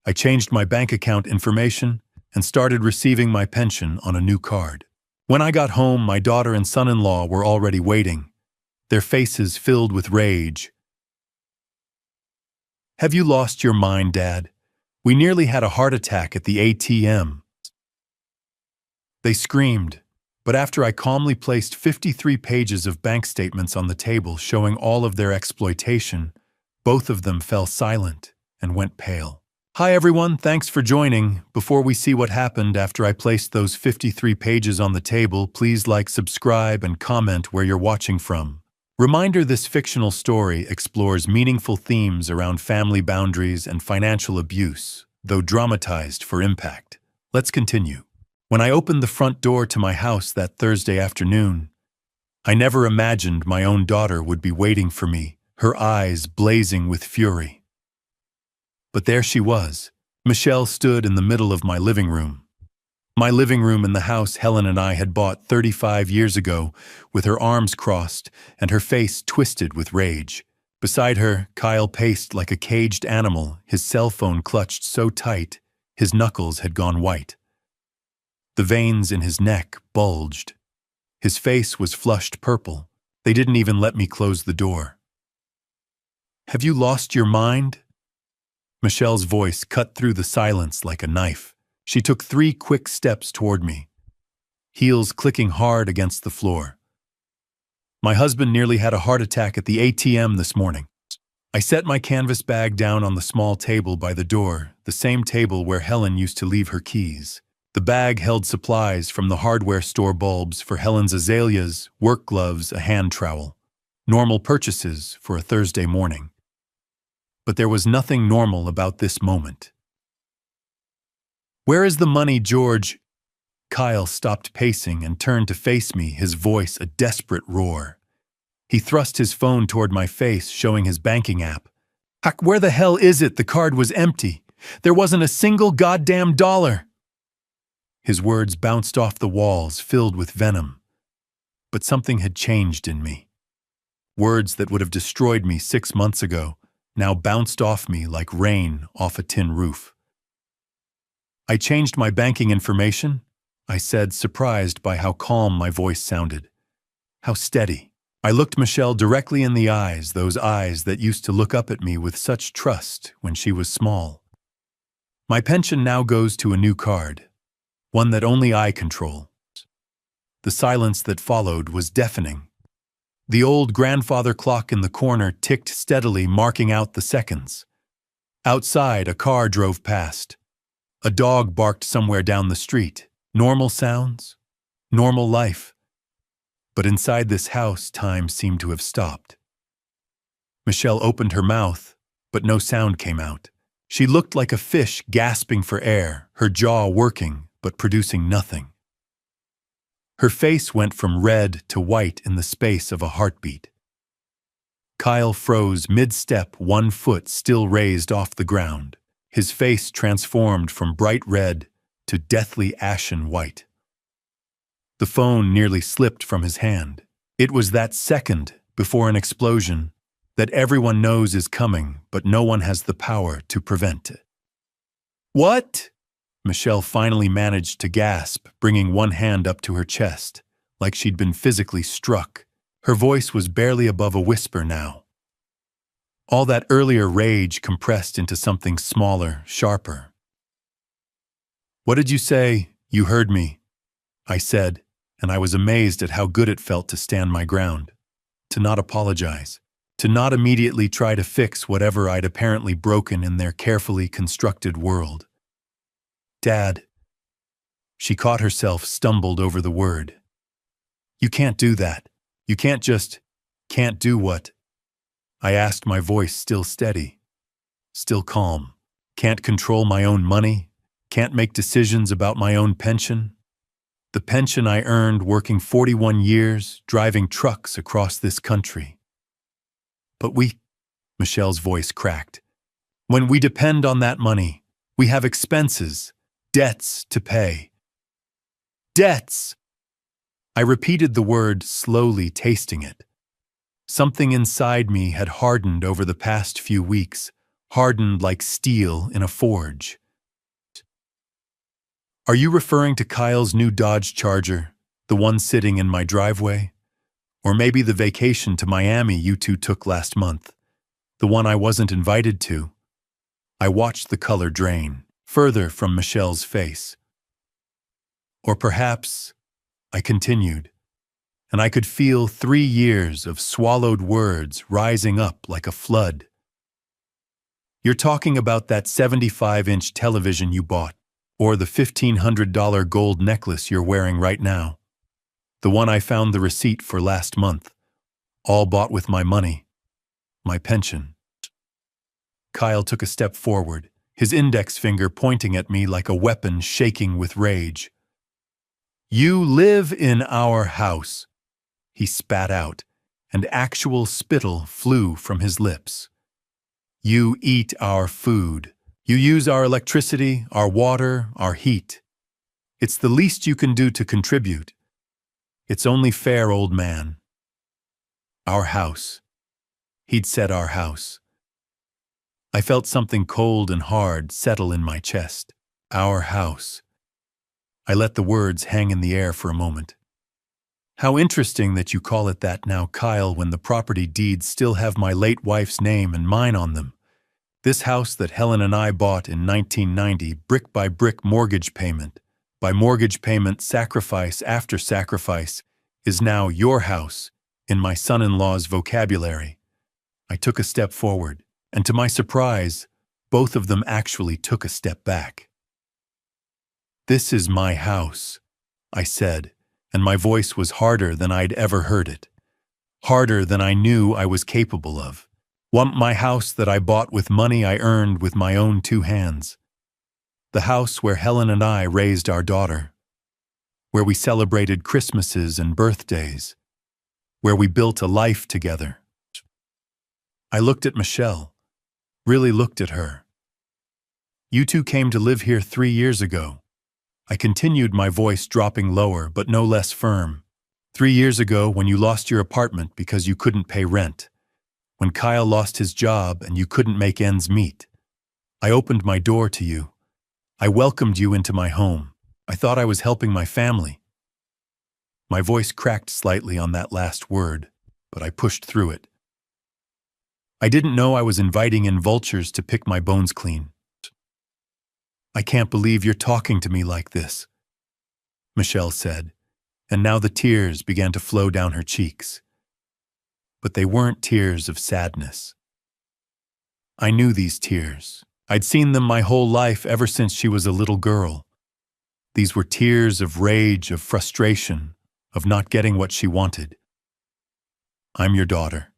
I changed my bank account information and started receiving my pension on a new card. When I got home, my daughter and son-in-law were already waiting, their faces filled with rage. "Have you lost your mind, Dad? We nearly had a heart attack at the ATM." They screamed, but after I calmly placed 53 pages of bank statements on the table showing all of their exploitation, both of them fell silent and went pale. Hi everyone, thanks for joining. Before we see what happened after I placed those 53 pages on the table, please like, subscribe, and comment where you're watching from. Reminder: this fictional story explores meaningful themes around family boundaries and financial abuse, though dramatized for impact. Let's continue. When I opened the front door to my house that Thursday afternoon, I never imagined my own daughter would be waiting for me, her eyes blazing with fury. But there she was. Michelle stood in the middle of my living room. My living room in the house Helen and I had bought 35 years ago, with her arms crossed and her face twisted with rage. Beside her, Kyle paced like a caged animal, his cell phone clutched so tight, his knuckles had gone white. The veins in his neck bulged. His face was flushed purple. They didn't even let me close the door. "Have you lost your mind?" Michelle's voice cut through the silence like a knife. She took 3 quick steps toward me, heels clicking hard against the floor. "My husband nearly had a heart attack at the ATM this morning." I set my canvas bag down on the small table by the door, the same table where Helen used to leave her keys. The bag held supplies from the hardware store, bulbs for Helen's azaleas, work gloves, a hand trowel. Normal purchases for a Thursday morning. But there was nothing normal about this moment. "Where is the money, George?" Kyle stopped pacing and turned to face me, his voice a desperate roar. He thrust his phone toward my face, showing his banking app. "Heck, where the hell is it? The card was empty. There wasn't a single goddamn dollar." His words bounced off the walls, filled with venom. But something had changed in me. Words that would have destroyed me 6 months ago now bounced off me like rain off a tin roof. "I changed my banking information," I said, surprised by how calm my voice sounded. How steady. I looked Michelle directly in the eyes, those eyes that used to look up at me with such trust when she was small. "My pension now goes to a new card, one that only I control." The silence that followed was deafening. The old grandfather clock in the corner ticked steadily, marking out the seconds. Outside, a car drove past. A dog barked somewhere down the street. Normal sounds, normal life. But inside this house, time seemed to have stopped. Michelle opened her mouth, but no sound came out. She looked like a fish gasping for air, her jaw working, but producing nothing. Her face went from red to white in the space of a heartbeat. Kyle froze mid-step, 1 foot still raised off the ground. His face transformed from bright red to deathly ashen white. The phone nearly slipped from his hand. It was that second before an explosion that everyone knows is coming, but no one has the power to prevent it. "What?" Michelle finally managed to gasp, bringing one hand up to her chest, like she'd been physically struck. Her voice was barely above a whisper now. All that earlier rage compressed into something smaller, sharper. "What did you say? You heard me," I said, and I was amazed at how good it felt to stand my ground, to not apologize, to not immediately try to fix whatever I'd apparently broken in their carefully constructed world. "Dad." She caught herself, stumbled over the word. "You can't do that. You can't just..." "Can't do what?" I asked, my voice still steady, still calm. "Can't control my own money? Can't make decisions about my own pension? The pension I earned working 41 years, driving trucks across this country. But Michelle's voice cracked. "When we depend on that money, we have expenses, debts to pay." "Debts!" I repeated the word, slowly tasting it. Something inside me had hardened over the past few weeks, hardened like steel in a forge. Are you referring to Kyle's new Dodge Charger, the one sitting in my driveway? Or maybe the vacation to Miami you two took last month, the one I wasn't invited to? I watched the color drain further from Michelle's face. Or perhaps, I continued, and I could feel 3 years of swallowed words rising up like a flood. You're talking about that 75-inch television you bought, or the $1,500 gold necklace you're wearing right now. The one I found the receipt for last month, all bought with my money, my pension. Kyle took a step forward, his index finger pointing at me like a weapon shaking with rage. You live in our house, he spat out, and actual spittle flew from his lips. You eat our food. You use our electricity, our water, our heat. It's the least you can do to contribute. It's only fair, old man. Our house. He'd said our house. I felt something cold and hard settle in my chest. Our house. I let the words hang in the air for a moment. How interesting that you call it that now, Kyle, when the property deeds still have my late wife's name and mine on them. This house that Helen and I bought in 1990, brick by brick mortgage payment, by mortgage payment sacrifice after sacrifice, is now your house, in my son-in-law's vocabulary. I took a step forward, and to my surprise, both of them actually took a step back. This is my house, I said, and my voice was harder than I'd ever heard it, harder than I knew I was capable of. Want my house that I bought with money I earned with my own 2 hands. The house where Helen and I raised our daughter, where we celebrated Christmases and birthdays, where we built a life together. I looked at Michelle, really looked at her. You two came to live here 3 years ago. I continued, my voice dropping lower but no less firm. 3 years ago, when you lost your apartment because you couldn't pay rent. When Kyle lost his job and you couldn't make ends meet. I opened my door to you. I welcomed you into my home. I thought I was helping my family. My voice cracked slightly on that last word, but I pushed through it. I didn't know I was inviting in vultures to pick my bones clean. I can't believe you're talking to me like this, Michelle said, and now the tears began to flow down her cheeks. But they weren't tears of sadness. I knew these tears. I'd seen them my whole life ever since she was a little girl. These were tears of rage, of frustration, of not getting what she wanted. I'm your daughter,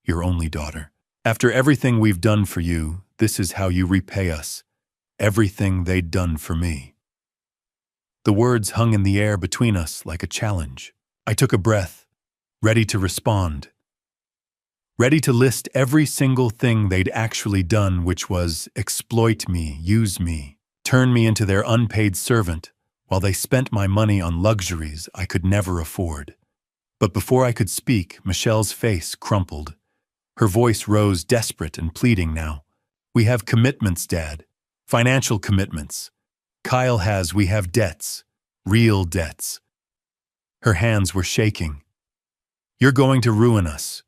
your only daughter. After everything we've done for you, this is how you repay us. Everything they'd done for me. The words hung in the air between us like a challenge. I took a breath, ready to respond. Ready to list every single thing they'd actually done, which was exploit me, use me, turn me into their unpaid servant, while they spent my money on luxuries I could never afford. But before I could speak, Michelle's face crumpled. Her voice rose desperate and pleading now. We have commitments, Dad. Financial commitments. Kyle has, we have debts. Real debts. Her hands were shaking. You're going to ruin us.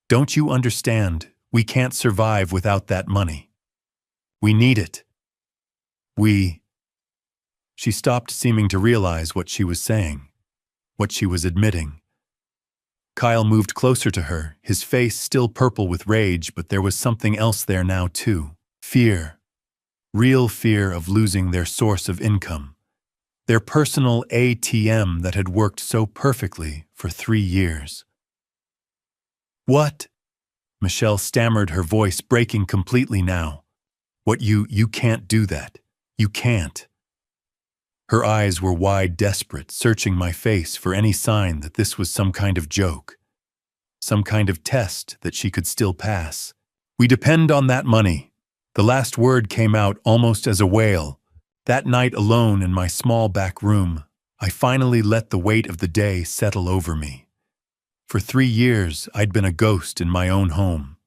Don't you understand? We can't survive without that money. We need it. She stopped, seeming to realize what she was saying, what she was admitting. Kyle moved closer to her, his face still purple with rage, but there was something else there now too. Fear. Real fear of losing their source of income. Their personal ATM that had worked so perfectly for 3 years. What? Michelle stammered, her voice breaking completely now. What you can't do that. You can't. Her eyes were wide, desperate, searching my face for any sign that this was some kind of joke. Some kind of test that she could still pass. We depend on that money. The last word came out almost as a wail. That night alone in my small back room, I finally let the weight of the day settle over me. For 3 years, I'd been a ghost in my own home.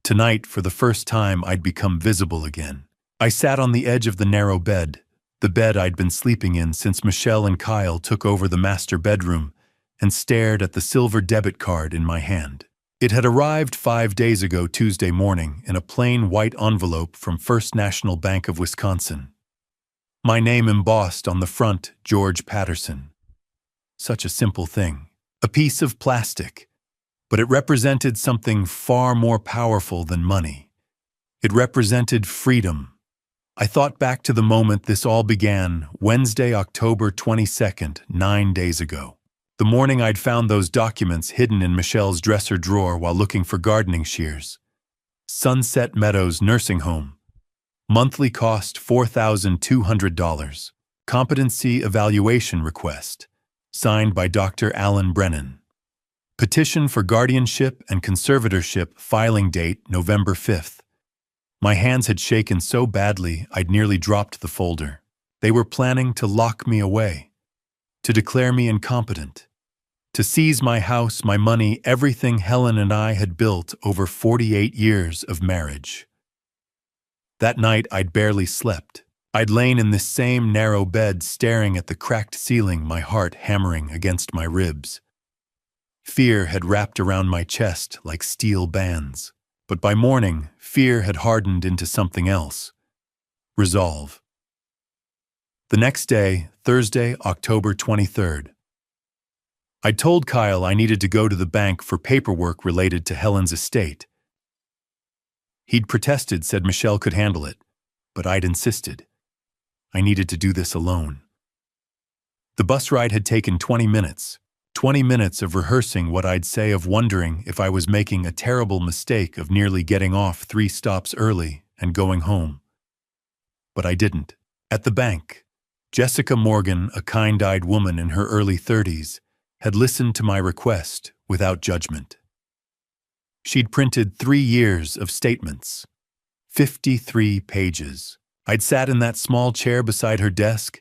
Tonight, for the first time, I'd become visible again. I sat on the edge of the narrow bed, the bed I'd been sleeping in since Michelle and Kyle took over the master bedroom, and stared at the silver debit card in my hand. It had arrived 5 days ago Tuesday morning in a plain white envelope from First National Bank of Wisconsin. My name embossed on the front, George Patterson. Such a simple thing. A piece of plastic. But it represented something far more powerful than money. It represented freedom. I thought back to the moment this all began, Wednesday, October 22nd, 9 days ago. The morning I'd found those documents hidden in Michelle's dresser drawer while looking for gardening shears. Sunset Meadows Nursing Home. Monthly cost $4,200. Competency evaluation request. Signed by Dr. Alan Brennan. Petition for guardianship and conservatorship filing date November 5th. My hands had shaken so badly I'd nearly dropped the folder. They were planning to lock me away, to declare me incompetent, to seize my house, my money, everything Helen and I had built over 48 years of marriage. That night I'd barely slept. I'd lain in this same narrow bed staring at the cracked ceiling, my heart hammering against my ribs. Fear had wrapped around my chest like steel bands. But by morning, fear had hardened into something else. Resolve. The next day, Thursday, October 23rd. I told Kyle I needed to go to the bank for paperwork related to Helen's estate. He'd protested, said Michelle could handle it, but I'd insisted. I needed to do this alone. The bus ride had taken 20 minutes. 20 minutes of rehearsing what I'd say, of wondering if I was making a terrible mistake of nearly getting off 3 stops early and going home. But I didn't. At the bank, Jessica Morgan, a kind-eyed woman in her early 30s, had listened to my request without judgment. She'd printed 3 years of statements, 53 pages. I'd sat in that small chair beside her desk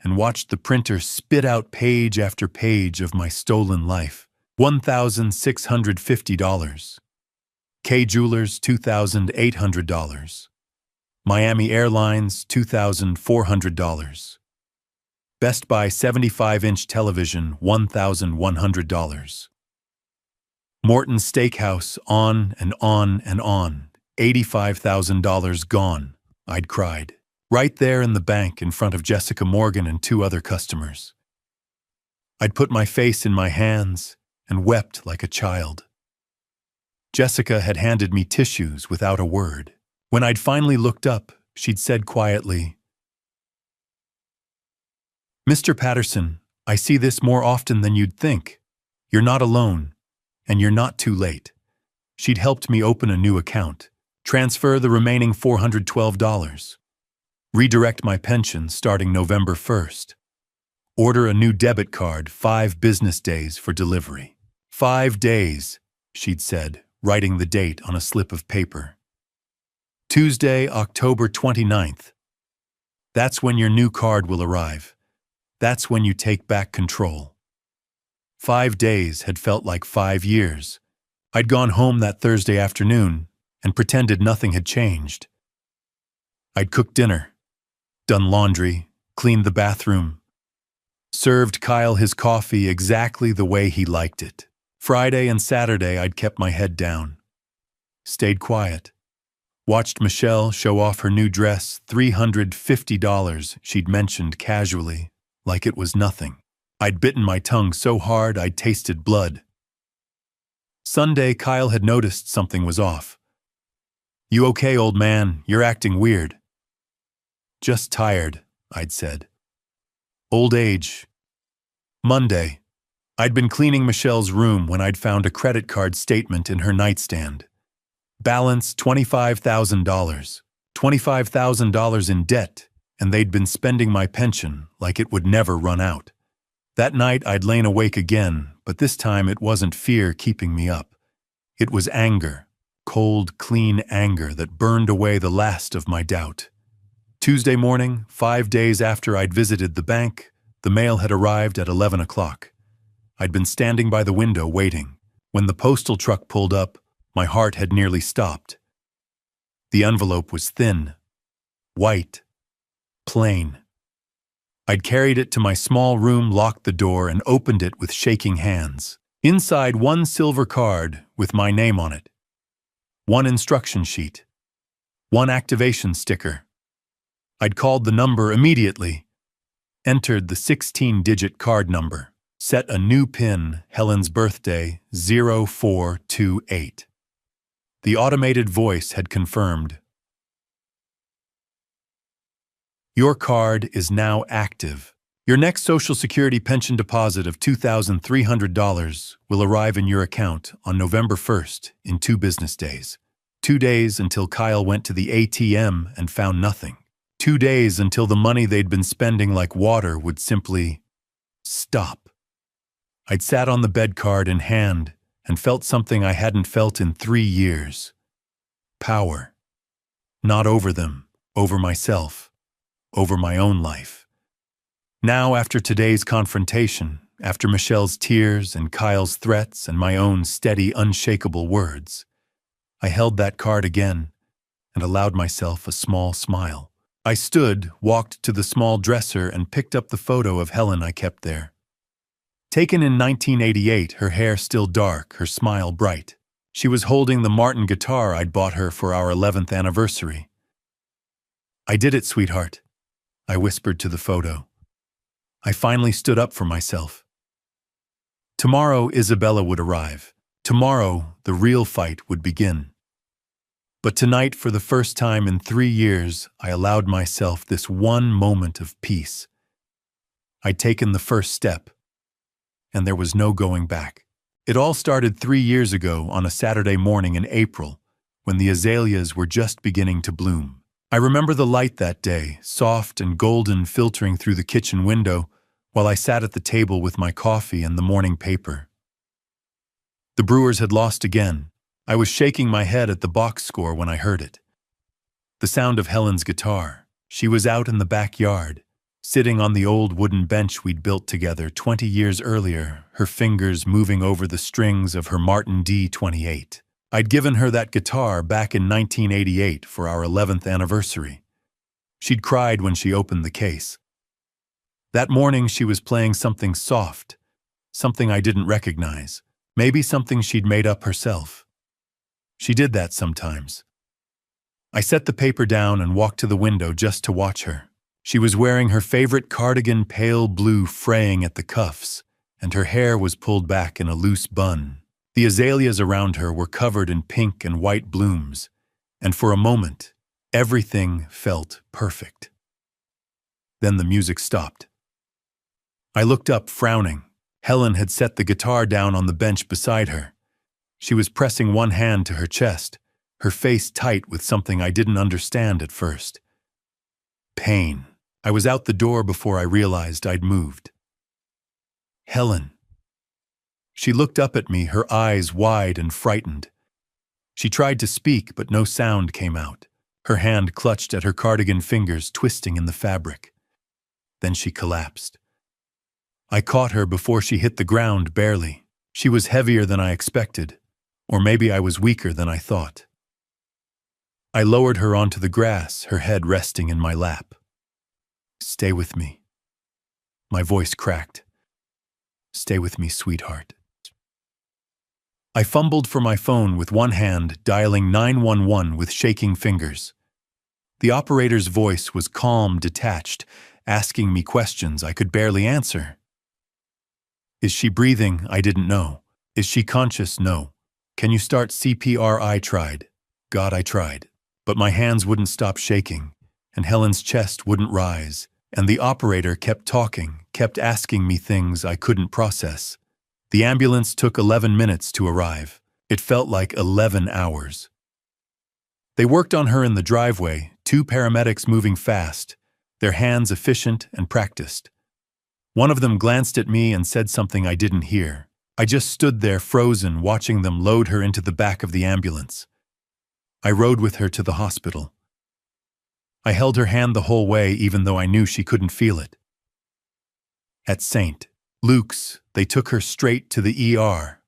and watched the printer spit out page after page of my stolen life. $1,650. K Jewelers, $2,800. Miami Airlines, $2,400. Best Buy 75-inch television, $1,100. Morton's Steakhouse, on and on and on. $85,000 gone, I'd cried. Right there in the bank in front of Jessica Morgan and 2 other customers. I'd put my face in my hands and wept like a child. Jessica had handed me tissues without a word. When I'd finally looked up, she'd said quietly, "Mr. Patterson, I see this more often than you'd think. You're not alone, and you're not too late." She'd helped me open a new account, transfer the remaining $412. Redirect my pension starting November 1st. Order a new debit card 5 business days for delivery. 5 days, she'd said, writing the date on a slip of paper. Tuesday, October 29th. That's when your new card will arrive. That's when you take back control. 5 days had felt like 5 years. I'd gone home that Thursday afternoon and pretended nothing had changed. I'd cooked dinner, done laundry, cleaned the bathroom, served Kyle his coffee exactly the way he liked it. Friday and Saturday I'd kept my head down, stayed quiet, watched Michelle show off her new dress, $350 she'd mentioned casually, like it was nothing. I'd bitten my tongue so hard I'd tasted blood. Sunday, Kyle had noticed something was off. "You okay, old man? You're acting weird." "Just tired," I'd said. "Old age." Monday, I'd been cleaning Michelle's room when I'd found a credit card statement in her nightstand. Balance $25,000. $25,000 in debt, and they'd been spending my pension like it would never run out. That night I'd lain awake again, but this time it wasn't fear keeping me up. It was anger, cold, clean anger that burned away the last of my doubt. Tuesday morning, 5 days after I'd visited the bank, the mail had arrived at 11 o'clock. I'd been standing by the window waiting. When the postal truck pulled up, my heart had nearly stopped. The envelope was thin, white, plain. I'd carried it to my small room, locked the door, and opened it with shaking hands. Inside, one silver card with my name on it, one instruction sheet, one activation sticker. I'd called the number immediately, entered the 16-digit card number, set a new PIN, Helen's birthday, 0428. The automated voice had confirmed, "Your card is now active. Your next Social Security pension deposit of $2,300 will arrive in your account on November 1st in 2 business days. 2 days until Kyle went to the ATM and found nothing. 2 days until the money they'd been spending like water would simply stop." I'd sat on the bed, card in hand, and felt something I hadn't felt in 3 years. Power. Not over them, over myself, over my own life. Now, after today's confrontation, after Michelle's tears and Kyle's threats and my own steady, unshakable words, I held that card again and allowed myself a small smile. I stood, walked to the small dresser, and picked up the photo of Helen I kept there. Taken in 1988, her hair still dark, her smile bright. She was holding the Martin guitar I'd bought her for our 11th anniversary. "I did it, sweetheart," I whispered to the photo. I finally stood up for myself. Tomorrow, Isabella would arrive. Tomorrow, the real fight would begin. But tonight, for the first time in 3 years, I allowed myself this one moment of peace. I'd taken the first step, and there was no going back. It all started 3 years ago on a Saturday morning in April, when the azaleas were just beginning to bloom. I remember the light that day, soft and golden, filtering through the kitchen window, while I sat at the table with my coffee and the morning paper. The Brewers had lost again. I was shaking my head at the box score when I heard it. The sound of Helen's guitar. She was out in the backyard, sitting on the old wooden bench we'd built together 20 years earlier, her fingers moving over the strings of her Martin D28. I'd given her that guitar back in 1988 for our 11th anniversary. She'd cried when she opened the case. That morning she was playing something soft, something I didn't recognize, maybe something she'd made up herself. She did that sometimes. I set the paper down and walked to the window just to watch her. She was wearing her favorite cardigan, pale blue, fraying at the cuffs, and her hair was pulled back in a loose bun. The azaleas around her were covered in pink and white blooms, and for a moment, everything felt perfect. Then the music stopped. I looked up, frowning. Helen had set the guitar down on the bench beside her. She was pressing one hand to her chest, her face tight with something I didn't understand at first. Pain. I was out the door before I realized I'd moved. "Helen." She looked up at me, her eyes wide and frightened. She tried to speak, but no sound came out. Her hand clutched at her cardigan, fingers twisting in the fabric. Then she collapsed. I caught her before she hit the ground, barely. She was heavier than I expected, or maybe I was weaker than I thought. I lowered her onto the grass, her head resting in my lap. "Stay with me." My voice cracked. "Stay with me, sweetheart." I fumbled for my phone with one hand, dialing 911 with shaking fingers. The operator's voice was calm, detached, asking me questions I could barely answer. Is she breathing? I didn't know. Is she conscious? No. Can you start CPR? I tried. God, I tried. But my hands wouldn't stop shaking, and Helen's chest wouldn't rise, and the operator kept talking, kept asking me things I couldn't process. The ambulance took 11 minutes to arrive. It felt like 11 hours. They worked on her in the driveway, 2 paramedics moving fast, their hands efficient and practiced. One of them glanced at me and said something I didn't hear. I just stood there frozen, watching them load her into the back of the ambulance. I rode with her to the hospital. I held her hand the whole way, even though I knew she couldn't feel it. At St. Luke's, they took her straight to the ER.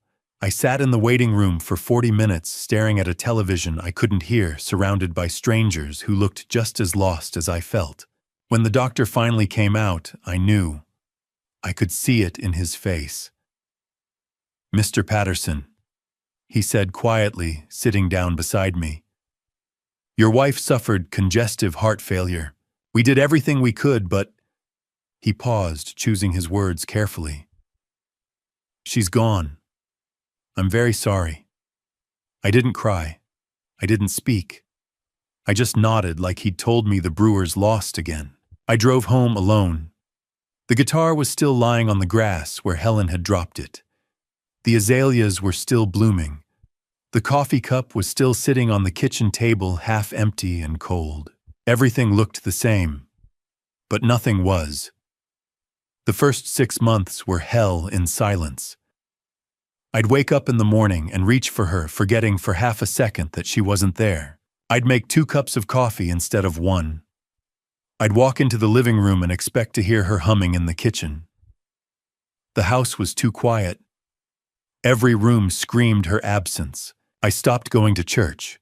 I sat in the waiting room for 40 minutes staring at a television I couldn't hear, surrounded by strangers who looked just as lost as I felt. When the doctor finally came out, I knew. I could see it in his face. "Mr. Patterson," he said quietly, sitting down beside me. "Your wife suffered congestive heart failure. We did everything we could, but—" He paused, choosing his words carefully. "She's gone. I'm very sorry." I didn't cry. I didn't speak. I just nodded like he'd told me the Brewers lost again. I drove home alone. The guitar was still lying on the grass where Helen had dropped it. The azaleas were still blooming. The coffee cup was still sitting on the kitchen table, half empty and cold. Everything looked the same, but nothing was. The first 6 months were hell in silence. I'd wake up in the morning and reach for her, forgetting for half a second that she wasn't there. I'd make 2 cups of coffee instead of 1. I'd walk into the living room and expect to hear her humming in the kitchen. The house was too quiet. Every room screamed her absence. I stopped going to church.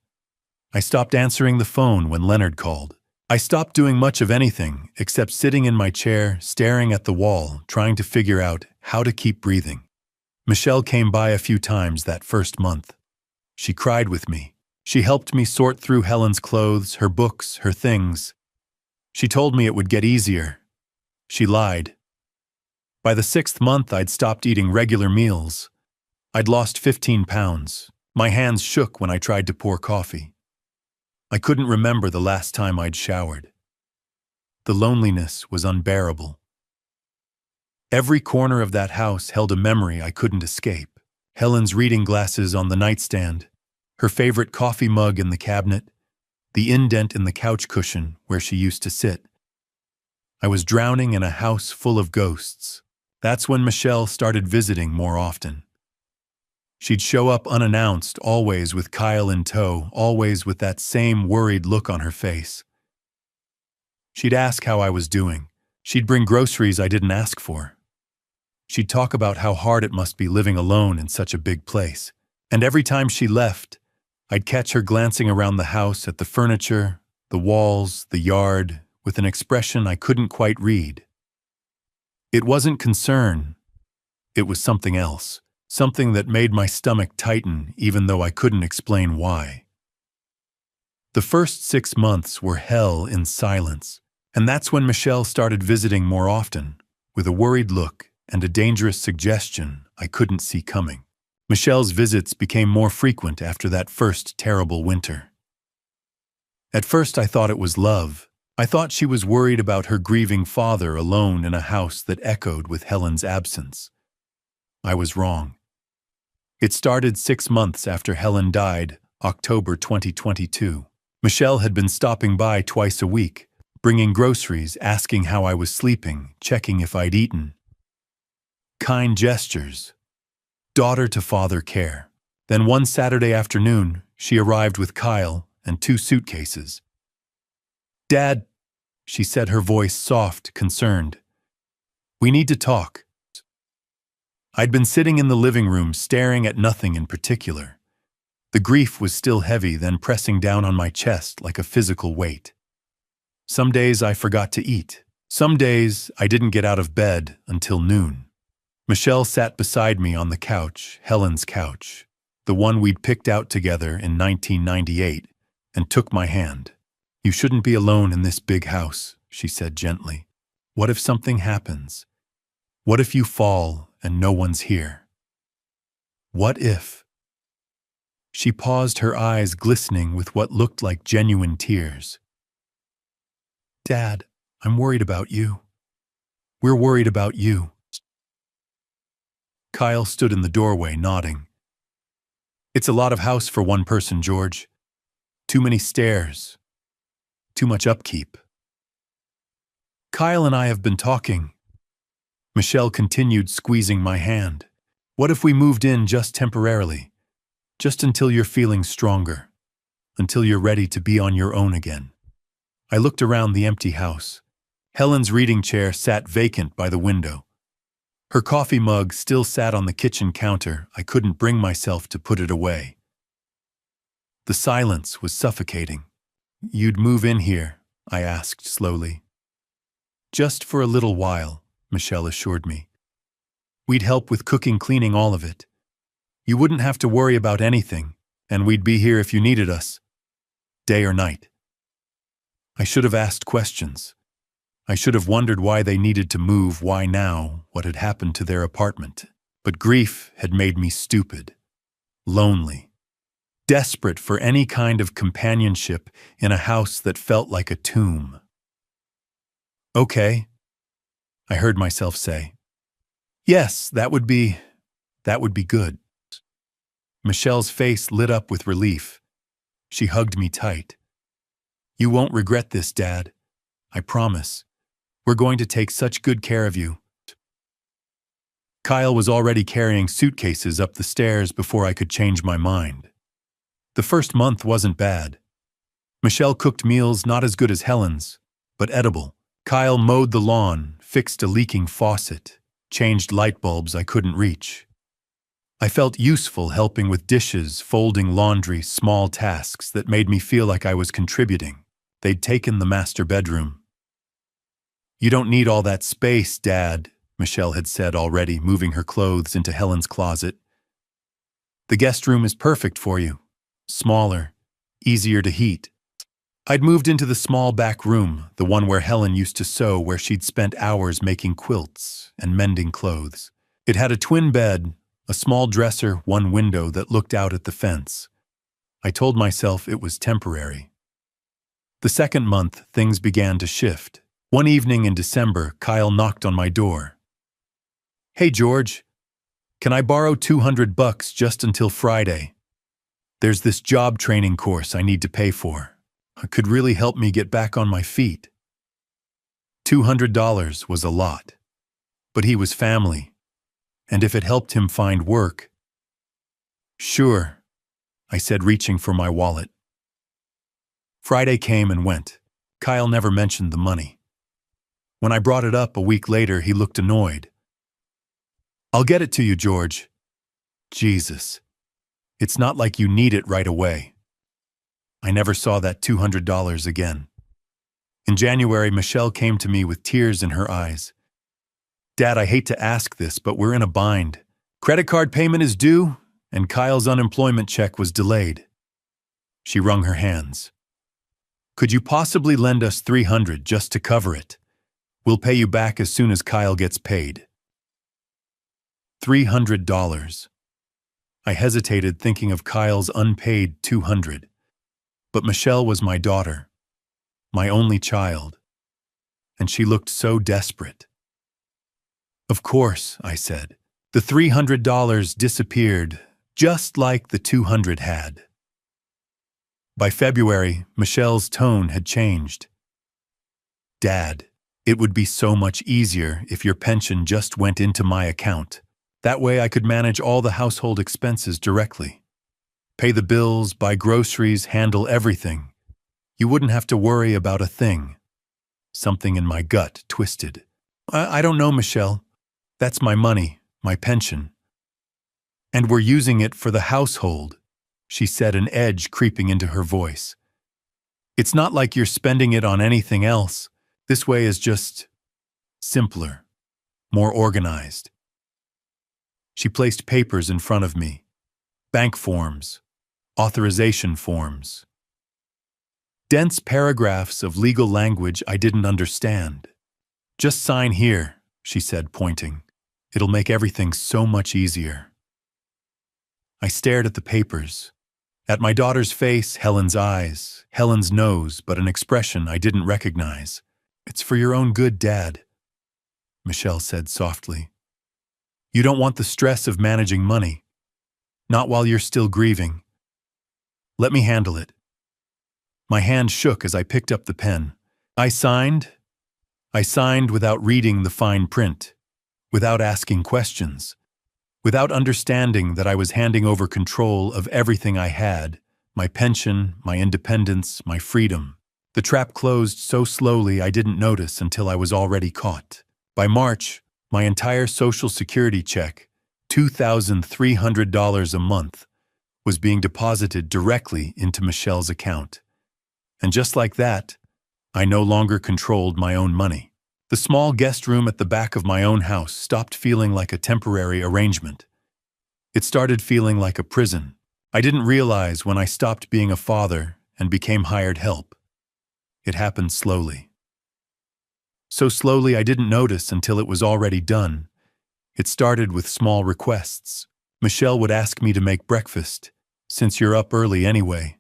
I stopped answering the phone when Leonard called. I stopped doing much of anything except sitting in my chair, staring at the wall, trying to figure out how to keep breathing. Michelle came by a few times that first month. She cried with me. She helped me sort through Helen's clothes, her books, her things. She told me it would get easier. She lied. By the 6th month, I'd stopped eating regular meals. I'd lost 15 pounds. My hands shook when I tried to pour coffee. I couldn't remember the last time I'd showered. The loneliness was unbearable. Every corner of that house held a memory I couldn't escape. Helen's reading glasses on the nightstand, her favorite coffee mug in the cabinet, the indent in the couch cushion where she used to sit. I was drowning in a house full of ghosts. That's when Michelle started visiting more often. She'd show up unannounced, always with Kyle in tow, always with that same worried look on her face. She'd ask how I was doing. She'd bring groceries I didn't ask for. She'd talk about how hard it must be living alone in such a big place. And every time she left, I'd catch her glancing around the house at the furniture, the walls, the yard, with an expression I couldn't quite read. It wasn't concern. It was something else. Something that made my stomach tighten even though I couldn't explain why. The first 6 months were hell in silence, and that's when Michelle started visiting more often, with a worried look and a dangerous suggestion I couldn't see coming. Michelle's visits became more frequent after that first terrible winter. At first I thought it was love. I thought she was worried about her grieving father alone in a house that echoed with Helen's absence. I was wrong. It started 6 months after Helen died, October 2022. Michelle had been stopping by twice a week, bringing groceries, asking how I was sleeping, checking if I'd eaten. Kind gestures. Daughter-to-father care. Then one Saturday afternoon, she arrived with Kyle and 2 suitcases. "Dad," she said, her voice soft, concerned. "We need to talk." I'd been sitting in the living room, staring at nothing in particular. The grief was still heavy, then pressing down on my chest like a physical weight. Some days I forgot to eat. Some days I didn't get out of bed until noon. Michelle sat beside me on the couch, Helen's couch, the one we'd picked out together in 1998, and took my hand. "You shouldn't be alone in this big house," she said gently. "What if something happens? What if you fall and no one's here? What if?" She paused, her eyes glistening with what looked like genuine tears. "Dad, I'm worried about you. We're worried about you." Kyle stood in the doorway, nodding. "It's a lot of house for one person, George. Too many stairs. Too much upkeep." "Kyle and I have been talking." Michelle continued, squeezing my hand. "What if we moved in just temporarily? Just until you're feeling stronger. Until you're ready to be on your own again." I looked around the empty house. Helen's reading chair sat vacant by the window. Her coffee mug still sat on the kitchen counter. I couldn't bring myself to put it away. The silence was suffocating. "You'd move in here?" I asked slowly. "Just for a little while," Michelle assured me. "We'd help with cooking, cleaning, all of it. You wouldn't have to worry about anything, and we'd be here if you needed us, day or night." I should have asked questions. I should have wondered why they needed to move, why now, what had happened to their apartment. But grief had made me stupid, lonely, desperate for any kind of companionship in a house that felt like a tomb. "Okay," I heard myself say. "Yes, that would be good." Michelle's face lit up with relief. She hugged me tight. "You won't regret this, Dad. I promise. We're going to take such good care of you." Kyle was already carrying suitcases up the stairs before I could change my mind. The first month wasn't bad. Michelle cooked meals not as good as Helen's, but edible. Kyle mowed the lawn, fixed a leaking faucet, changed light bulbs I couldn't reach. I felt useful helping with dishes, folding laundry, small tasks that made me feel like I was contributing. They'd taken the master bedroom. "You don't need all that space, Dad," Michelle had said already, moving her clothes into Helen's closet. "The guest room is perfect for you. Smaller, easier to heat." I'd moved into the small back room, the one where Helen used to sew, where she'd spent hours making quilts and mending clothes. It had a twin bed, a small dresser, one window that looked out at the fence. I told myself it was temporary. The second month, things began to shift. One evening in December, Kyle knocked on my door. "Hey, George, can I borrow $200 just until Friday? There's this job training course I need to pay for. It could really help me get back on my feet." $200 was a lot, but he was family, and if it helped him find work— "Sure," I said, reaching for my wallet. Friday came and went. Kyle never mentioned the money. When I brought it up a week later, he looked annoyed. "I'll get it to you, George." Jesus. It's not like you need it right away. I never saw that $200 again. In January, Michelle came to me with tears in her eyes. "Dad, I hate to ask this, but we're in a bind. Credit card payment is due, and Kyle's unemployment check was delayed." She wrung her hands. "Could you possibly lend us $300 just to cover it? We'll pay you back as soon as Kyle gets paid." $300. I hesitated, thinking of Kyle's unpaid $200. But Michelle was my daughter, my only child, and she looked so desperate. "Of course," I said. The $300 disappeared, just like the $200 had. By February, Michelle's tone had changed. "Dad, it would be so much easier if your pension just went into my account. That way I could manage all the household expenses directly. Pay the bills, buy groceries, handle everything. You wouldn't have to worry about a thing." Something in my gut twisted. I don't know, Michelle. That's my money, my pension. And we're using it for the household," she said, an edge creeping into her voice. "It's not like you're spending it on anything else. This way is just simpler, more organized." She placed papers in front of me. Bank forms, authorization forms. Dense paragraphs of legal language I didn't understand. "Just sign here," she said, pointing. "It'll make everything so much easier." I stared at the papers, at my daughter's face, Helen's eyes, Helen's nose, but an expression I didn't recognize. "It's for your own good, Dad," Michelle said softly. "You don't want the stress of managing money. Not while you're still grieving. Let me handle it." My hand shook as I picked up the pen. I signed without reading the fine print, without asking questions, without understanding that I was handing over control of everything I had, my pension, my independence, my freedom. The trap closed so slowly I didn't notice until I was already caught. By March, My entire Social Security check, $2,300 a month, was being deposited directly into Michelle's account. And just like that, I no longer controlled my own money. The small guest room at the back of my own house stopped feeling like a temporary arrangement. It started feeling like a prison. I didn't realize when I stopped being a father and became hired help. It happened slowly. So slowly I didn't notice until it was already done. It started with small requests. Michelle would ask me to make breakfast, since you're up early anyway.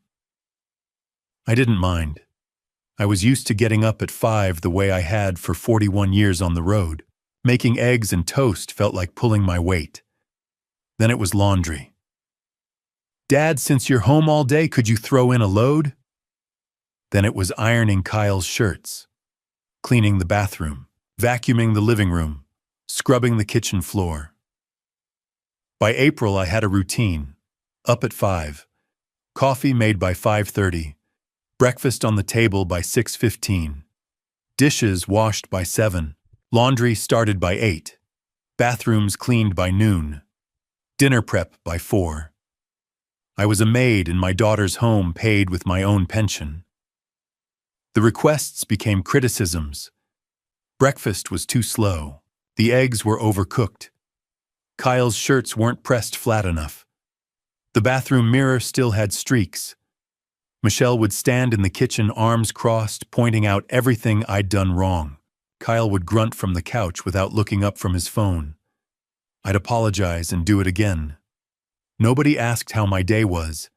I didn't mind. I was used to getting up at 5 the way I had for 41 years on the road. Making eggs and toast felt like pulling my weight. Then it was laundry. Dad, since you're home all day, could you throw in a load? Then it was ironing Kyle's shirts, cleaning the bathroom, vacuuming the living room, scrubbing the kitchen floor. By April, I had a routine. Up at 5, coffee made by 5:30, breakfast on the table by 6:15, dishes washed by 7, laundry started by 8, bathrooms cleaned by noon, dinner prep by 4. I was a maid in my daughter's home paid with my own pension. The requests became criticisms. Breakfast was too slow. The eggs were overcooked. Kyle's shirts weren't pressed flat enough. The bathroom mirror still had streaks. Michelle would stand in the kitchen, arms crossed, pointing out everything I'd done wrong. Kyle would grunt from the couch without looking up from his phone. I'd apologize and do it again. Nobody asked how my day was.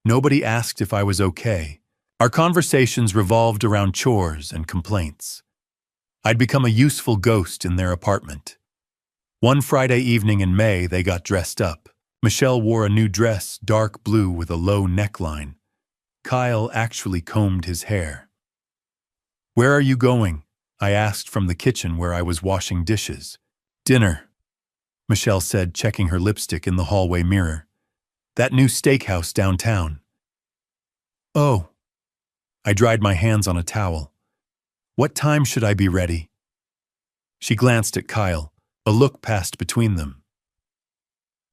Nobody asked if I was okay. Our conversations revolved around chores and complaints. I'd become a useful ghost in their apartment. One Friday evening in May, they got dressed up. Michelle wore a new dress, dark blue with a low neckline. Kyle actually combed his hair. "Where are you going?" I asked from the kitchen where I was washing dishes. "Dinner," Michelle said, checking her lipstick in the hallway mirror. "That new steakhouse downtown." "Oh." I dried my hands on a towel. "What time should I be ready?" She glanced at Kyle. A look passed between them.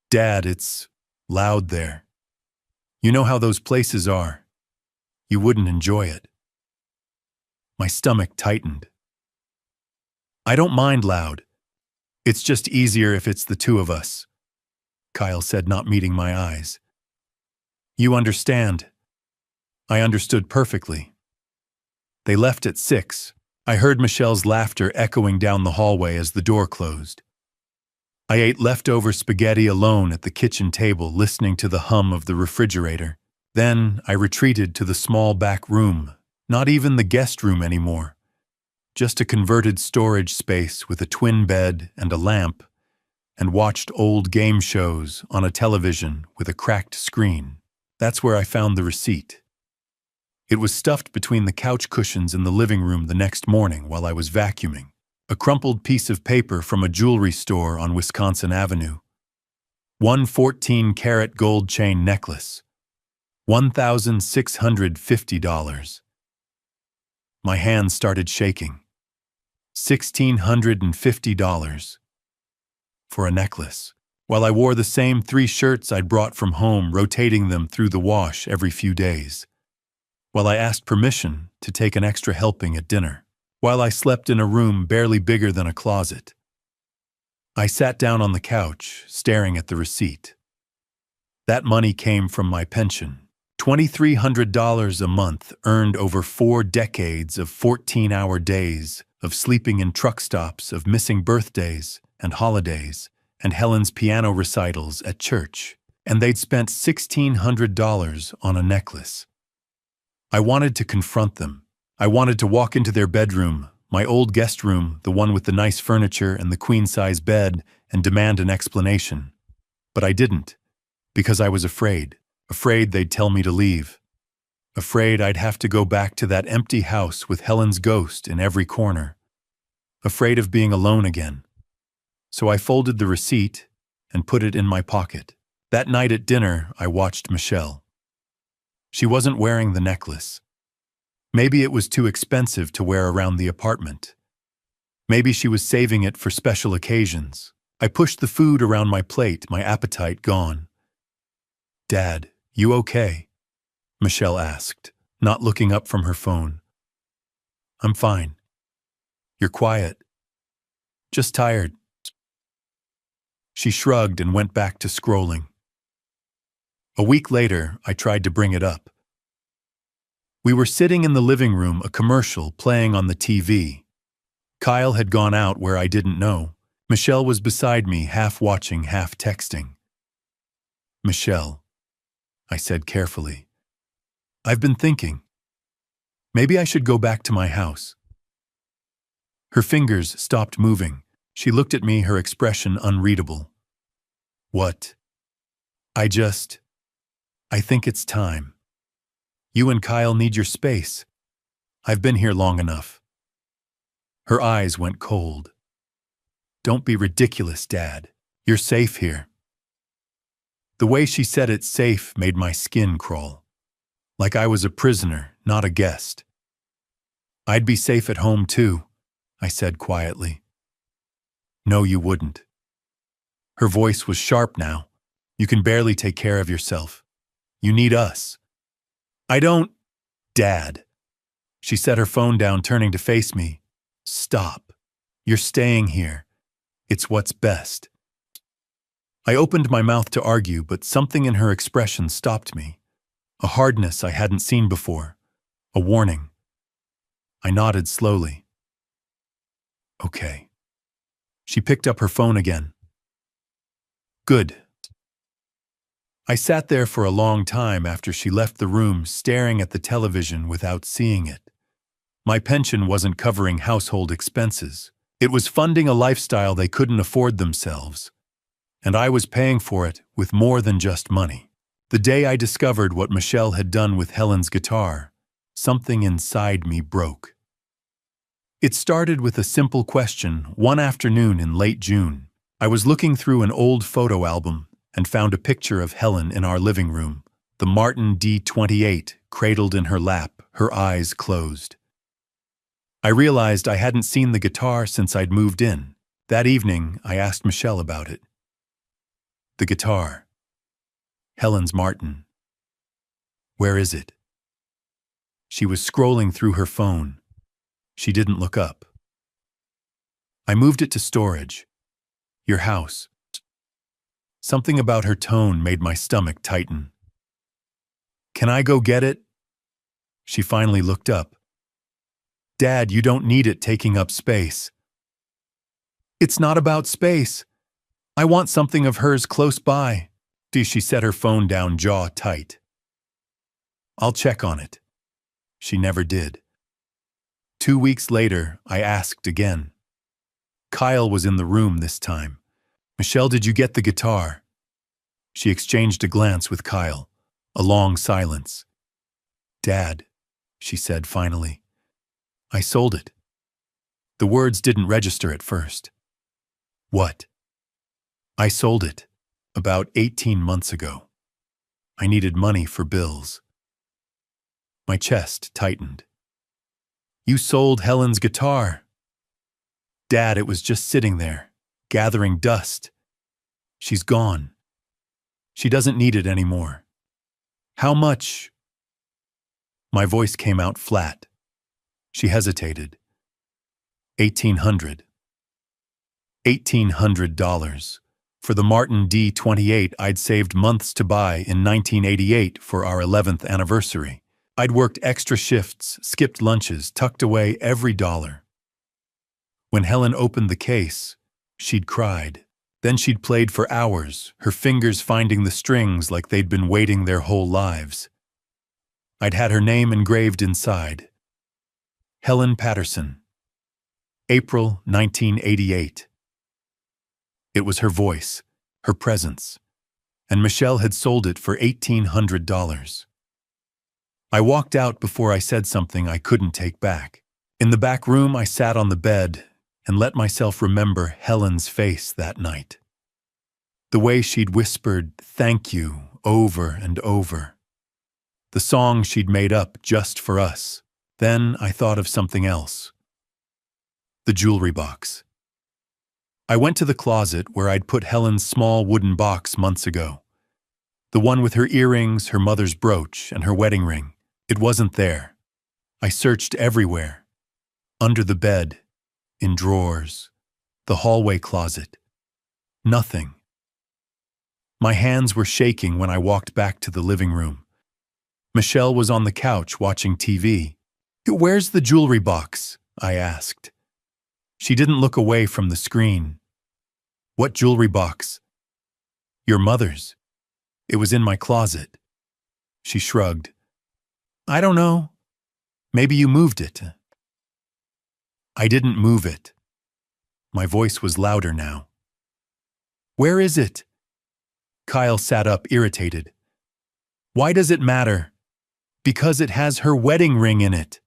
"Dad, it's loud there. You know how those places are. You wouldn't enjoy it." My stomach tightened. "I don't mind loud. It's just easier if it's the two of us," Kyle said, not meeting my eyes. "You understand." I understood perfectly. They left at 6. I heard Michelle's laughter echoing down the hallway as the door closed. I ate leftover spaghetti alone at the kitchen table, listening to the hum of the refrigerator. Then I retreated to the small back room, not even the guest room anymore. Just a converted storage space with a twin bed and a lamp, and watched old game shows on a television with a cracked screen. That's where I found the receipt. It was stuffed between the couch cushions in the living room the next morning while I was vacuuming. A crumpled piece of paper from a jewelry store on Wisconsin Avenue. One 14-karat gold chain necklace. $1,650. My hands started shaking. $1,650 for a necklace, while I wore the same 3 shirts I'd brought from home, rotating them through the wash every few days, while I asked permission to take an extra helping at dinner, while I slept in a room barely bigger than a closet. I sat down on the couch, staring at the receipt. That money came from my pension. $2,300 a month, earned over 4 decades of 14-hour days, of sleeping in truck stops, of missing birthdays and holidays, and Helen's piano recitals at church. And they'd spent $1,600 on a necklace. I wanted to confront them. I wanted to walk into their bedroom, my old guest room, the one with the nice furniture and the queen-size bed, and demand an explanation. But I didn't, because I was afraid. Afraid they'd tell me to leave. Afraid I'd have to go back to that empty house with Helen's ghost in every corner. Afraid of being alone again. So I folded the receipt and put it in my pocket. That night at dinner, I watched Michelle. She wasn't wearing the necklace. Maybe it was too expensive to wear around the apartment. Maybe she was saving it for special occasions. I pushed the food around my plate, my appetite gone. "Dad, you okay?" Michelle asked, not looking up from her phone. "I'm fine." "You're quiet." "Just tired." She shrugged and went back to scrolling. A week later, I tried to bring it up. We were sitting in the living room, a commercial playing on the TV. Kyle had gone out where I didn't know. Michelle was beside me, half watching, half texting. "Michelle," I said carefully, "I've been thinking. Maybe I should go back to my house." Her fingers stopped moving. She looked at me, her expression unreadable. "What?" I think it's time. You and Kyle need your space. I've been here long enough." Her eyes went cold. "Don't be ridiculous, Dad. You're safe here." The way she said it, safe, made my skin crawl. Like I was a prisoner, not a guest. "I'd be safe at home too," I said quietly. "No, you wouldn't." Her voice was sharp now. "You can barely take care of yourself. You need us." "I don't—" "Dad." She set her phone down, turning to face me. "Stop. You're staying here. It's what's best." I opened my mouth to argue, but something in her expression stopped me. A hardness I hadn't seen before. A warning. I nodded slowly. "Okay." She picked up her phone again. "Good." I sat there for a long time after she left the room, staring at the television without seeing it. My pension wasn't covering household expenses. It was funding a lifestyle they couldn't afford themselves. And I was paying for it with more than just money. The day I discovered what Michelle had done with Helen's guitar, something inside me broke. It started with a simple question. One afternoon in late June, I was looking through an old photo album and found a picture of Helen in our living room, the Martin D28 cradled in her lap, her eyes closed. I realized I hadn't seen the guitar since I'd moved in. That evening, I asked Michelle about it. "The guitar. Helen's Martin. Where is it?" She was scrolling through her phone. She didn't look up. "I moved it to storage. Your house." Something about her tone made my stomach tighten. "Can I go get it?" She finally looked up. "Dad, you don't need it taking up space." "It's not about space. I want something of hers close by." She set her phone down, jaw tight. "I'll check on it." She never did. 2 weeks later, I asked again. Kyle was in the room this time. "Michelle, did you get the guitar?" She exchanged a glance with Kyle. A long silence. "Dad," she said finally, "I sold it." The words didn't register at first. "What?" "I sold it about 18 months ago. I needed money for bills." My chest tightened. "You sold Helen's guitar?" "Dad, it was just sitting there, gathering dust. She's gone. She doesn't need it anymore." "How much?" My voice came out flat. She hesitated. $1,800. $1,800 for the Martin D28 I'd saved months to buy in 1988 for our 11th anniversary. I'd worked extra shifts, skipped lunches, tucked away every dollar. When Helen opened the case, she'd cried. Then she'd played for hours, her fingers finding the strings like they'd been waiting their whole lives. I'd had her name engraved inside. Helen Patterson. April 1988. It was her voice, her presence, and Michelle had sold it for $1,800. I walked out before I said something I couldn't take back. In the back room, I sat on the bed and let myself remember Helen's face that night. The way she'd whispered, "Thank you," over and over. The song she'd made up just for us. Then I thought of something else. The jewelry box. I went to the closet where I'd put Helen's small wooden box months ago. The one with her earrings, her mother's brooch, and her wedding ring. It wasn't there. I searched everywhere. Under the bed, in drawers, the hallway closet. Nothing. My hands were shaking when I walked back to the living room. Michelle was on the couch watching TV. "Where's the jewelry box?" I asked. She didn't look away from the screen. "What jewelry box?" "Your mother's. It was in my closet." She shrugged. "I don't know. Maybe you moved it." "I didn't move it." My voice was louder now. "Where is it?" Kyle sat up, irritated. "Why does it matter?" "Because it has her wedding ring in it."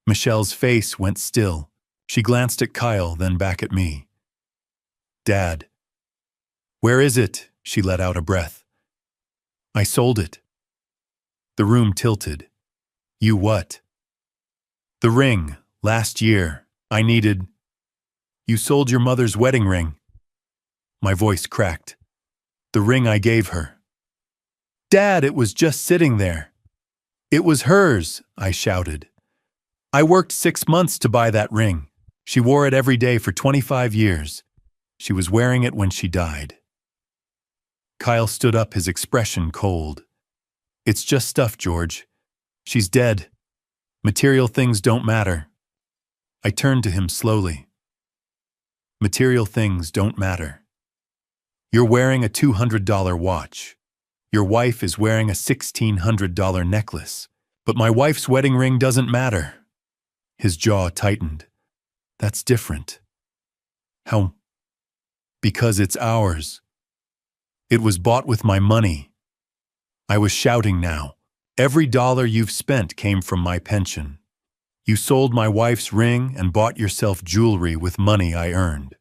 Michelle's face went still. She glanced at Kyle, then back at me. "Dad." "Where is it?" She let out a breath. "I sold it." The room tilted. "You what?" "The ring. Last year. I needed—" "You sold your mother's wedding ring." My voice cracked. "The ring I gave her." "Dad, it was just sitting there." "It was hers," I shouted. "I worked 6 months to buy that ring. She wore it every day for 25 years. She was wearing it when she died." Kyle stood up, his expression cold. "It's just stuff, George. She's dead. Material things don't matter." I turned to him slowly. "Material things don't matter. You're wearing a $200 watch. Your wife is wearing a $1,600 necklace. But my wife's wedding ring doesn't matter." His jaw tightened. "That's different." "How?" "Because it's ours. It was bought with my money." I was shouting now. "Every dollar you've spent came from my pension. You sold my wife's ring and bought yourself jewelry with money I earned."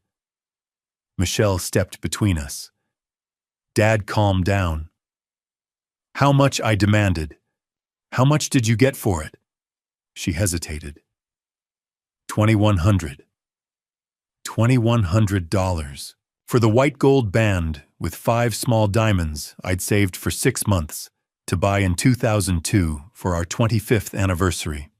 Michelle stepped between us. "Dad, calm down." "How much?" I demanded. "How much did you get for it?" She hesitated. $2,100. $2,100 for the white gold band with 5 small diamonds I'd saved for 6 months to buy in 2002 for our 25th anniversary.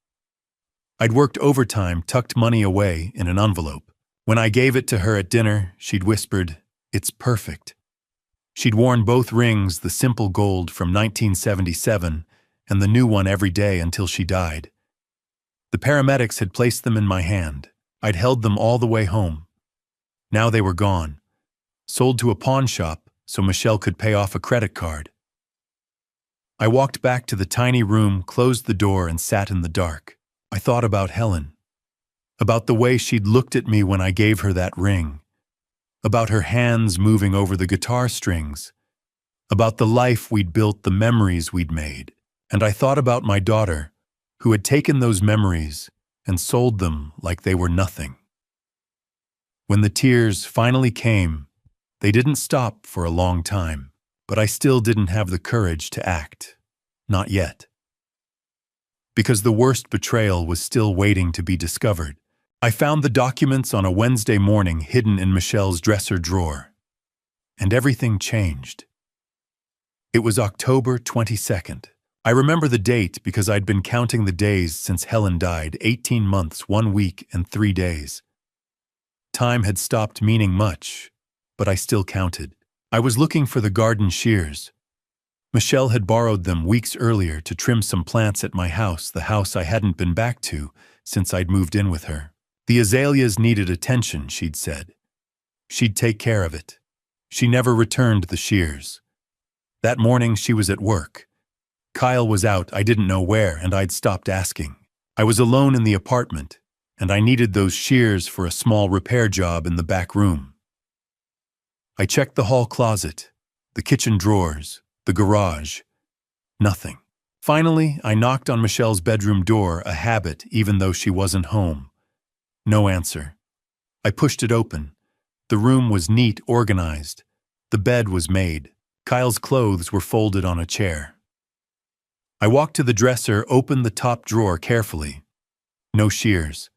I'd worked overtime, tucked money away in an envelope. When I gave it to her at dinner, she'd whispered, "It's perfect." She'd worn both rings, the simple gold from 1977 and the new one every day until she died. The paramedics had placed them in my hand. I'd held them all the way home. Now they were gone, sold to a pawn shop so Michelle could pay off a credit card. I walked back to the tiny room, closed the door, and sat in the dark. I thought about Helen, about the way she'd looked at me when I gave her that ring, about her hands moving over the guitar strings, about the life we'd built, the memories we'd made. And I thought about my daughter, who had taken those memories and sold them like they were nothing. When the tears finally came, they didn't stop for a long time, but I still didn't have the courage to act. Not yet. Because the worst betrayal was still waiting to be discovered. I found the documents on a Wednesday morning hidden in Michelle's dresser drawer. And everything changed. It was October 22nd. I remember the date because I'd been counting the days since Helen died, 18 months, 1 week, and 3 days. Time had stopped meaning much, but I still counted. I was looking for the garden shears. Michelle had borrowed them weeks earlier to trim some plants at my house, the house I hadn't been back to since I'd moved in with her. The azaleas needed attention, she'd said. She'd take care of it. She never returned the shears. That morning she was at work. Kyle was out, I didn't know where, and I'd stopped asking. I was alone in the apartment, and I needed those shears for a small repair job in the back room. I checked the hall closet, the kitchen drawers, the garage. Nothing. Finally, I knocked on Michelle's bedroom door, a habit even though she wasn't home. No answer. I pushed it open. The room was neat, organized. The bed was made. Kyle's clothes were folded on a chair. I walked to the dresser, opened the top drawer carefully. No shears.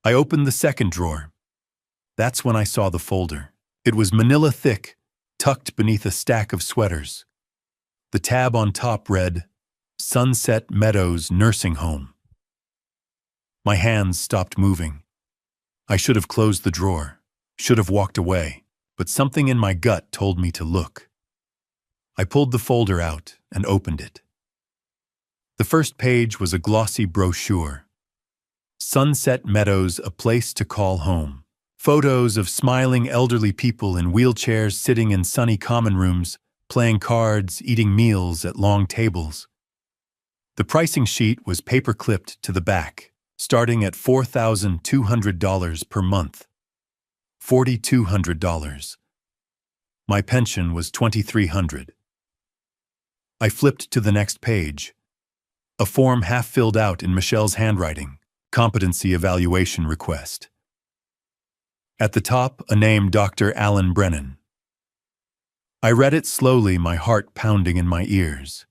I opened the second drawer. That's when I saw the folder. It was manila thick, tucked beneath a stack of sweaters. The tab on top read, Sunset Meadows Nursing Home. My hands stopped moving. I should have closed the drawer, should have walked away, but something in my gut told me to look. I pulled the folder out and opened it. The first page was a glossy brochure. Sunset Meadows, a place to call home. Photos of smiling elderly people in wheelchairs sitting in sunny common rooms, playing cards, eating meals at long tables. The pricing sheet was paper-clipped to the back, starting at $4,200 per month. $4,200. My pension was $2,300. I flipped to the next page. A form half filled out in Michelle's handwriting, competency evaluation request. At the top, a name, Dr. Alan Brennan. I read it slowly, my heart pounding in my ears.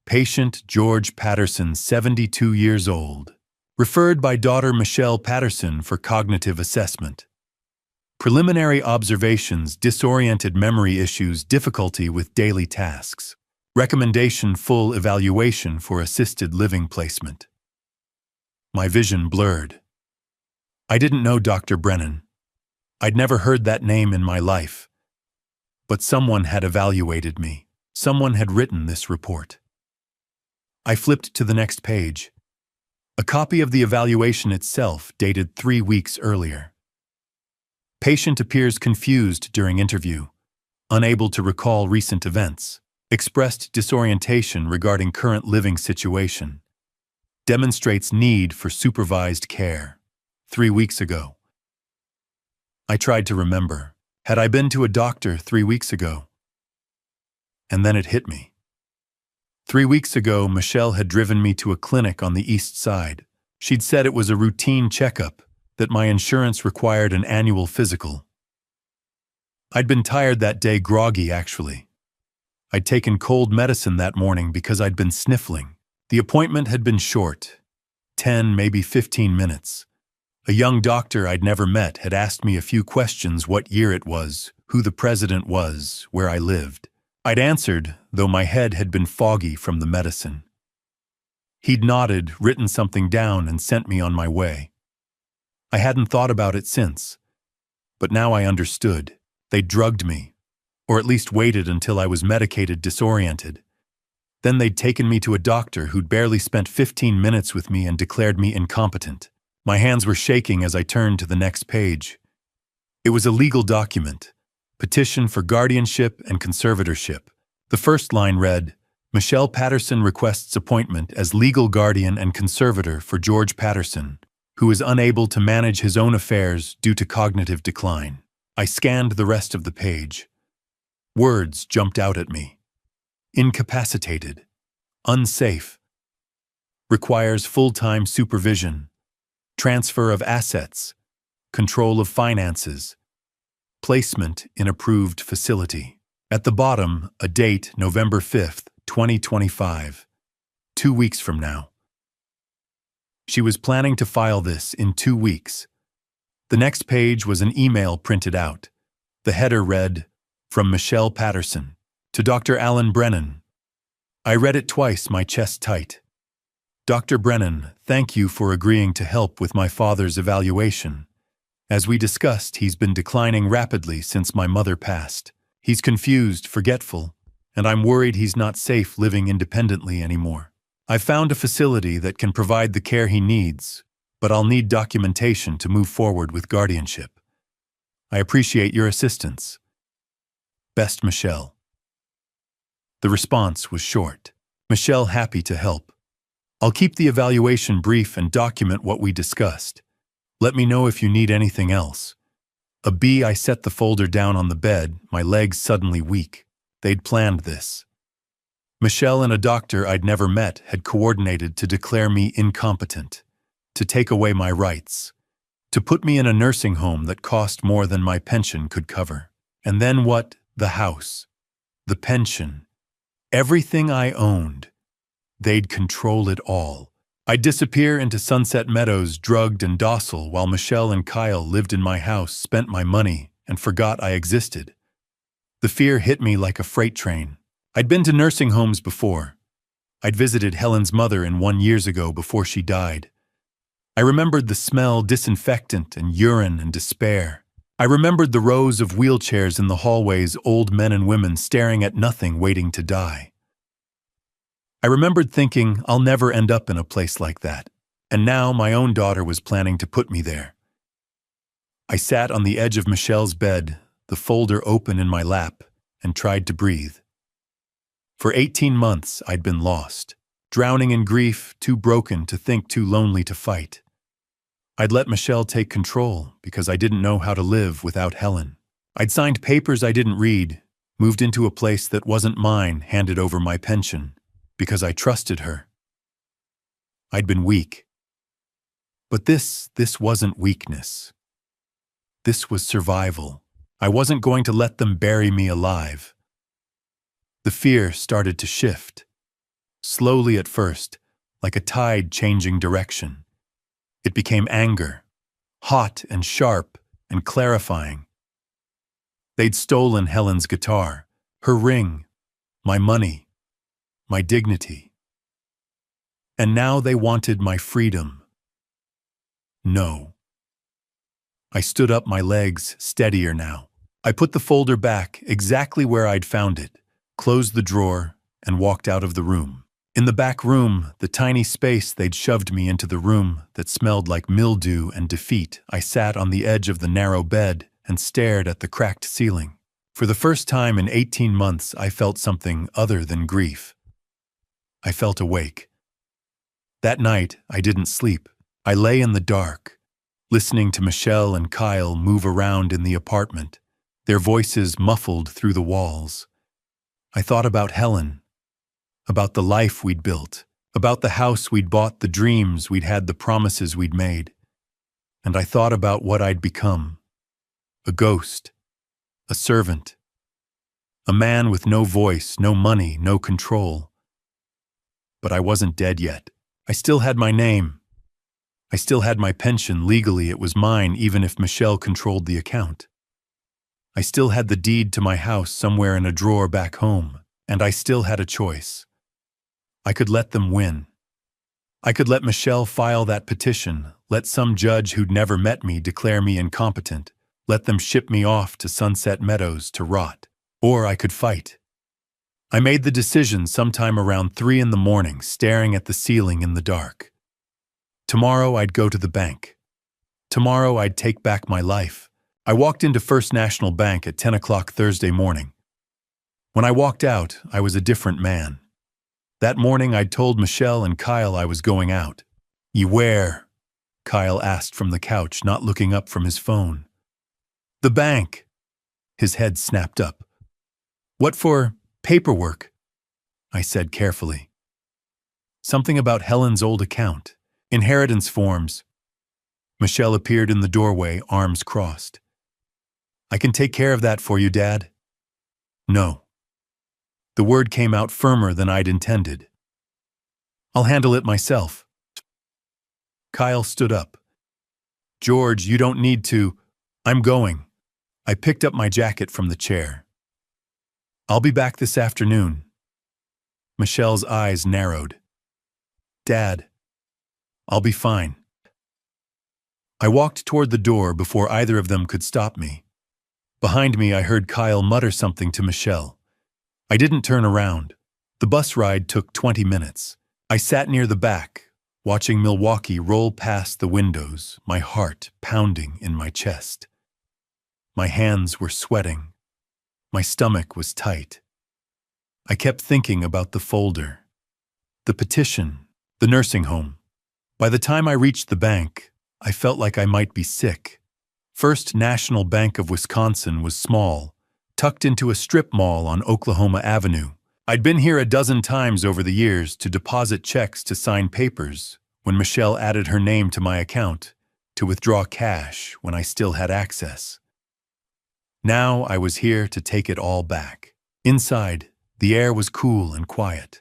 Patient George Patterson, 72 years old. Referred by daughter Michelle Patterson for cognitive assessment. Preliminary observations, disoriented memory issues, difficulty with daily tasks. Recommendation, full evaluation for assisted living placement. My vision blurred. I didn't know Dr. Brennan. I'd never heard that name in my life. But someone had evaluated me. Someone had written this report. I flipped to the next page. A copy of the evaluation itself, dated 3 weeks earlier. Patient appears confused during interview, unable to recall recent events, expressed disorientation regarding current living situation, demonstrates need for supervised care. 3 weeks ago. I tried to remember. Had I been to a doctor 3 weeks ago? And then it hit me. 3 weeks ago, Michelle had driven me to a clinic on the east side. She'd said it was a routine checkup, that my insurance required an annual physical. I'd been tired that day, groggy actually. I'd taken cold medicine that morning because I'd been sniffling. The appointment had been short, 10, maybe 15 minutes. A young doctor I'd never met had asked me a few questions: what year it was, who the president was, where I lived. I'd answered, though my head had been foggy from the medicine. He'd nodded, written something down, and sent me on my way. I hadn't thought about it since, but now I understood. They'd drugged me, or at least waited until I was medicated, disoriented. Then they'd taken me to a doctor who'd barely spent 15 minutes with me and declared me incompetent. My hands were shaking as I turned to the next page. It was a legal document, petition for guardianship and conservatorship. The first line read, Michelle Patterson requests appointment as legal guardian and conservator for George Patterson, who is unable to manage his own affairs due to cognitive decline. I scanned the rest of the page. Words jumped out at me. Incapacitated, unsafe, requires full-time supervision, transfer of assets, control of finances, placement in approved facility. At the bottom, a date, November 5th, 2025, 2 weeks from now. She was planning to file this in 2 weeks. The next page was an email printed out. The header read, From Michelle Patterson, to Dr. Alan Brennan. I read it twice, my chest tight. Dr. Brennan, thank you for agreeing to help with my father's evaluation. As we discussed, he's been declining rapidly since my mother passed. He's confused, forgetful, and I'm worried he's not safe living independently anymore. I've found a facility that can provide the care he needs, but I'll need documentation to move forward with guardianship. I appreciate your assistance. Best, Michelle. The response was short. Michelle, happy to help. I'll keep the evaluation brief and document what we discussed. Let me know if you need anything else. A B. I set the folder down on the bed, my legs suddenly weak. They'd planned this. Michelle and a doctor I'd never met had coordinated to declare me incompetent, to take away my rights, to put me in a nursing home that cost more than my pension could cover. And then what? The house, the pension, everything I owned. They'd control it all, I'd disappear into Sunset Meadows, drugged and docile, while Michelle and Kyle lived in my house, spent my money, and forgot I existed. The fear hit me like a freight train. I'd been to nursing homes before. I'd visited Helen's mother in one years ago before she died. I remembered the smell, disinfectant and urine and despair. I remembered the rows of wheelchairs in the hallways, old men and women staring at nothing, waiting to die. I remembered thinking, I'll never end up in a place like that. And now my own daughter was planning to put me there. I sat on the edge of Michelle's bed, the folder open in my lap, and tried to breathe. For 18 months, I'd been lost, drowning in grief, too broken to think, too lonely to fight. I'd let Michelle take control because I didn't know how to live without Helen. I'd signed papers I didn't read, moved into a place that wasn't mine, handed over my pension, because I trusted her. I'd been weak. But this wasn't weakness. This was survival. I wasn't going to let them bury me alive. The fear started to shift. Slowly at first, like a tide changing direction. It became anger, hot and sharp and clarifying. They'd stolen Helen's guitar, her ring, my money, my dignity. And now they wanted my freedom. No. I stood up, my legs steadier now. I put the folder back exactly where I'd found it, closed the drawer, and walked out of the room. In the back room, the tiny space they'd shoved me into, the room that smelled like mildew and defeat, I sat on the edge of the narrow bed and stared at the cracked ceiling. For the first time in 18 months, I felt something other than grief. I felt awake. That night, I didn't sleep. I lay in the dark, listening to Michelle and Kyle move around in the apartment, their voices muffled through the walls. I thought about Helen, about the life we'd built, about the house we'd bought, the dreams we'd had, the promises we'd made. And I thought about what I'd become. A ghost, a servant, a man with no voice, no money, no control. But I wasn't dead yet. I still had my name. I still had my pension. Legally, it was mine, even if Michelle controlled the account. I still had the deed to my house somewhere in a drawer back home, and I still had a choice. I could let them win. I could let Michelle file that petition, let some judge who'd never met me declare me incompetent, let them ship me off to Sunset Meadows to rot. Or I could fight. I made the decision sometime around 3 in the morning, staring at the ceiling in the dark. Tomorrow I'd go to the bank. Tomorrow I'd take back my life. I walked into First National Bank at 10 o'clock Thursday morning. When I walked out, I was a different man. That morning I'd told Michelle and Kyle I was going out. "You where?" Kyle asked from the couch, not looking up from his phone. "The bank." His head snapped up. "What for? Paperwork," I said carefully. Something about Helen's old account. Inheritance forms. Michelle appeared in the doorway, arms crossed. "I can take care of that for you, Dad." "No." The word came out firmer than I'd intended. "I'll handle it myself." Kyle stood up. "George, you don't need to. I'm going." I picked up my jacket from the chair. "I'll be back this afternoon." Michelle's eyes narrowed. "Dad, I'll be fine." I walked toward the door before either of them could stop me. Behind me, I heard Kyle mutter something to Michelle. I didn't turn around. The bus ride took 20 minutes. I sat near the back, watching Milwaukee roll past the windows, my heart pounding in my chest. My hands were sweating. My stomach was tight. I kept thinking about the folder, the petition, the nursing home. By the time I reached the bank, I felt like I might be sick. First National Bank of Wisconsin was small, tucked into a strip mall on Oklahoma Avenue. I'd been here a dozen times over the years to deposit checks, to sign papers when Michelle added her name to my account, to withdraw cash when I still had access. Now I was here to take it all back. Inside, the air was cool and quiet.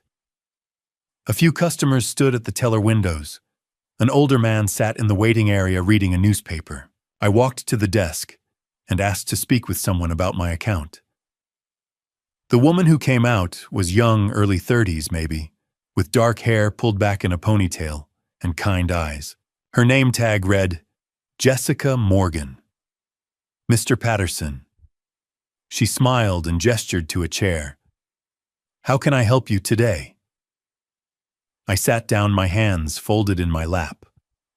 A few customers stood at the teller windows. An older man sat in the waiting area reading a newspaper. I walked to the desk and asked to speak with someone about my account. The woman who came out was young, early 30s maybe, with dark hair pulled back in a ponytail and kind eyes. Her name tag read, Jessica Morgan. Mr. Patterson. She smiled and gestured to a chair. How can I help you today? I sat down, my hands folded in my lap.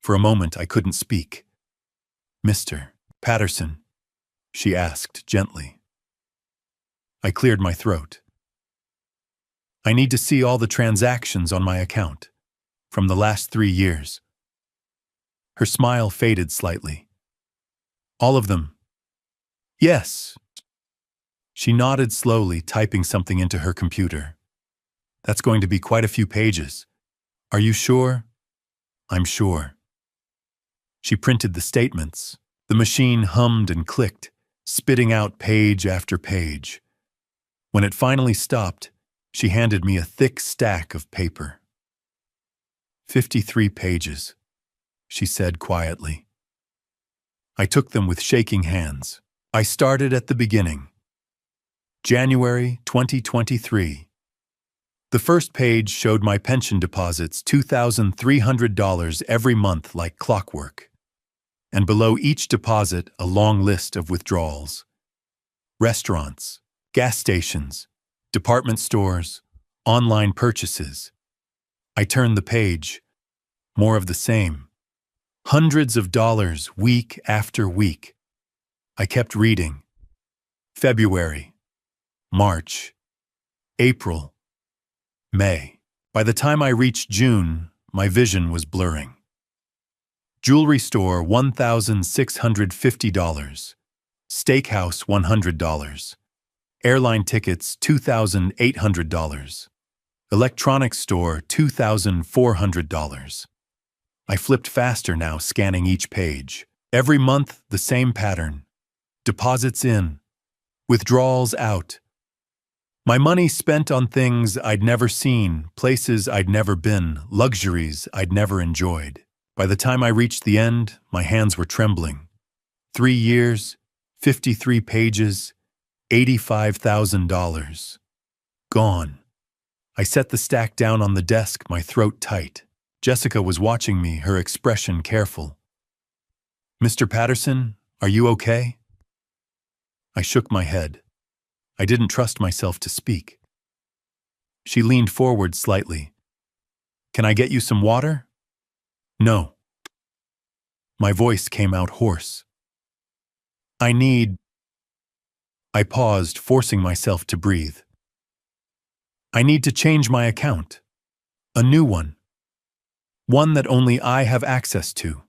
For a moment I couldn't speak. Mr. Patterson, she asked gently. I cleared my throat. I need to see all the transactions on my account, from the last 3 years. Her smile faded slightly. All of them? Yes. She nodded slowly, typing something into her computer. That's going to be quite a few pages. Are you sure? I'm sure. She printed the statements. The machine hummed and clicked, spitting out page after page. When it finally stopped, she handed me a thick stack of paper. 53 pages, she said quietly. I took them with shaking hands. I started at the beginning. January 2023. The first page showed my pension deposits, $2,300 every month like clockwork. And below each deposit, a long list of withdrawals. Restaurants, gas stations, department stores, online purchases. I turned the page. More of the same. Hundreds of dollars week after week. I kept reading. February, March, April, May. By the time I reached June, my vision was blurring. Jewelry store, $1,650. Steakhouse, $100. Airline tickets, $2,800. Electronics store, $2,400. I flipped faster now, scanning each page. Every month, the same pattern. Deposits in. Withdrawals out. My money spent on things I'd never seen, places I'd never been, luxuries I'd never enjoyed. By the time I reached the end, my hands were trembling. 3 years, 53 pages, $85,000. Gone. I set the stack down on the desk, my throat tight. Jessica was watching me, her expression careful. Mr. Patterson, are you okay? I shook my head. I didn't trust myself to speak. She leaned forward slightly. Can I get you some water? No. My voice came out hoarse. I paused, forcing myself to breathe. I need to change my account. A new one. One that only I have access to.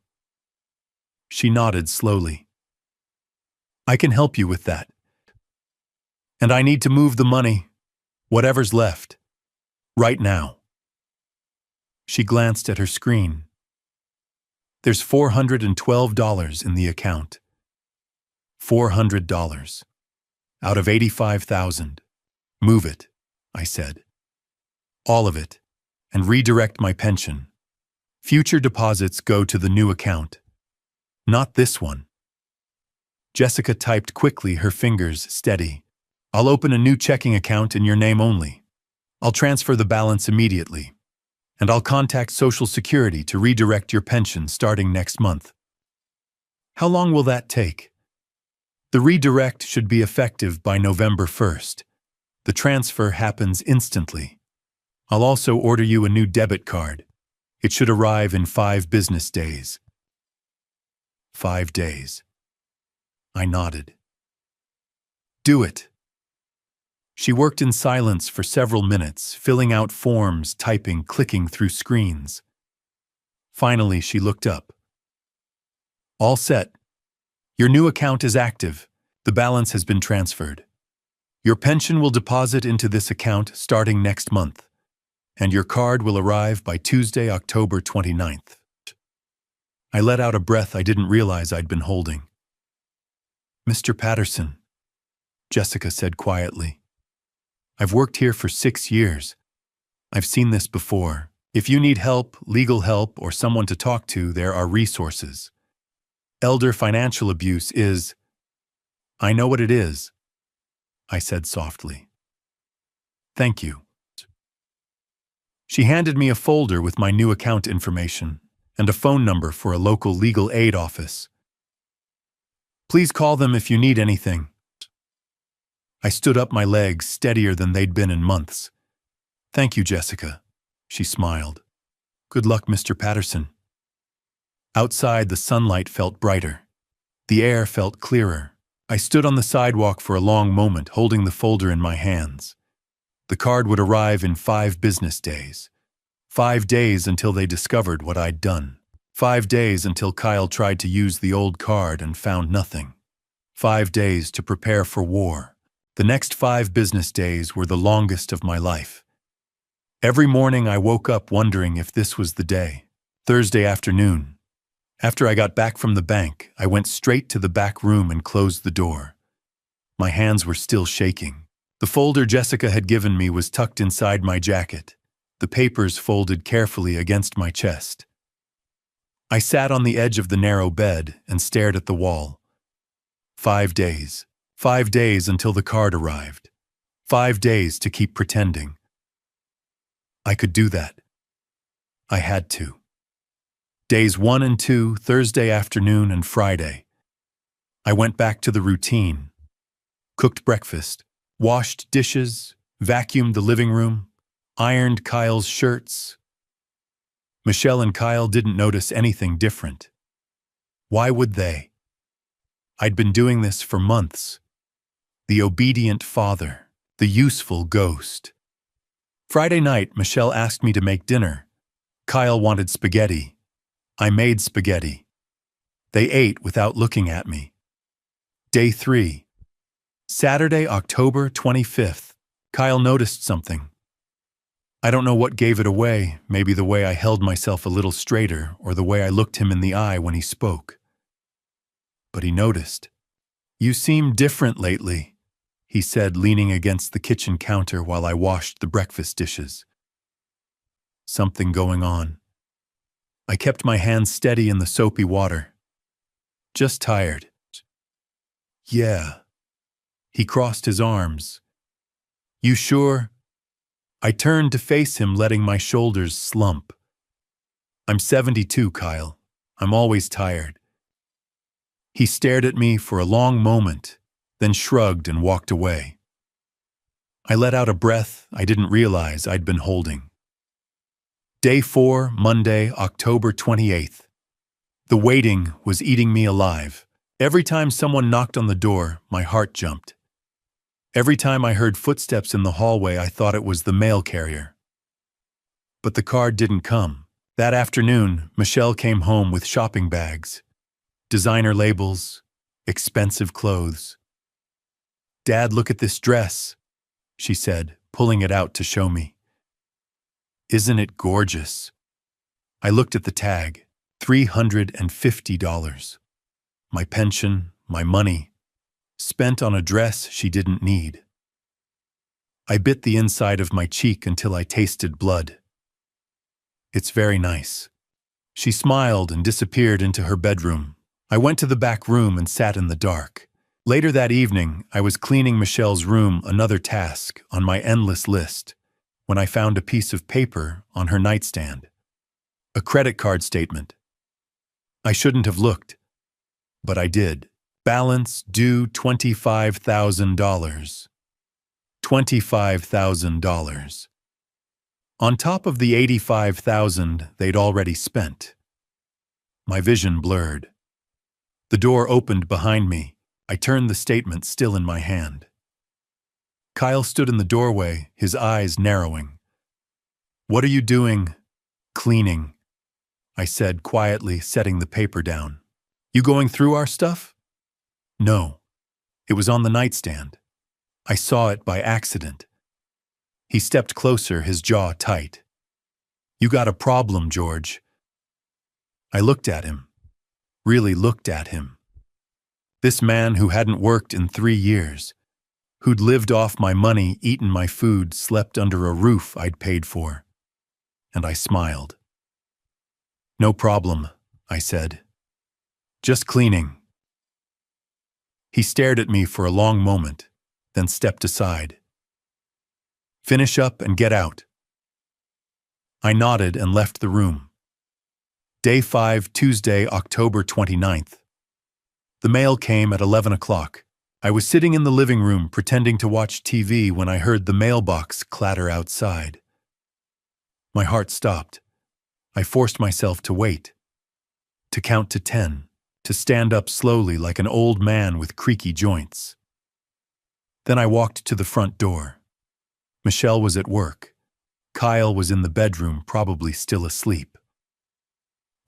She nodded slowly. I can help you with that. And I need to move the money, whatever's left, right now. She glanced at her screen. There's $412 in the account. $400 out of $85,000. Move it, I said. All of it, and redirect my pension. Future deposits go to the new account. Not this one. Jessica typed quickly, her fingers steady. I'll open a new checking account in your name only. I'll transfer the balance immediately. And I'll contact Social Security to redirect your pension starting next month. How long will that take? The redirect should be effective by November 1st. The transfer happens instantly. I'll also order you a new debit card. It should arrive in 5 business days. 5 days. I nodded. Do it. She worked in silence for several minutes, filling out forms, typing, clicking through screens. Finally, she looked up. All set. Your new account is active. The balance has been transferred. Your pension will deposit into this account starting next month, and your card will arrive by Tuesday, October 29th. I let out a breath I didn't realize I'd been holding. Mr. Patterson, Jessica said quietly. I've worked here for 6 years. I've seen this before. If you need help, legal help, or someone to talk to, there are resources. Elder financial abuse is— I know what it is, I said softly. Thank you. She handed me a folder with my new account information and a phone number for a local legal aid office. Please call them if you need anything. I stood up, my legs steadier than they'd been in months. Thank you, Jessica, she smiled. Good luck, Mr. Patterson. Outside, the sunlight felt brighter. The air felt clearer. I stood on the sidewalk for a long moment, holding the folder in my hands. The card would arrive in 5 business days. 5 days until they discovered what I'd done. 5 days until Kyle tried to use the old card and found nothing. 5 days to prepare for war. The next 5 business days were the longest of my life. Every morning I woke up wondering if this was the day. Thursday afternoon. After I got back from the bank, I went straight to the back room and closed the door. My hands were still shaking. The folder Jessica had given me was tucked inside my jacket, the papers folded carefully against my chest. I sat on the edge of the narrow bed and stared at the wall. 5 days. 5 days until the card arrived. 5 days to keep pretending. I could do that. I had to. Days 1 and 2, Thursday afternoon and Friday. I went back to the routine. Cooked breakfast, washed dishes, vacuumed the living room, ironed Kyle's shirts. Michelle and Kyle didn't notice anything different. Why would they? I'd been doing this for months. The obedient father, the useful ghost. Friday night, Michelle asked me to make dinner. Kyle wanted spaghetti. I made spaghetti. They ate without looking at me. Day 3. Saturday, October 25th. Kyle noticed something. I don't know what gave it away, maybe the way I held myself a little straighter or the way I looked him in the eye when he spoke. But he noticed. You seem different lately, he said, leaning against the kitchen counter while I washed the breakfast dishes. Something going on. I kept my hands steady in the soapy water. Just tired. Yeah. He crossed his arms. You sure? I turned to face him, letting my shoulders slump. I'm 72, Kyle. I'm always tired. He stared at me for a long moment, then shrugged and walked away. I let out a breath I didn't realize I'd been holding. Day 4, Monday, October 28th. The waiting was eating me alive. Every time someone knocked on the door, my heart jumped. Every time I heard footsteps in the hallway, I thought it was the mail carrier. But the card didn't come. That afternoon, Michelle came home with shopping bags, designer labels, expensive clothes. Dad, look at this dress, she said, pulling it out to show me. Isn't it gorgeous? I looked at the tag, $350. My pension, my money, spent on a dress she didn't need. I bit the inside of my cheek until I tasted blood. It's very nice. She smiled and disappeared into her bedroom. I went to the back room and sat in the dark. Later that evening, I was cleaning Michelle's room, another task on my endless list, when I found a piece of paper on her nightstand. A credit card statement. I shouldn't have looked, but I did. Balance due $25,000. $25,000. On top of the $85,000 they'd already spent. My vision blurred. The door opened behind me. I turned the statement still in my hand. Kyle stood in the doorway, his eyes narrowing. What are you doing? Cleaning, I said quietly, setting the paper down. You going through our stuff? No. It was on the nightstand. I saw it by accident. He stepped closer, his jaw tight. You got a problem, George. I looked at him. Really looked at him. This man who hadn't worked in 3 years, who'd lived off my money, eaten my food, slept under a roof I'd paid for. and I smiled. "No problem," I said. "Just cleaning." He stared at me for a long moment, then stepped aside. "Finish up and get out." I nodded and left the room. Day 5, Tuesday, October 29th. The mail came at 11 o'clock. I was sitting in the living room pretending to watch TV when I heard the mailbox clatter outside. My heart stopped. I forced myself to wait, to count to 10, to stand up slowly like an old man with creaky joints. Then I walked to the front door. Michelle was at work. Kyle was in the bedroom, probably still asleep.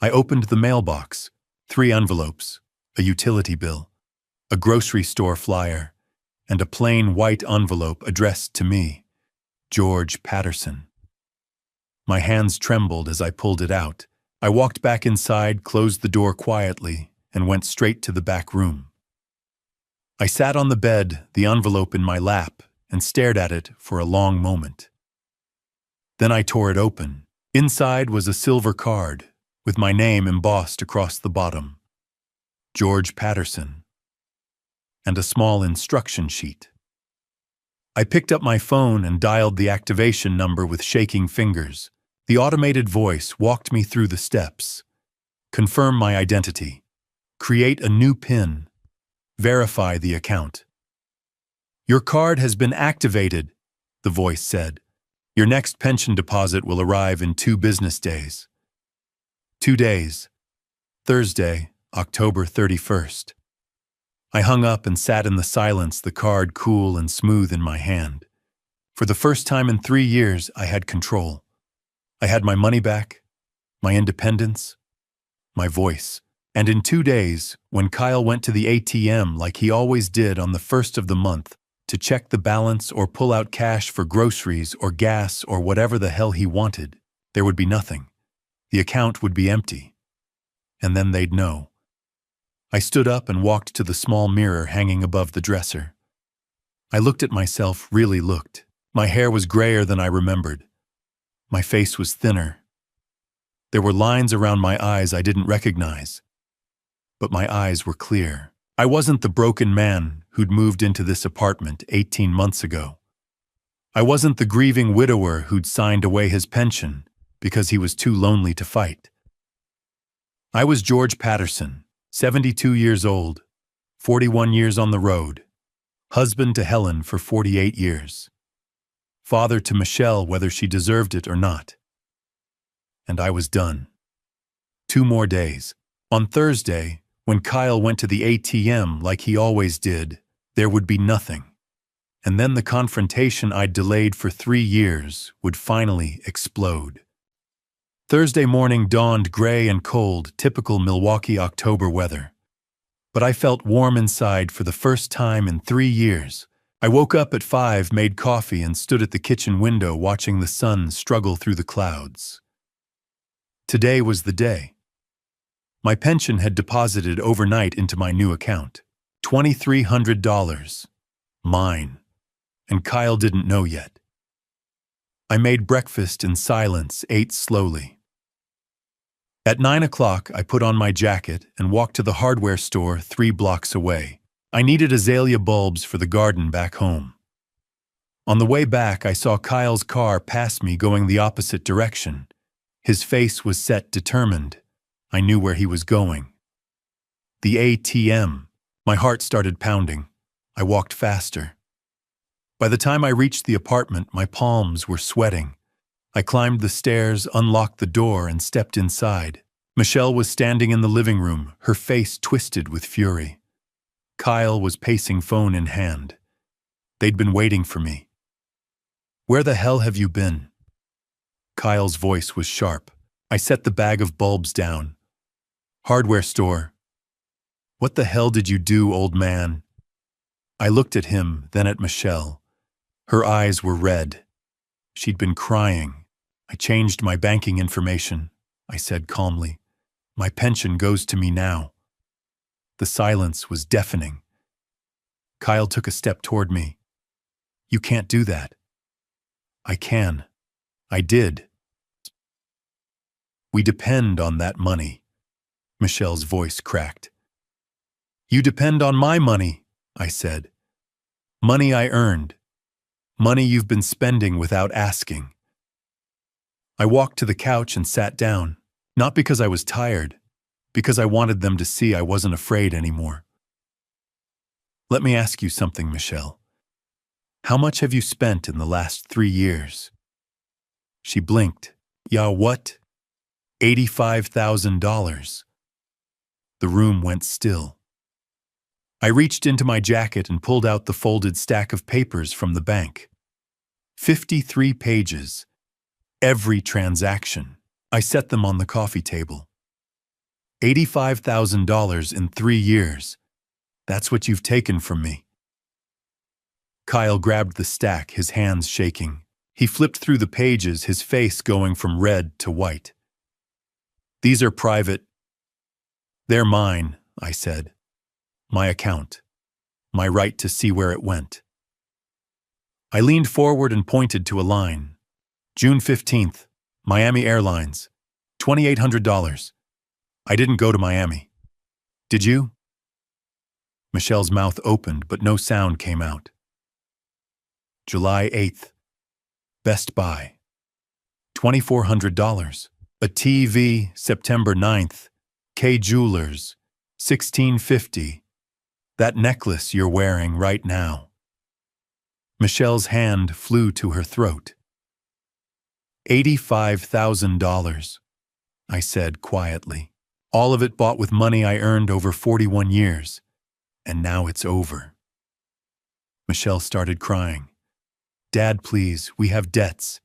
I opened the mailbox. 3 envelopes, a utility bill, a grocery store flyer, and a plain white envelope addressed to me, George Patterson. My hands trembled as I pulled it out. I walked back inside, closed the door quietly, and went straight to the back room. I sat on the bed, the envelope in my lap, and stared at it for a long moment. Then I tore it open. Inside was a silver card, with my name embossed across the bottom, George Patterson, and a small instruction sheet. I picked up my phone and dialed the activation number with shaking fingers. The automated voice walked me through the steps. Confirm my identity. Create a new PIN. Verify the account. "Your card has been activated," the voice said. "Your next pension deposit will arrive in 2 business days." 2 days. Thursday, October 31st. I hung up and sat in the silence, the card cool and smooth in my hand. For the first time in 3 years, I had control. I had my money back, my independence, my voice. And in 2 days, when Kyle went to the ATM like he always did on the 1st of the month to check the balance or pull out cash for groceries or gas or whatever the hell he wanted, there would be nothing. The account would be empty. And then they'd know. I stood up and walked to the small mirror hanging above the dresser. I looked at myself, really looked. My hair was grayer than I remembered. My face was thinner. There were lines around my eyes I didn't recognize. But my eyes were clear. I wasn't the broken man who'd moved into this apartment 18 months ago. I wasn't the grieving widower who'd signed away his pension because he was too lonely to fight. I was George Patterson, 72 years old, 41 years on the road, husband to Helen for 48 years, father to Michelle whether she deserved it or not. And I was done. 2 more days. On Thursday, when Kyle went to the ATM like he always did, there would be nothing. And then the confrontation I'd delayed for 3 years would finally explode. Thursday morning dawned gray and cold, typical Milwaukee October weather. But I felt warm inside for the first time in 3 years. I woke up at 5, made coffee, and stood at the kitchen window watching the sun struggle through the clouds. Today was the day. My pension had deposited overnight into my new account. $2,300. Mine. And Kyle didn't know yet. I made breakfast in silence, ate slowly. At 9 o'clock, I put on my jacket and walked to the hardware store 3 blocks away. I needed azalea bulbs for the garden back home. On the way back, I saw Kyle's car pass me going the opposite direction. His face was set, determined. I knew where he was going. The ATM. My heart started pounding. I walked faster. By the time I reached the apartment, my palms were sweating. I climbed the stairs, unlocked the door, and stepped inside. Michelle was standing in the living room, her face twisted with fury. Kyle was pacing, phone in hand. They'd been waiting for me. "Where the hell have you been?" Kyle's voice was sharp. I set the bag of bulbs down. "Hardware store." "What the hell did you do, old man?" I looked at him, then at Michelle. Her eyes were red. She'd been crying. "I changed my banking information," I said calmly. "My pension goes to me now." The silence was deafening. Kyle took a step toward me. "You can't do that." "I can. I did." We depend on that money. Michelle's voice cracked. You depend on my money, I said. Money I earned. Money you've been spending without asking. I walked to the couch and sat down, not because I was tired, because I wanted them to see I wasn't afraid anymore. Let me ask you something, Michelle. How much have you spent in the last 3 years? She blinked. Yeah, what? $85,000. The room went still. I reached into my jacket and pulled out the folded stack of papers from the bank. 53 pages. Every transaction. I set them on the coffee table. $85,000 in 3 years. That's what you've taken from me. Kyle grabbed the stack, his hands shaking. He flipped through the pages, his face going from red to white. These are private. They're mine, I said. My account. My right to see where it went. I leaned forward and pointed to a line. June 15th, Miami Airlines, $2,800. I didn't go to Miami. Did you? Michelle's mouth opened, but no sound came out. July 8th, Best Buy, $2,400. A TV, September 9th, K Jewelers, $1,650. That necklace you're wearing right now. Michelle's hand flew to her throat. $85,000, I said quietly. All of it bought with money I earned over 41 years. And now it's over. Michelle started crying. Dad, please, we have debts.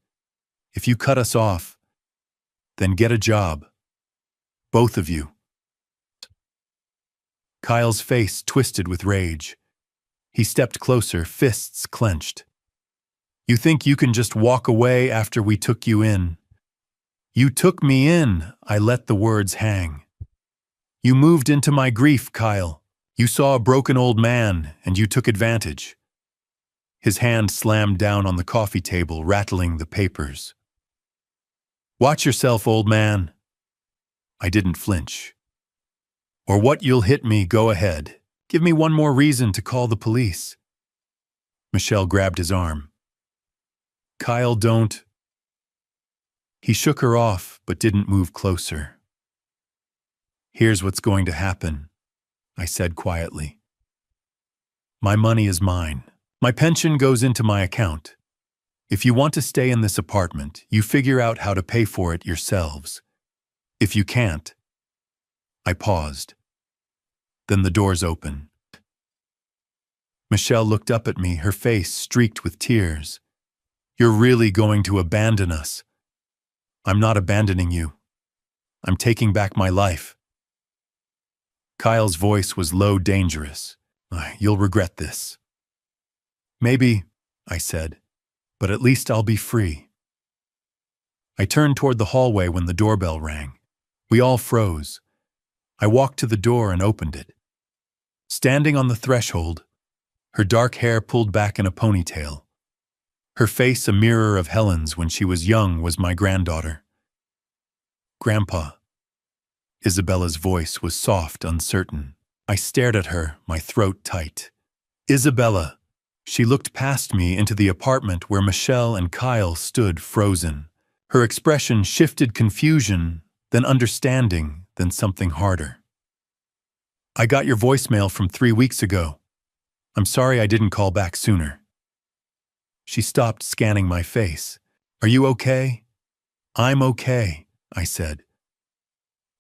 If you cut us off, then get a job. Both of you. Kyle's face twisted with rage. He stepped closer, fists clenched. You think you can just walk away after we took you in? You took me in, I let the words hang. You moved into my grief, Kyle. You saw a broken old man, and you took advantage. His hand slammed down on the coffee table, rattling the papers. Watch yourself, old man. I didn't flinch. Or what you'll hit me, go ahead. Give me one more reason to call the police. Michelle grabbed his arm. Kyle, don't. He shook her off, but didn't move closer. Here's what's going to happen, I said quietly. My money is mine. My pension goes into my account. If you want to stay in this apartment, you figure out how to pay for it yourselves. If you can't. I paused. Then the doors opened. Michelle looked up at me, her face streaked with tears. You're really going to abandon us? I'm not abandoning you. I'm taking back my life. Kyle's voice was low, dangerous. You'll regret this. Maybe, I said, but at least I'll be free. I turned toward the hallway when the doorbell rang. We all froze. I walked to the door and opened it. Standing on the threshold, her dark hair pulled back in a ponytail. Her face a mirror of Helen's when she was young, was my granddaughter. Grandpa. Isabella's voice was soft, uncertain. I stared at her, my throat tight. Isabella. She looked past me into the apartment where Michelle and Kyle stood frozen. Her expression shifted, confusion, then understanding, then something harder. I got your voicemail from 3 weeks ago. I'm sorry I didn't call back sooner. She stopped, scanning my face. Are you okay? I'm okay, I said.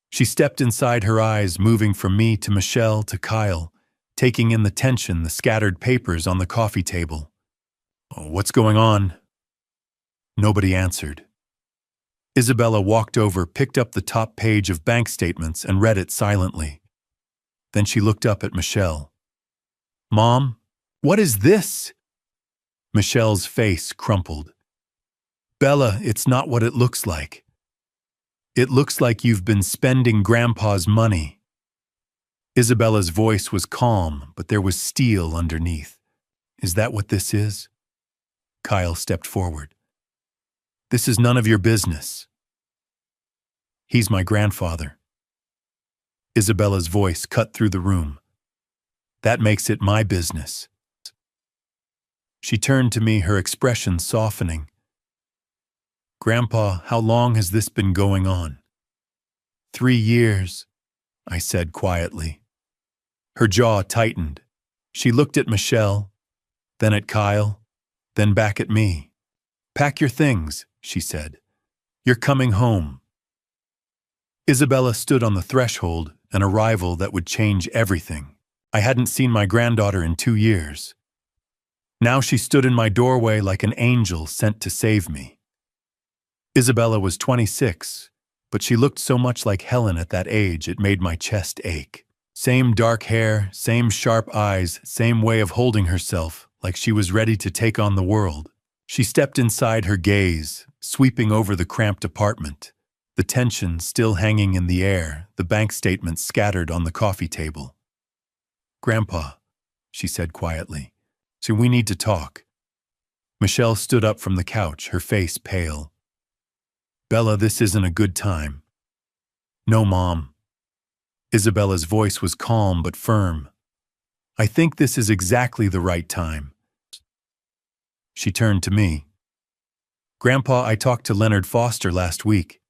She stepped inside, her eyes moving from me to Michelle to Kyle, taking in the tension, the scattered papers on the coffee table. Oh, what's going on? Nobody answered. Isabella walked over, picked up the top page of bank statements and read it silently. Then she looked up at Michelle. Mom, what is this? Michelle's face crumpled. Bella, it's not what it looks like. It looks like you've been spending Grandpa's money. Isabella's voice was calm, but there was steel underneath. Is that what this is? Kyle stepped forward. This is none of your business. He's my grandfather. Isabella's voice cut through the room. That makes it my business. She turned to me, her expression softening. Grandpa, how long has this been going on? 3 years, I said quietly. Her jaw tightened. She looked at Michelle, then at Kyle, then back at me. Pack your things, she said. You're coming home. Isabella stood on the threshold, an arrival that would change everything. I hadn't seen my granddaughter in 2 years. Now she stood in my doorway like an angel sent to save me. Isabella was 26, but she looked so much like Helen at that age it made my chest ache. Same dark hair, same sharp eyes, same way of holding herself, like she was ready to take on the world. She stepped inside, her gaze sweeping over the cramped apartment, the tension still hanging in the air, the bank statements scattered on the coffee table. Grandpa, she said quietly, so we need to talk. Michelle stood up from the couch, her face pale. Bella, this isn't a good time. No, Mom. Isabella's voice was calm but firm. I think this is exactly the right time. She turned to me. Grandpa, I talked to Leonard Foster last week.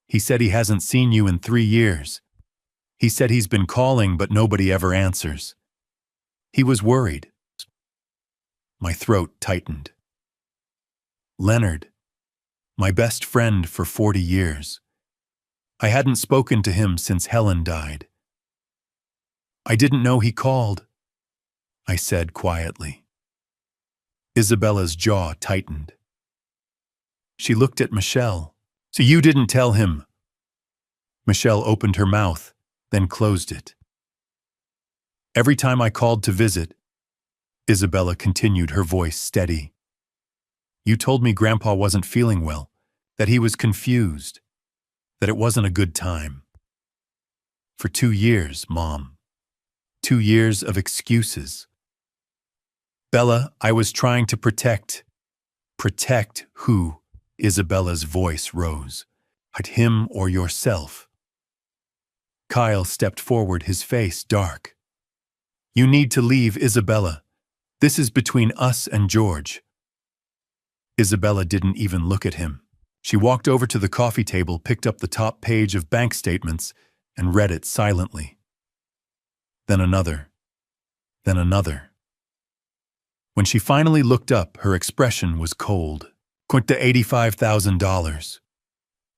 He said he hasn't seen you in 3 years. He said he's been calling, but nobody ever answers. He was worried. My throat tightened. Leonard, my best friend for 40 years. I hadn't spoken to him since Helen died. I didn't know he called, I said quietly. Isabella's jaw tightened. She looked at Michelle. So you didn't tell him? Michelle opened her mouth, then closed it. Every time I called to visit, Isabella continued, her voice steady. You told me Grandpa wasn't feeling well, that he was confused, that it wasn't a good time. For 2 years, Mom. 2 years of excuses. Bella, I was trying to protect. Protect who? Isabella's voice rose. At him or yourself? Kyle stepped forward, his face dark. You need to leave, Isabella. This is between us and George. Isabella didn't even look at him. She walked over to the coffee table, picked up the top page of bank statements, and read it silently. Then another. Then another. When she finally looked up, her expression was cold. Quit to $85,000,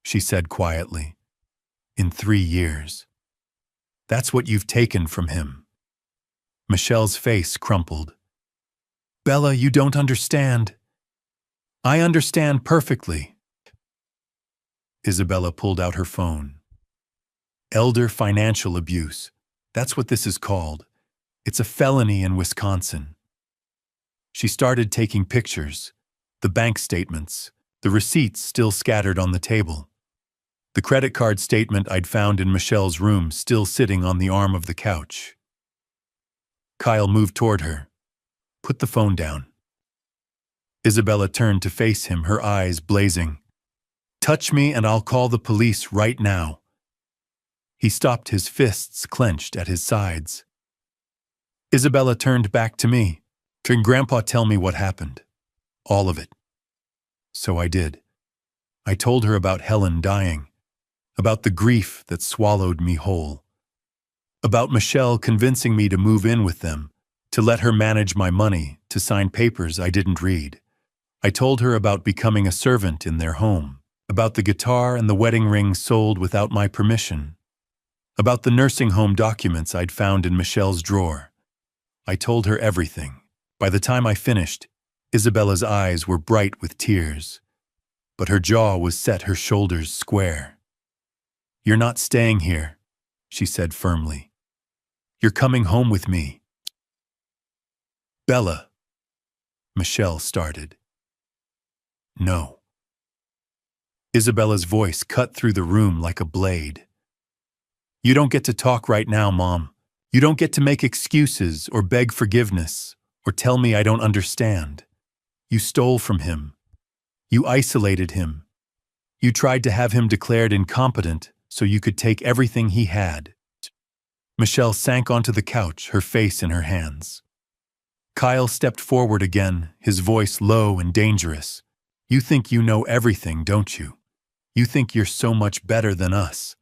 she said quietly. In 3 years. That's what you've taken from him. Michelle's face crumpled. Bella, you don't understand. I understand perfectly. Isabella pulled out her phone. Elder financial abuse. That's what this is called. It's a felony in Wisconsin. She started taking pictures. The bank statements, the receipts still scattered on the table. The credit card statement I'd found in Michelle's room still sitting on the arm of the couch. Kyle moved toward her. Put the phone down. Isabella turned to face him, her eyes blazing. Touch me and I'll call the police right now. He stopped, his fists clenched at his sides. Isabella turned back to me. Can Grandpa tell me what happened? All of it. So I did. I told her about Helen dying, about the grief that swallowed me whole, about Michelle convincing me to move in with them, to let her manage my money, to sign papers I didn't read. I told her about becoming a servant in their home, about the guitar and the wedding ring sold without my permission, about the nursing home documents I'd found in Michelle's drawer. I told her everything. By the time I finished, Isabella's eyes were bright with tears, but her jaw was set, her shoulders square. You're not staying here, she said firmly. You're coming home with me. Bella, Michelle started. No. Isabella's voice cut through the room like a blade. You don't get to talk right now, Mom. You don't get to make excuses or beg forgiveness or tell me I don't understand. You stole from him. You isolated him. You tried to have him declared incompetent so you could take everything he had. Michelle sank onto the couch, her face in her hands. Kyle stepped forward again, his voice low and dangerous. You think you know everything, don't you? You think you're so much better than us.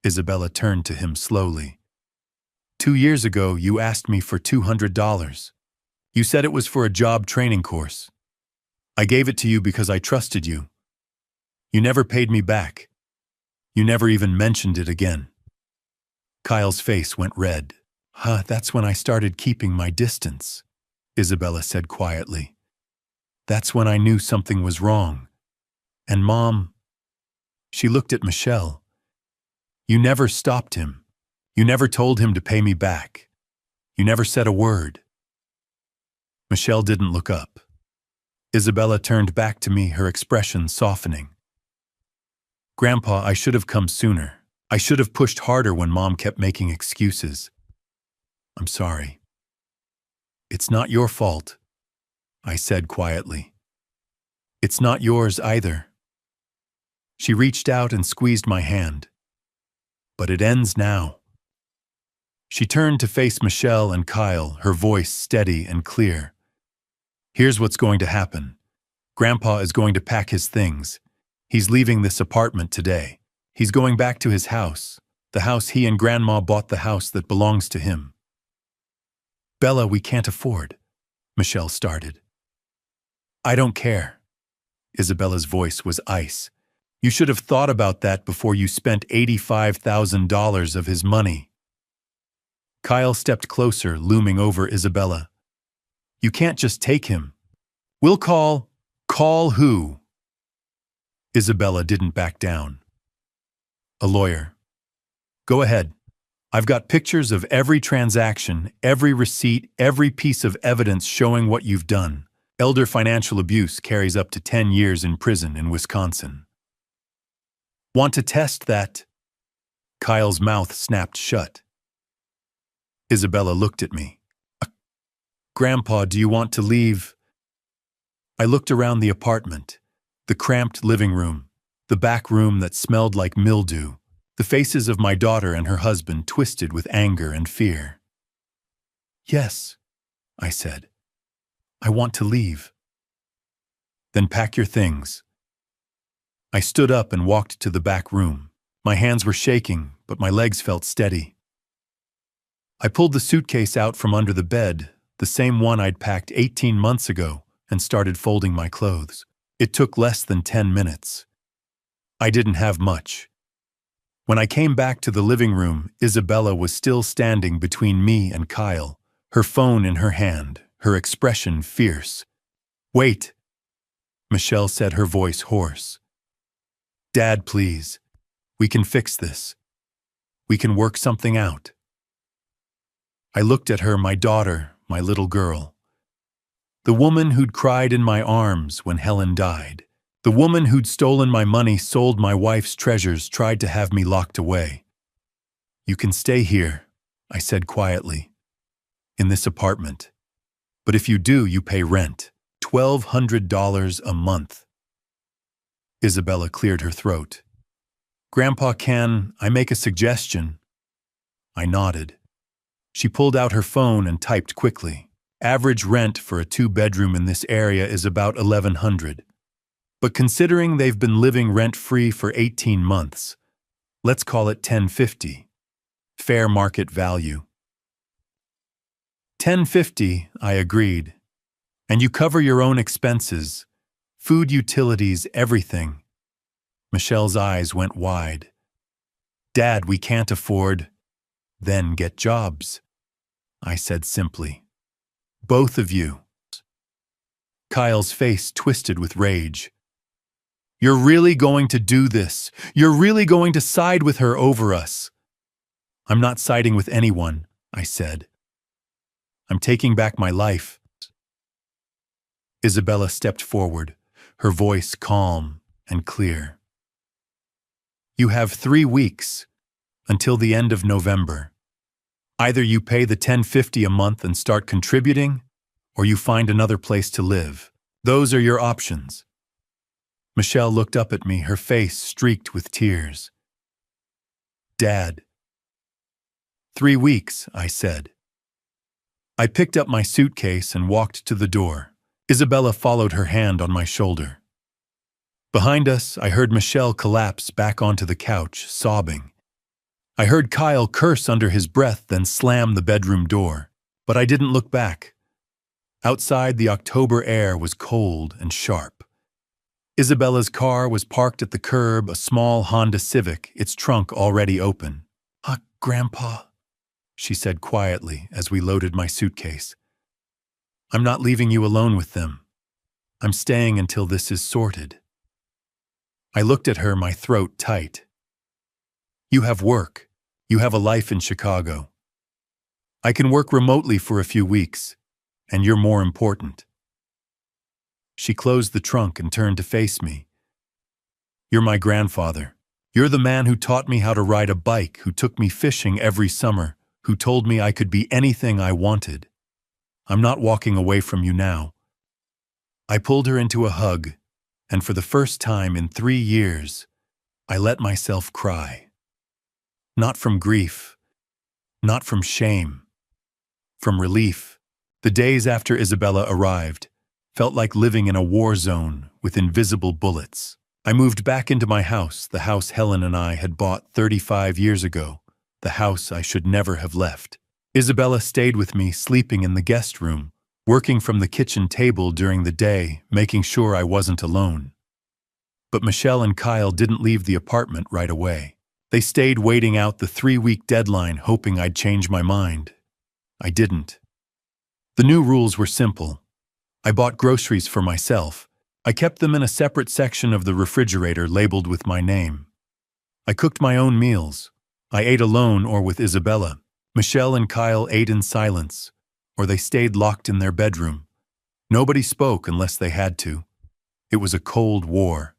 Isabella turned to him slowly. 2 years ago, you asked me for $200. You said it was for a job training course. I gave it to you because I trusted you. You never paid me back. You never even mentioned it again. Kyle's face went red. That's when I started keeping my distance, Isabella said quietly. That's when I knew something was wrong. And Mom, she looked at Michelle. You never stopped him. You never told him to pay me back. You never said a word. Michelle didn't look up. Isabella turned back to me, her expression softening. Grandpa, I should have come sooner. I should have pushed harder when Mom kept making excuses. I'm sorry. It's not your fault, I said quietly. It's not yours either. She reached out and squeezed my hand. But it ends now. She turned to face Michelle and Kyle, her voice steady and clear. Here's what's going to happen. Grandpa is going to pack his things. He's leaving this apartment today. He's going back to his house, the house he and Grandma bought, the house that belongs to him. Bella, we can't afford, Michelle started. I don't care. Isabella's voice was ice. You should have thought about that before you spent $85,000 of his money. Kyle stepped closer, looming over Isabella. You can't just take him. We'll call who? Isabella didn't back down. A lawyer. Go ahead. I've got pictures of every transaction, every receipt, every piece of evidence showing what you've done. Elder financial abuse carries up to 10 years in prison in Wisconsin. Want to test that? Kyle's mouth snapped shut. Isabella looked at me. Grandpa, do you want to leave? I looked around the apartment, the cramped living room, the back room that smelled like mildew, the faces of my daughter and her husband twisted with anger and fear. Yes, I said. I want to leave. Then pack your things. I stood up and walked to the back room. My hands were shaking, but my legs felt steady. I pulled the suitcase out from under the bed, the same one I'd packed 18 months ago, and started folding my clothes. It took less than 10 minutes. I didn't have much. When I came back to the living room, Isabella was still standing between me and Kyle, her phone in her hand, her expression fierce. Wait, Michelle said, her voice hoarse. Dad, please. We can fix this. We can work something out. I looked at her, my daughter, my little girl. The woman who'd cried in my arms when Helen died. The woman who'd stolen my money, sold my wife's treasures, tried to have me locked away. You can stay here, I said quietly, in this apartment. But if you do, you pay rent, $1,200 a month. Isabella cleared her throat. Grandpa, can I make a suggestion? I nodded. She pulled out her phone and typed quickly. Average rent for a 2-bedroom in this area is about $1,100. But considering they've been living rent-free for 18 months, let's call it $1,050. Fair market value. $1,050, I agreed. And you cover your own expenses, food, utilities, everything. Michelle's eyes went wide. Dad, we can't afford. Then get jobs, I said simply. Both of you. Kyle's face twisted with rage. You're really going to do this? You're really going to side with her over us? I'm not siding with anyone, I said. I'm taking back my life. Isabella stepped forward, her voice calm and clear. You have 3 weeks, until the end of November. Either you pay the $1,050 a month and start contributing, or you find another place to live. Those are your options. Michelle looked up at me, her face streaked with tears. Dad. 3 weeks, I said. I picked up my suitcase and walked to the door. Isabella followed, her hand on my shoulder. Behind us, I heard Michelle collapse back onto the couch, sobbing. I heard Kyle curse under his breath, then slam the bedroom door. But I didn't look back. Outside, the October air was cold and sharp. Isabella's car was parked at the curb, a small Honda Civic, its trunk already open. Grandpa, she said quietly as we loaded my suitcase. I'm not leaving you alone with them. I'm staying until this is sorted. I looked at her, my throat tight. You have work. You have a life in Chicago. I can work remotely for a few weeks, and you're more important. She closed the trunk and turned to face me. You're my grandfather. You're the man who taught me how to ride a bike, who took me fishing every summer, who told me I could be anything I wanted. I'm not walking away from you now. I pulled her into a hug, and for the first time in 3 years, I let myself cry. Not from grief, not from shame, from relief. The days after Isabella arrived felt like living in a war zone with invisible bullets. I moved back into my house, the house Helen and I had bought 35 years ago, the house I should never have left. Isabella stayed with me, sleeping in the guest room, working from the kitchen table during the day, making sure I wasn't alone. But Michelle and Kyle didn't leave the apartment right away. They stayed waiting out the 3-week deadline, hoping I'd change my mind. I didn't. The new rules were simple. I bought groceries for myself. I kept them in a separate section of the refrigerator labeled with my name. I cooked my own meals. I ate alone or with Isabella. Michelle and Kyle ate in silence, or they stayed locked in their bedroom. Nobody spoke unless they had to. It was a cold war,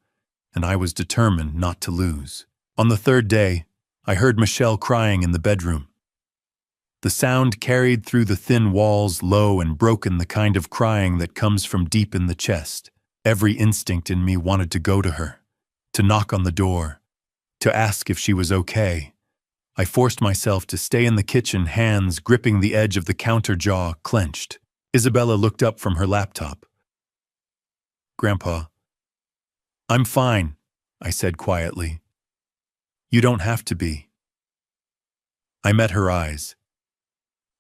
and I was determined not to lose. On the 3rd day, I heard Michelle crying in the bedroom. The sound carried through the thin walls, low and broken, the kind of crying that comes from deep in the chest. Every instinct in me wanted to go to her, to knock on the door, to ask if she was okay. I forced myself to stay in the kitchen, hands gripping the edge of the counter, jaw clenched. Isabella looked up from her laptop. Grandpa, I'm fine, I said quietly. You don't have to be. I met her eyes.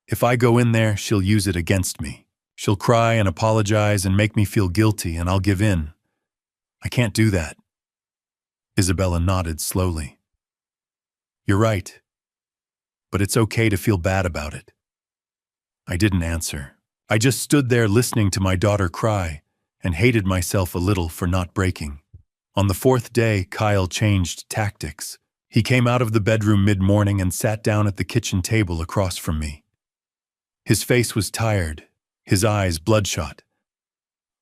If I go in there, she'll use it against me. She'll cry and apologize and make me feel guilty, and I'll give in. I can't do that. Isabella nodded slowly. You're right. But it's okay to feel bad about it. I didn't answer. I just stood there listening to my daughter cry and hated myself a little for not breaking. On the 4th day, Kyle changed tactics. He came out of the bedroom mid-morning and sat down at the kitchen table across from me. His face was tired, his eyes bloodshot.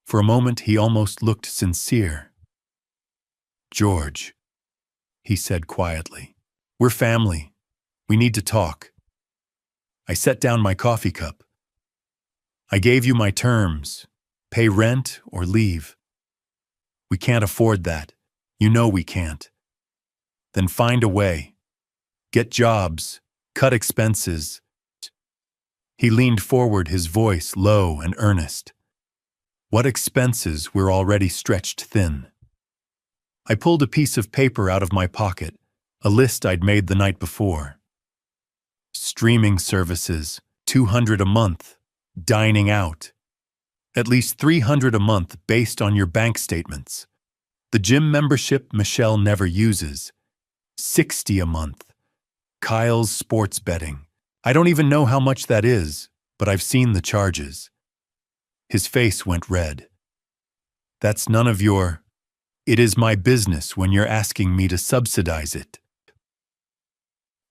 For a moment, he almost looked sincere. George, he said quietly, we're family. We need to talk. I set down my coffee cup. I gave you my terms. Pay rent or leave. We can't afford that. You know we can't. Then find a way. Get jobs. Cut expenses. He leaned forward, his voice low and earnest. What expenses? We're already stretched thin. I pulled a piece of paper out of my pocket, a list I'd made the night before. Streaming services, $200 a month. Dining out. At least $300 a month based on your bank statements. The gym membership Michelle never uses. $60 a month. Kyle's sports betting. I don't even know how much that is, but I've seen the charges. His face went red. That's none of your... It is my business when you're asking me to subsidize it.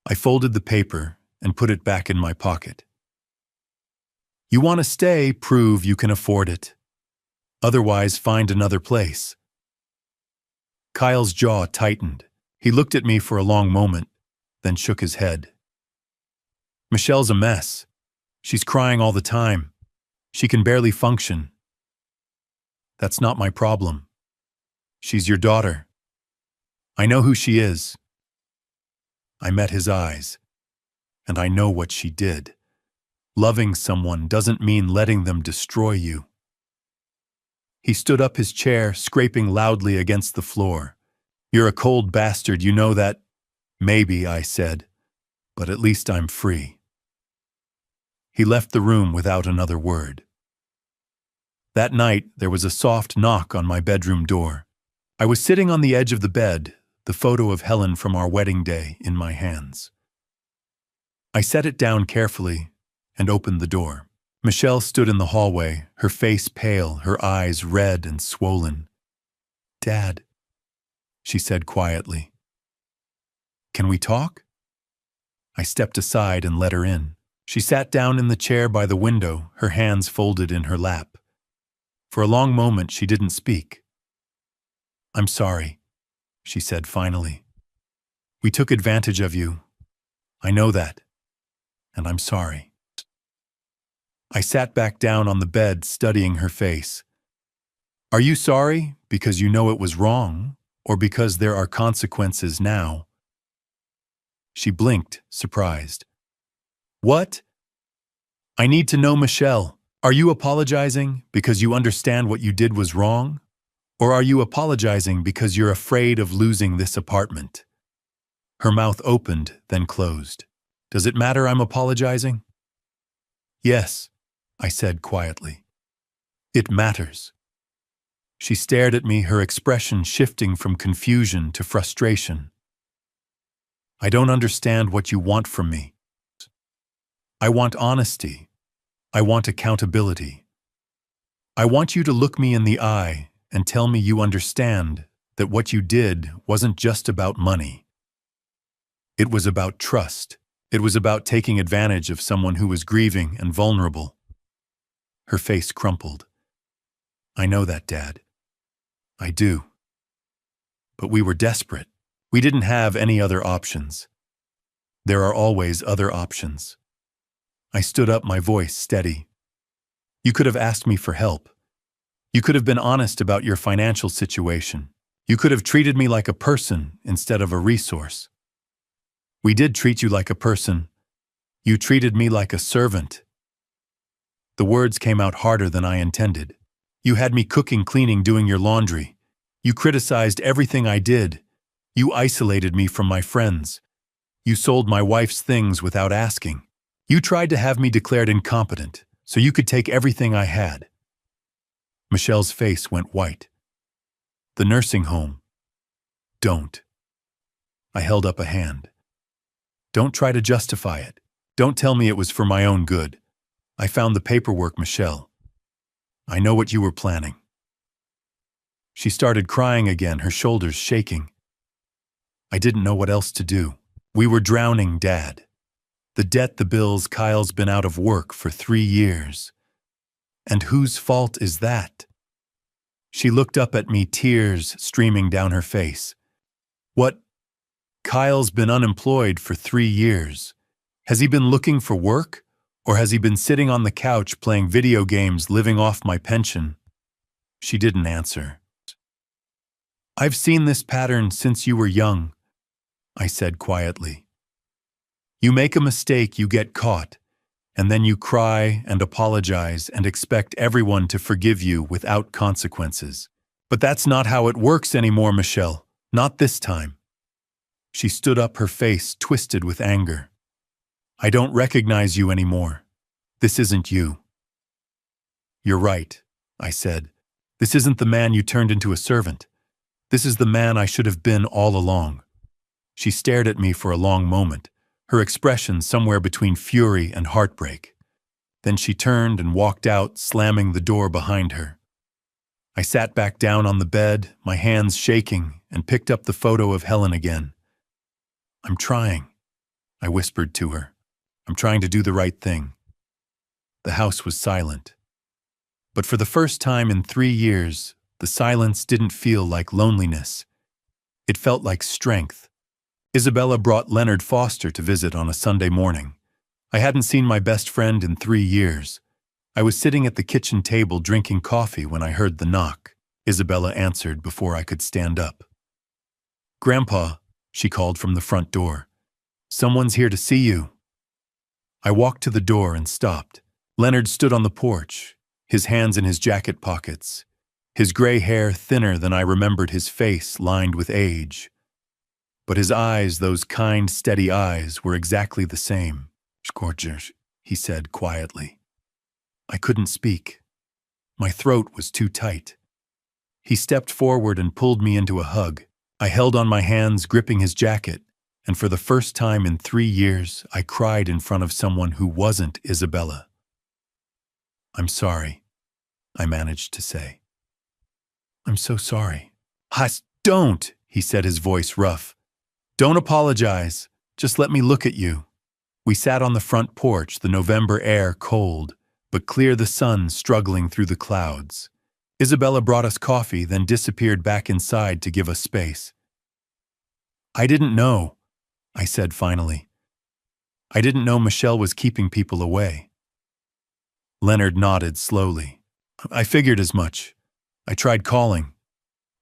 I folded the paper and put it back in my pocket. You want to stay, prove you can afford it. Otherwise, find another place. Kyle's jaw tightened. He looked at me for a long moment, then shook his head. Michelle's a mess. She's crying all the time. She can barely function. That's not my problem. She's your daughter. I know who she is. I met his eyes, and I know what she did. Loving someone doesn't mean letting them destroy you. He stood up his chair, scraping loudly against the floor. You're a cold bastard, you know that? Maybe, I said, but at least I'm free. He left the room without another word. That night, there was a soft knock on my bedroom door. I was sitting on the edge of the bed, the photo of Helen from our wedding day in my hands. I set it down carefully and opened the door. Michelle stood in the hallway, her face pale, her eyes red and swollen. "Dad," she said quietly. "Can we talk?" I stepped aside and let her in. She sat down in the chair by the window, her hands folded in her lap. For a long moment, she didn't speak. "I'm sorry," she said finally. "We took advantage of you. I know that, and I'm sorry." I sat back down on the bed, studying her face. "Are you sorry because you know it was wrong, or because there are consequences now?" She blinked, surprised. "What?" "I need to know, Michelle. Are you apologizing because you understand what you did was wrong? Or are you apologizing because you're afraid of losing this apartment?" Her mouth opened, then closed. "Does it matter I'm apologizing?" "Yes," I said quietly. "It matters." She stared at me, her expression shifting from confusion to frustration. "I don't understand what you want from me." "I want honesty. I want accountability. I want you to look me in the eye and tell me you understand that what you did wasn't just about money. It was about trust. It was about taking advantage of someone who was grieving and vulnerable." Her face crumpled. "I know that, Dad. I do. But we were desperate. We didn't have any other options. There are always other options." I stood up, my voice steady. "You could have asked me for help. You could have been honest about your financial situation. You could have treated me like a person instead of a resource." "We did treat you like a person. You treated me like a servant." The words came out harder than I intended. "You had me cooking, cleaning, doing your laundry. You criticized everything I did. You isolated me from my friends. You sold my wife's things without asking. You tried to have me declared incompetent so you could take everything I had." Michelle's face went white. "The nursing home. Don't." I held up a hand. "Don't try to justify it. Don't tell me it was for my own good. I found the paperwork, Michelle. I know what you were planning." She started crying again, her shoulders shaking. "I didn't know what else to do. We were drowning, Dad. The debt, the bills, Kyle's been out of work for 3 years. And whose fault is that?" She looked up at me, tears streaming down her face. "What? Kyle's been unemployed for 3 years. Has he been looking for work? Or has he been sitting on the couch playing video games, living off my pension?" She didn't answer. "I've seen this pattern since you were young," I said quietly. "You make a mistake, you get caught, and then you cry and apologize and expect everyone to forgive you without consequences. But that's not how it works anymore, Michelle. Not this time." She stood up, her face twisted with anger. "I don't recognize you anymore. This isn't you." "You're right," I said. "This isn't the man you turned into a servant. This is the man I should have been all along." She stared at me for a long moment, her expression somewhere between fury and heartbreak. Then she turned and walked out, slamming the door behind her. I sat back down on the bed, my hands shaking, and picked up the photo of Helen again. "I'm trying," I whispered to her. "I'm trying to do the right thing." The house was silent. But for the first time in 3 years, the silence didn't feel like loneliness. It felt like strength. Isabella brought Leonard Foster to visit on a Sunday morning. I hadn't seen my best friend in 3 years. I was sitting at the kitchen table drinking coffee when I heard the knock. Isabella answered before I could stand up. "Grandpa," she called from the front door. Someone's here to see you. I walked to the door and stopped. Leonard stood on the porch, his hands in his jacket pockets, his gray hair thinner than I remembered his face lined with age. But his eyes, those kind, steady eyes, were exactly the same. "Scorchers," he said quietly. I couldn't speak. My throat was too tight. He stepped forward and pulled me into a hug. I held on my hands, gripping his jacket, and for the first time in 3 years, I cried in front of someone who wasn't Isabella. "I'm sorry," I managed to say. "I'm so sorry." "Hush, don't," he said, his voice rough. "Don't apologize. Just let me look at you." We sat on the front porch, the November air cold, but clear, the sun struggling through the clouds. Isabella brought us coffee, then disappeared back inside to give us space. "I didn't know," I said finally. "I didn't know Michelle was keeping people away." Leonard nodded slowly. "I figured as much. I tried calling.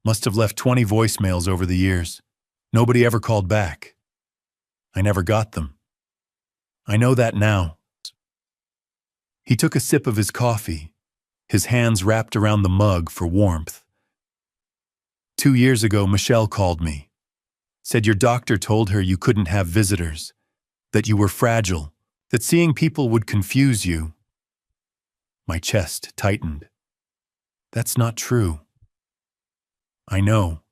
Must have left 20 voicemails over the years. Nobody ever called back. I never got them. I know that now." He took a sip of his coffee, his hands wrapped around the mug for warmth. "2 years ago, Michelle called me. Said your doctor told her you couldn't have visitors, that you were fragile, that seeing people would confuse you." My chest tightened. "That's not true." "I know,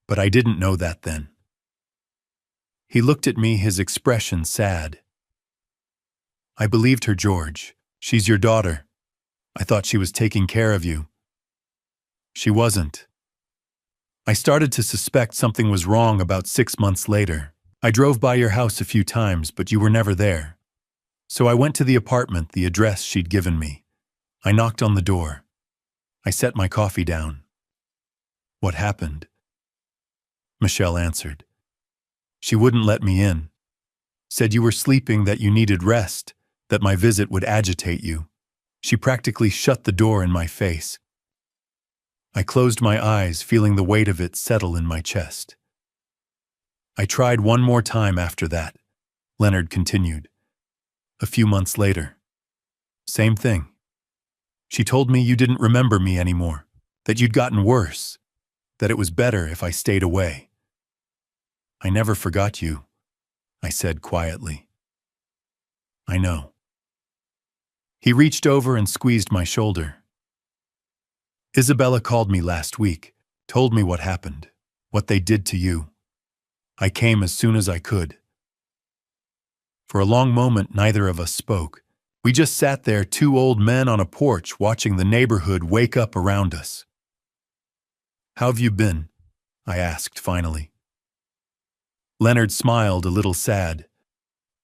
but I didn't know that then." He looked at me, his expression sad. "I believed her, George. She's your daughter. I thought she was taking care of you. She wasn't. I started to suspect something was wrong about 6 months later. I drove by your house a few times, but you were never there. So I went to the apartment, the address she'd given me. I knocked on the door. I set my coffee down. "What happened?" Michelle answered. "She wouldn't let me in. Said you were sleeping, that you needed rest, that my visit would agitate you. She practically shut the door in my face." I closed my eyes, feeling the weight of it settle in my chest. "I tried one more time after that," Leonard continued. "A few months later. Same thing. She told me you didn't remember me anymore, that you'd gotten worse, that it was better if I stayed away." "I never forgot you," I said quietly. "I know." He reached over and squeezed my shoulder. "Isabella called me last week, told me what happened, what they did to you. I came as soon as I could." For a long moment, neither of us spoke. We just sat there, 2 old men on a porch, watching the neighborhood wake up around us. "How have you been?" I asked finally. Leonard smiled, a little sad.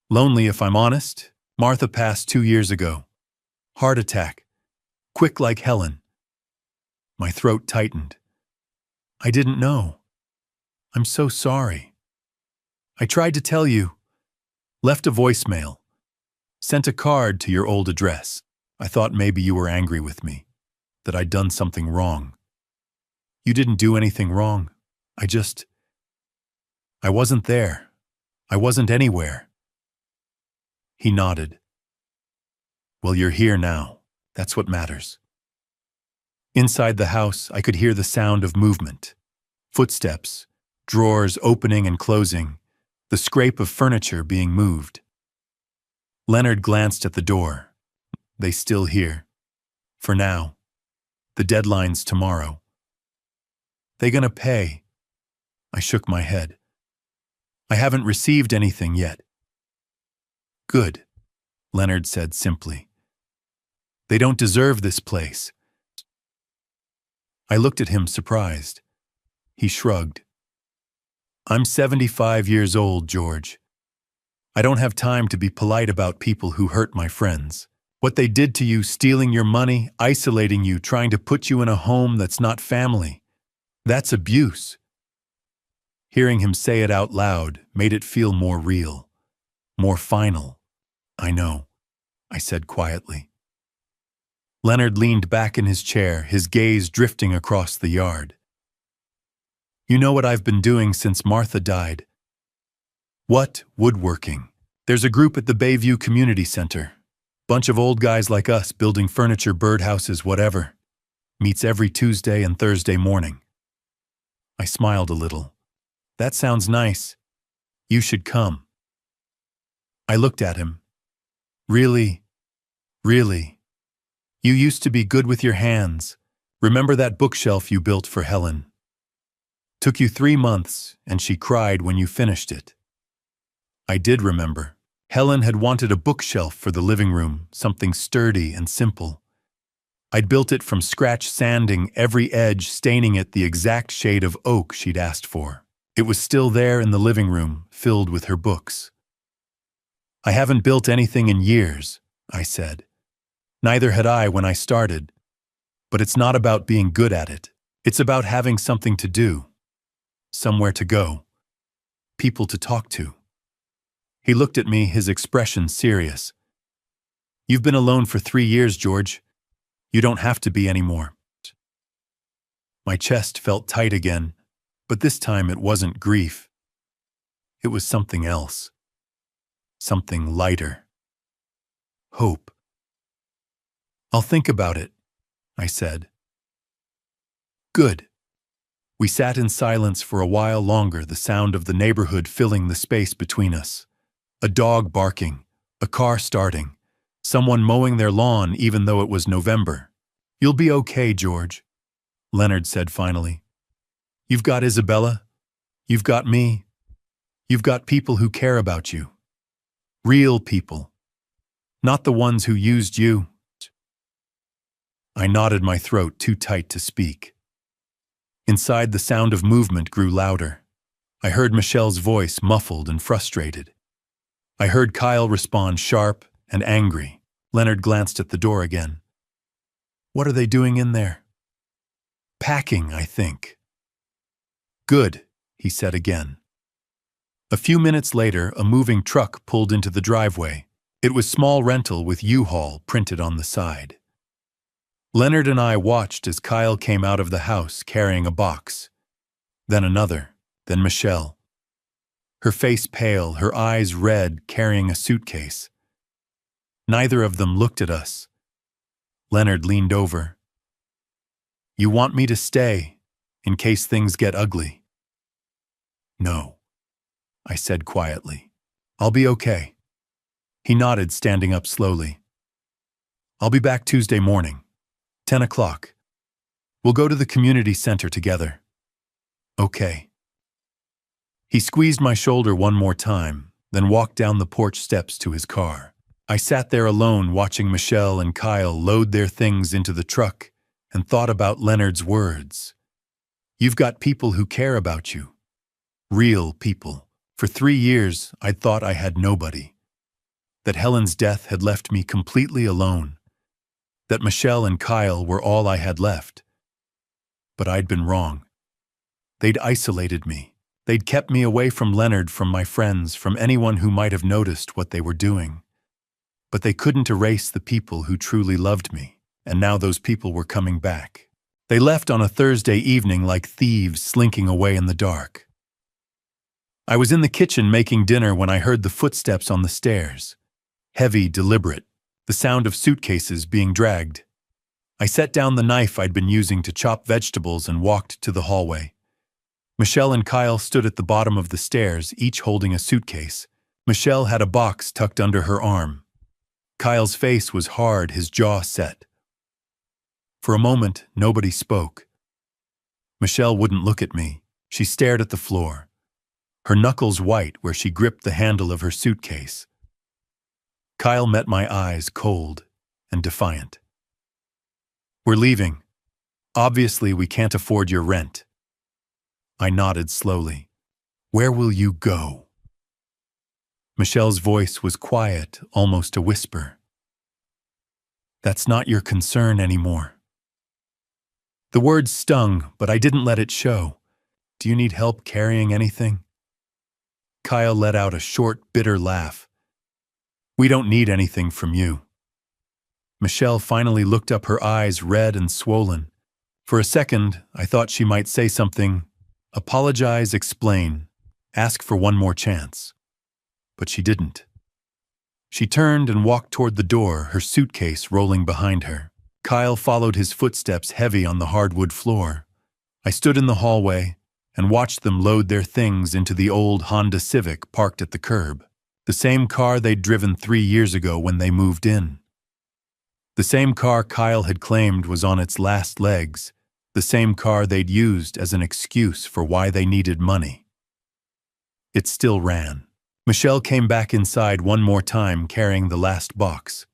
"Lonely, if I'm honest. Martha passed 2 years ago. Heart attack. Quick like Helen." My throat tightened. "I didn't know. I'm so sorry. I tried to tell you. Left a voicemail. Sent a card to your old address. I thought maybe you were angry with me, that I'd done something wrong. You didn't do anything wrong. I wasn't there. I wasn't anywhere." He nodded. "Well, you're here now. That's what matters." Inside the house, I could hear the sound of movement. Footsteps, drawers opening and closing, the scrape of furniture being moved. Leonard glanced at the door. "They still here. For now. The deadline's tomorrow." "They gonna pay?" I shook my head. "I haven't received anything yet." "Good," Leonard said simply. "They don't deserve this place." I looked at him surprised. He shrugged. "I'm 75 years old, George. I don't have time to be polite about people who hurt my friends. What they did to you, stealing your money, isolating you, trying to put you in a home that's not family. That's abuse." Hearing him say it out loud made it feel more real, more final. "I know," I said quietly. Leonard leaned back in his chair, his gaze drifting across the yard. "You know what I've been doing since Martha died?" What? Woodworking. There's a group at the Bayview Community Center. Bunch of old guys like us building furniture, birdhouses, whatever. Meets every Tuesday and Thursday morning. I smiled a little. That sounds nice. You should come. I looked at him. Really? Really? You used to be good with your hands. Remember that bookshelf you built for Helen? Took you 3 months, and she cried when you finished it. I did remember. Helen had wanted a bookshelf for the living room, something sturdy and simple. I'd built it from scratch, sanding every edge, staining it the exact shade of oak she'd asked for. It was still there in the living room, filled with her books. I haven't built anything in years, I said. Neither had I when I started. But it's not about being good at it. It's about having something to do. Somewhere to go. People to talk to. He looked at me, his expression serious. You've been alone for 3 years, George. You don't have to be anymore. My chest felt tight again, but this time it wasn't grief. It was something else. Something lighter. Hope. I'll think about it, I said. Good. We sat in silence for a while longer, the sound of the neighborhood filling the space between us. A dog barking, a car starting, someone mowing their lawn even though it was November. You'll be okay, George, Leonard said finally. You've got Isabella. You've got me. You've got people who care about you. Real people. Not the ones who used you. I knotted my throat too tight to speak. Inside, the sound of movement grew louder. I heard Michelle's voice, muffled and frustrated. I heard Kyle respond, sharp and angry. Leonard glanced at the door again. What are they doing in there? Packing, I think. Good, he said again. A few minutes later, a moving truck pulled into the driveway. It was small rental with U-Haul printed on the side. Leonard and I watched as Kyle came out of the house carrying a box. Then another, then Michelle. Her face pale, her eyes red, carrying a suitcase. Neither of them looked at us. Leonard leaned over. You want me to stay, in case things get ugly? No, I said quietly. I'll be okay. He nodded, standing up slowly. I'll be back Tuesday morning, 10 o'clock. We'll go to the community center together. Okay. He squeezed my shoulder one more time, then walked down the porch steps to his car. I sat there alone watching Michelle and Kyle load their things into the truck and thought about Leonard's words. You've got people who care about you. Real people. For 3 years, I'd thought I had nobody. That Helen's death had left me completely alone. That Michelle and Kyle were all I had left. But I'd been wrong. They'd isolated me. They'd kept me away from Leonard, from my friends, from anyone who might have noticed what they were doing. But they couldn't erase the people who truly loved me, and now those people were coming back. They left on a Thursday evening like thieves slinking away in the dark. I was in the kitchen making dinner when I heard the footsteps on the stairs. Heavy, deliberate, the sound of suitcases being dragged. I set down the knife I'd been using to chop vegetables and walked to the hallway. Michelle and Kyle stood at the bottom of the stairs, each holding a suitcase. Michelle had a box tucked under her arm. Kyle's face was hard, his jaw set. For a moment, nobody spoke. Michelle wouldn't look at me. She stared at the floor, her knuckles white where she gripped the handle of her suitcase. Kyle met my eyes, cold and defiant. We're leaving. Obviously, we can't afford your rent. I nodded slowly. Where will you go? Michelle's voice was quiet, almost a whisper. That's not your concern anymore. The words stung, but I didn't let it show. Do you need help carrying anything? Kyle let out a short, bitter laugh. We don't need anything from you. Michelle finally looked up, her eyes red and swollen. For a second, I thought she might say something. Apologize, explain, ask for one more chance. but she didn't. She turned and walked toward the door, her suitcase rolling behind her. Kyle followed his footsteps heavy on the hardwood floor. I stood in the hallway and watched them load their things into the old Honda Civic parked at the curb. The same car they'd driven 3 years ago when they moved in. The same car Kyle had claimed was on its last legs. The same car they'd used as an excuse for why they needed money. It still ran. Michelle came back inside one more time carrying the last box.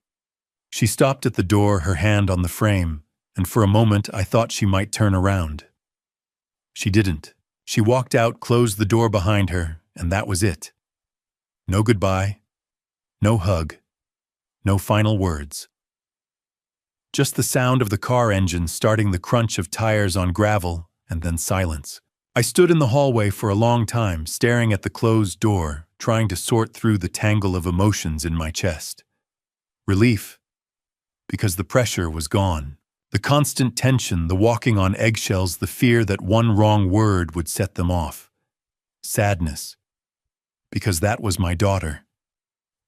She stopped at the door, her hand on the frame, and for a moment I thought she might turn around. She didn't. She walked out, closed the door behind her, and that was it. No goodbye, no hug, no final words. Just the sound of the car engine starting, the crunch of tires on gravel, and then silence. I stood in the hallway for a long time, staring at the closed door, trying to sort through the tangle of emotions in my chest. Relief, because the pressure was gone. The constant tension, the walking on eggshells, the fear that one wrong word would set them off. Sadness, because that was my daughter,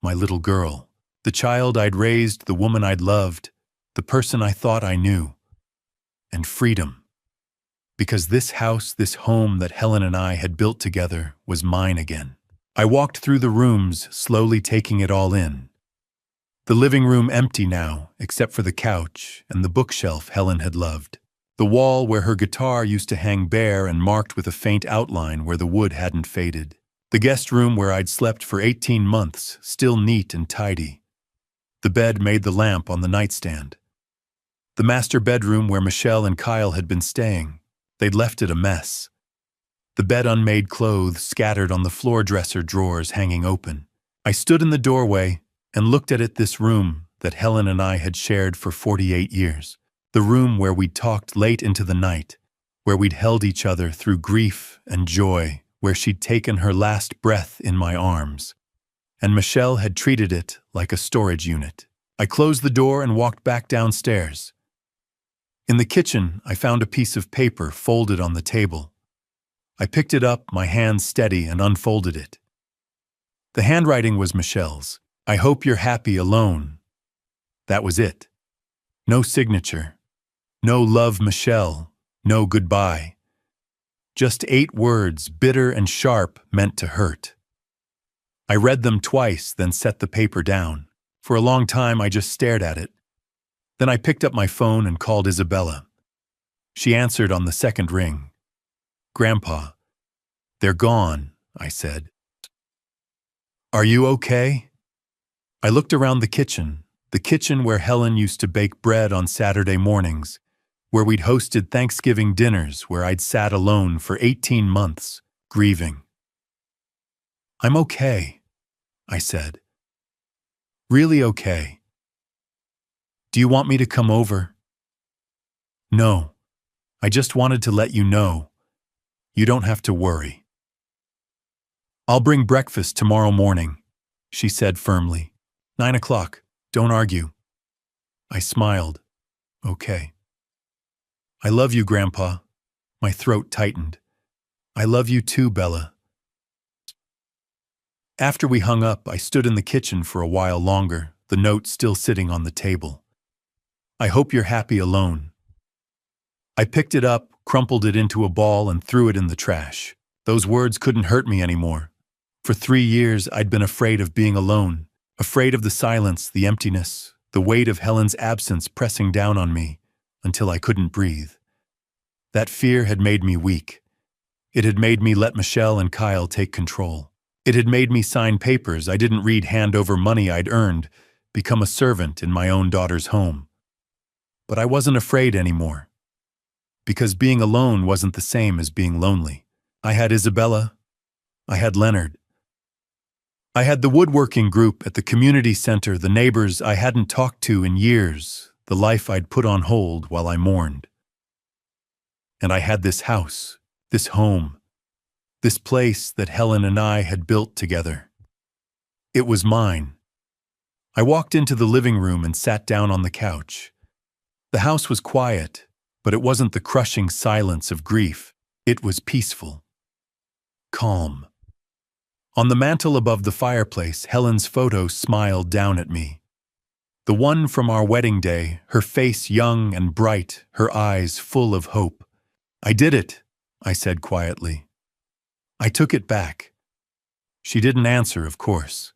my little girl, the child I'd raised, the woman I'd loved, the person I thought I knew. And freedom, because this house, this home that Helen and I had built together was mine again. I walked through the rooms, slowly taking it all in. The living room empty now, except for the couch and the bookshelf Helen had loved. The wall where her guitar used to hang bare and marked with a faint outline where the wood hadn't faded. The guest room where I'd slept for 18 months, still neat and tidy. The bed made the lamp on the nightstand. The master bedroom where Michelle and Kyle had been staying. They'd left it a mess. The bed, unmade clothes scattered on the floor, dresser drawers hanging open. I stood in the doorway and looked at it, this room that Helen and I had shared for 48 years. The room where we'd talked late into the night, where we'd held each other through grief and joy, where she'd taken her last breath in my arms. And Michelle had treated it like a storage unit. I closed the door and walked back downstairs. In the kitchen, I found a piece of paper folded on the table. I picked it up, my hands steady, and unfolded it. The handwriting was Michelle's. "I hope you're happy alone." That was it. No signature. No love, Michelle. No goodbye. Just 8 words, bitter and sharp, meant to hurt. I read them twice, then set the paper down. For a long time, I just stared at it. Then I picked up my phone and called Isabella. She answered on the second ring. "Grandpa, they're gone," I said. "Are you okay?" I looked around the kitchen where Helen used to bake bread on Saturday mornings, where we'd hosted Thanksgiving dinners, where I'd sat alone for 18 months, grieving. "I'm okay," I said. "Really okay. Do you want me to come over?" "No, I just wanted to let you know. You don't have to worry." "I'll bring breakfast tomorrow morning," she said firmly. 9 o'clock, don't argue. I smiled. Okay. "I love you, Grandpa." My throat tightened. "I love you too, Bella." After we hung up, I stood in the kitchen for a while longer, the note still sitting on the table. "I hope you're happy alone." I picked it up, crumpled it into a ball, and threw it in the trash. Those words couldn't hurt me anymore. For 3 years, I'd been afraid of being alone. Afraid of the silence, the emptiness, the weight of Helen's absence pressing down on me until I couldn't breathe. That fear had made me weak. It had made me let Michelle and Kyle take control. It had made me sign papers I didn't read, hand over money I'd earned, become a servant in my own daughter's home. But I wasn't afraid anymore, because being alone wasn't the same as being lonely. I had Isabella. I had Leonard. I had the woodworking group at the community center, the neighbors I hadn't talked to in years, the life I'd put on hold while I mourned. And I had this house, this home, this place that Helen and I had built together. It was mine. I walked into the living room and sat down on the couch. The house was quiet, but it wasn't the crushing silence of grief. It was peaceful, calm, On the mantel above the fireplace, Helen's photo smiled down at me. The one from our wedding day, her face young and bright, her eyes full of hope. "I did it," I said quietly. I took it back. She didn't answer, of course.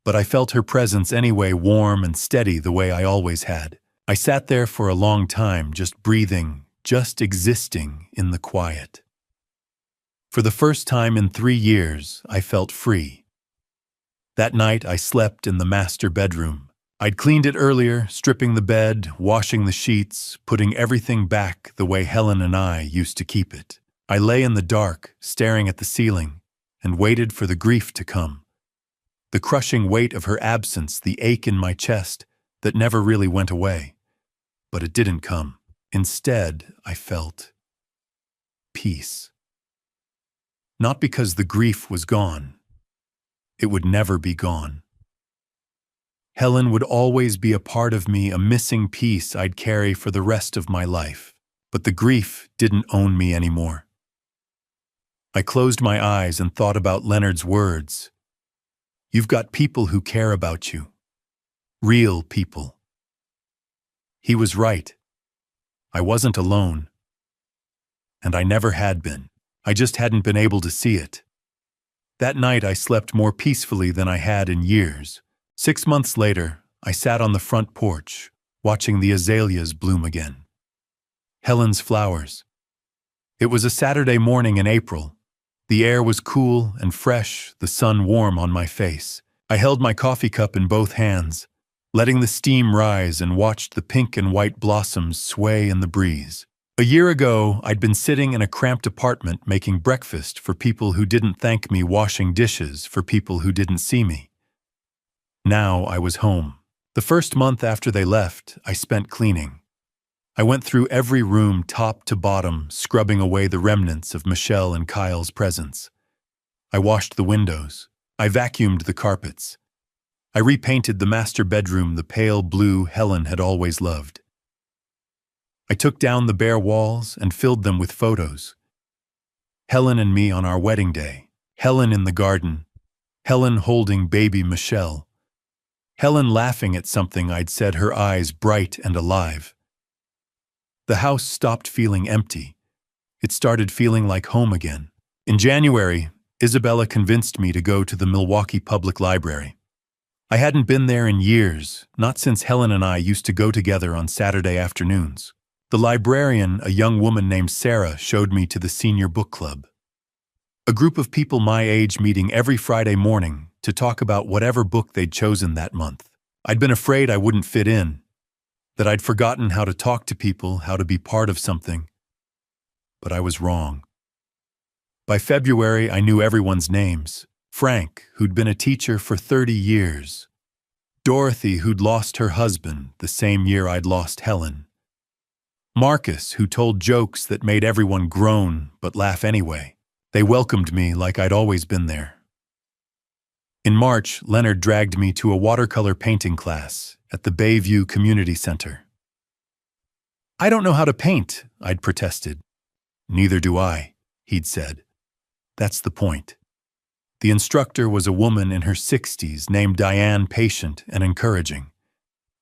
But I felt her presence anyway, warm and steady the way I always had. I sat there for a long time, just breathing, just existing in the quiet. For the first time in 3 years, I felt free. That night, I slept in the master bedroom. I'd cleaned it earlier, stripping the bed, washing the sheets, putting everything back the way Helen and I used to keep it. I lay in the dark, staring at the ceiling, and waited for the grief to come. The crushing weight of her absence, the ache in my chest that never really went away. But it didn't come. Instead, I felt peace. Not because the grief was gone. It would never be gone. Helen would always be a part of me, a missing piece I'd carry for the rest of my life. But the grief didn't own me anymore. I closed my eyes and thought about Leonard's words. "You've got people who care about you. Real people." He was right. I wasn't alone. And I never had been. I just hadn't been able to see it. That night I slept more peacefully than I had in years. 6 months later, I sat on the front porch, watching the azaleas bloom again. Helen's flowers. It was a Saturday morning in April. The air was cool and fresh, the sun warm on my face. I held my coffee cup in both hands, letting the steam rise, and watched the pink and white blossoms sway in the breeze. A year ago, I'd been sitting in a cramped apartment making breakfast for people who didn't thank me, washing dishes for people who didn't see me. Now I was home. The first month after they left, I spent cleaning. I went through every room top to bottom, scrubbing away the remnants of Michelle and Kyle's presence. I washed the windows. I vacuumed the carpets. I repainted the master bedroom the pale blue Helen had always loved. I took down the bare walls and filled them with photos. Helen and me on our wedding day. Helen in the garden. Helen holding baby Michelle. Helen laughing at something I'd said, her eyes bright and alive. The house stopped feeling empty. It started feeling like home again. In January, Isabella convinced me to go to the Milwaukee Public Library. I hadn't been there in years, not since Helen and I used to go together on Saturday afternoons. The librarian, a young woman named Sarah, showed me to the senior book club. A group of people my age meeting every Friday morning to talk about whatever book they'd chosen that month. I'd been afraid I wouldn't fit in, that I'd forgotten how to talk to people, how to be part of something. But I was wrong. By February, I knew everyone's names. Frank, who'd been a teacher for 30 years. Dorothy, who'd lost her husband the same year I'd lost Helen. Marcus, who told jokes that made everyone groan but laugh anyway. They welcomed me like I'd always been there. In March, Leonard dragged me to a watercolor painting class at the Bayview Community Center. "I don't know how to paint," I'd protested. "Neither do I," he'd said. "That's the point." The instructor was a woman in her 60s named Diane, patient and encouraging.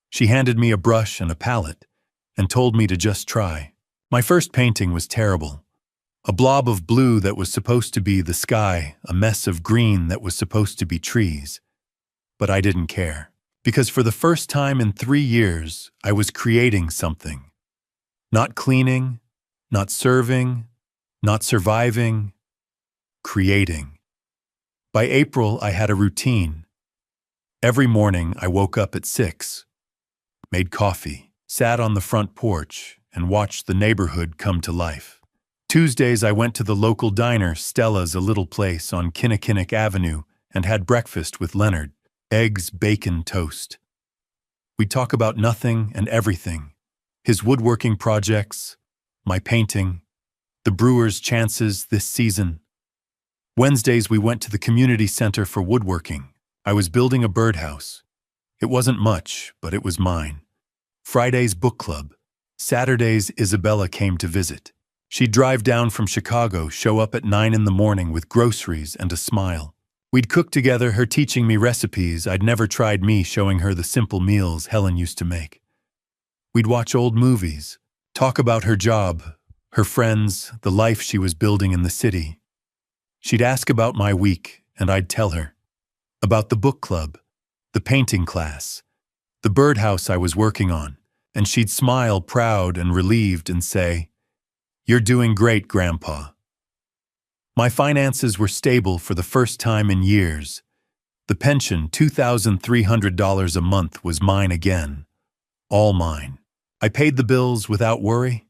She handed me a brush and a palette and told me to just try. My first painting was terrible. A blob of blue that was supposed to be the sky, a mess of green that was supposed to be trees. But I didn't care, because for the first time in 3 years, I was creating something. Not cleaning, not serving, not surviving, creating. By April, I had a routine. Every morning, I woke up at 6, made coffee, sat on the front porch, and watched the neighborhood come to life. Tuesdays, I went to the local diner, Stella's, a little place on Kinnickinnick Avenue, and had breakfast with Leonard. Eggs, bacon, toast. We'd talk about nothing and everything. His woodworking projects, my painting, the Brewers' chances this season. Wednesdays, we went to the community center for woodworking. I was building a birdhouse. It wasn't much, but it was mine. Fridays, book club. Saturdays, Isabella came to visit. She'd drive down from Chicago, show up at 9 in the morning with groceries and a smile. We'd cook together, her teaching me recipes I'd never tried, me showing her the simple meals Helen used to make. We'd watch old movies, talk about her job, her friends, the life she was building in the city. She'd ask about my week, and I'd tell her about the book club, the painting class, the birdhouse I was working on, and she'd smile proud and relieved and say, "You're doing great, Grandpa." My finances were stable for the first time in years. The pension, $2,300 a month, was mine again. All mine. I paid the bills without worry.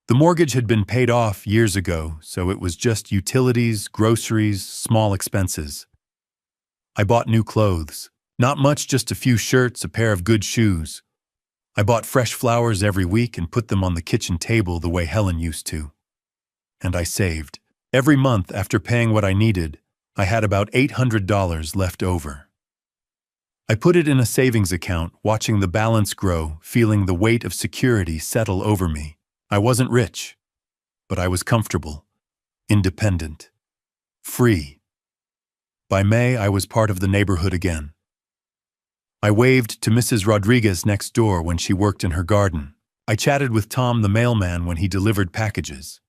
The mortgage had been paid off years ago, so it was just utilities, groceries, small expenses. I bought new clothes. Not much, just a few shirts, a pair of good shoes. I bought fresh flowers every week and put them on the kitchen table the way Helen used to. And I saved. Every month, after paying what I needed, I had about $800 left over. I put it in a savings account, watching the balance grow, feeling the weight of security settle over me. I wasn't rich, but I was comfortable, independent, free. By May, I was part of the neighborhood again. I waved to Mrs. Rodriguez next door when she worked in her garden. I chatted with Tom, the mailman, when he delivered packages.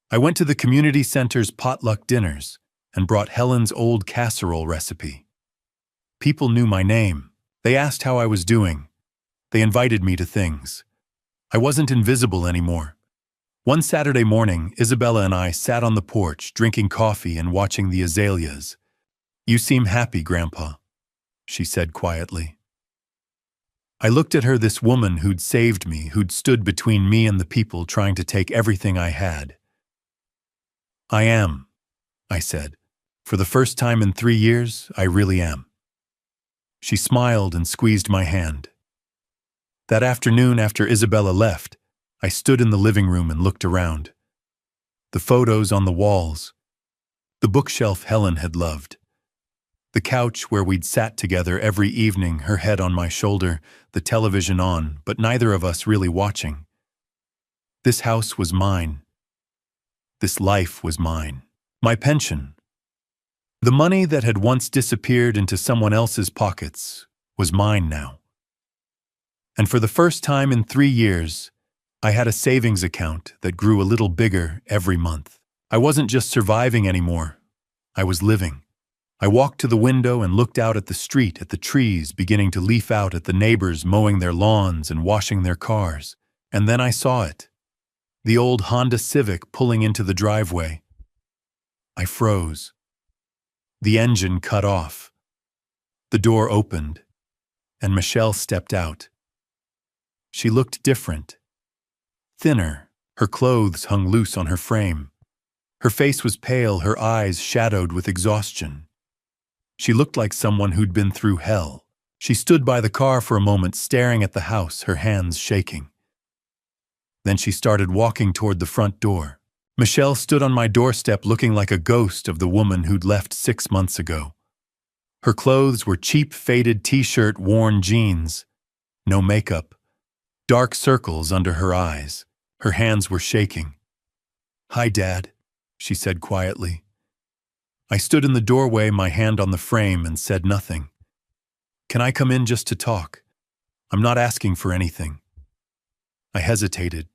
I went to the community center's potluck dinners and brought Helen's old casserole recipe. People knew my name. They asked how I was doing. They invited me to things. I wasn't invisible anymore. One Saturday morning, Isabella and I sat on the porch, drinking coffee and watching the azaleas. "You seem happy, Grandpa," she said quietly. I looked at her, this woman who'd saved me, who'd stood between me and the people trying to take everything I had. "I am," I said. "For the first time in 3 years, I really am." She smiled and squeezed my hand. That afternoon, after Isabella left, I stood in the living room and looked around. The photos on the walls, the bookshelf Helen had loved, the couch where we'd sat together every evening, her head on my shoulder, the television on, but neither of us really watching. This house was mine. This life was mine. My pension. The money that had once disappeared into someone else's pockets was mine now. And for the first time in 3 years, I had a savings account that grew a little bigger every month. I wasn't just surviving anymore. I was living. I walked to the window and looked out at the street, at the trees beginning to leaf out, at the neighbors mowing their lawns and washing their cars. And then I saw it. The old Honda Civic pulling into the driveway. I froze. The engine cut off. The door opened, and Michelle stepped out. She looked different. Thinner, her clothes hung loose on her frame. Her face was pale, her eyes shadowed with exhaustion. She looked like someone who'd been through hell. She stood by the car for a moment, staring at the house, her hands shaking. Then she started walking toward the front door. Michelle stood on my doorstep looking like a ghost of the woman who'd left 6 months ago. Her clothes were cheap, faded t-shirt, worn jeans. No makeup. Dark circles under her eyes. Her hands were shaking. "Hi, Dad," she said quietly. I stood in the doorway, my hand on the frame, and said nothing. "Can I come in just to talk? I'm not asking for anything." I hesitated.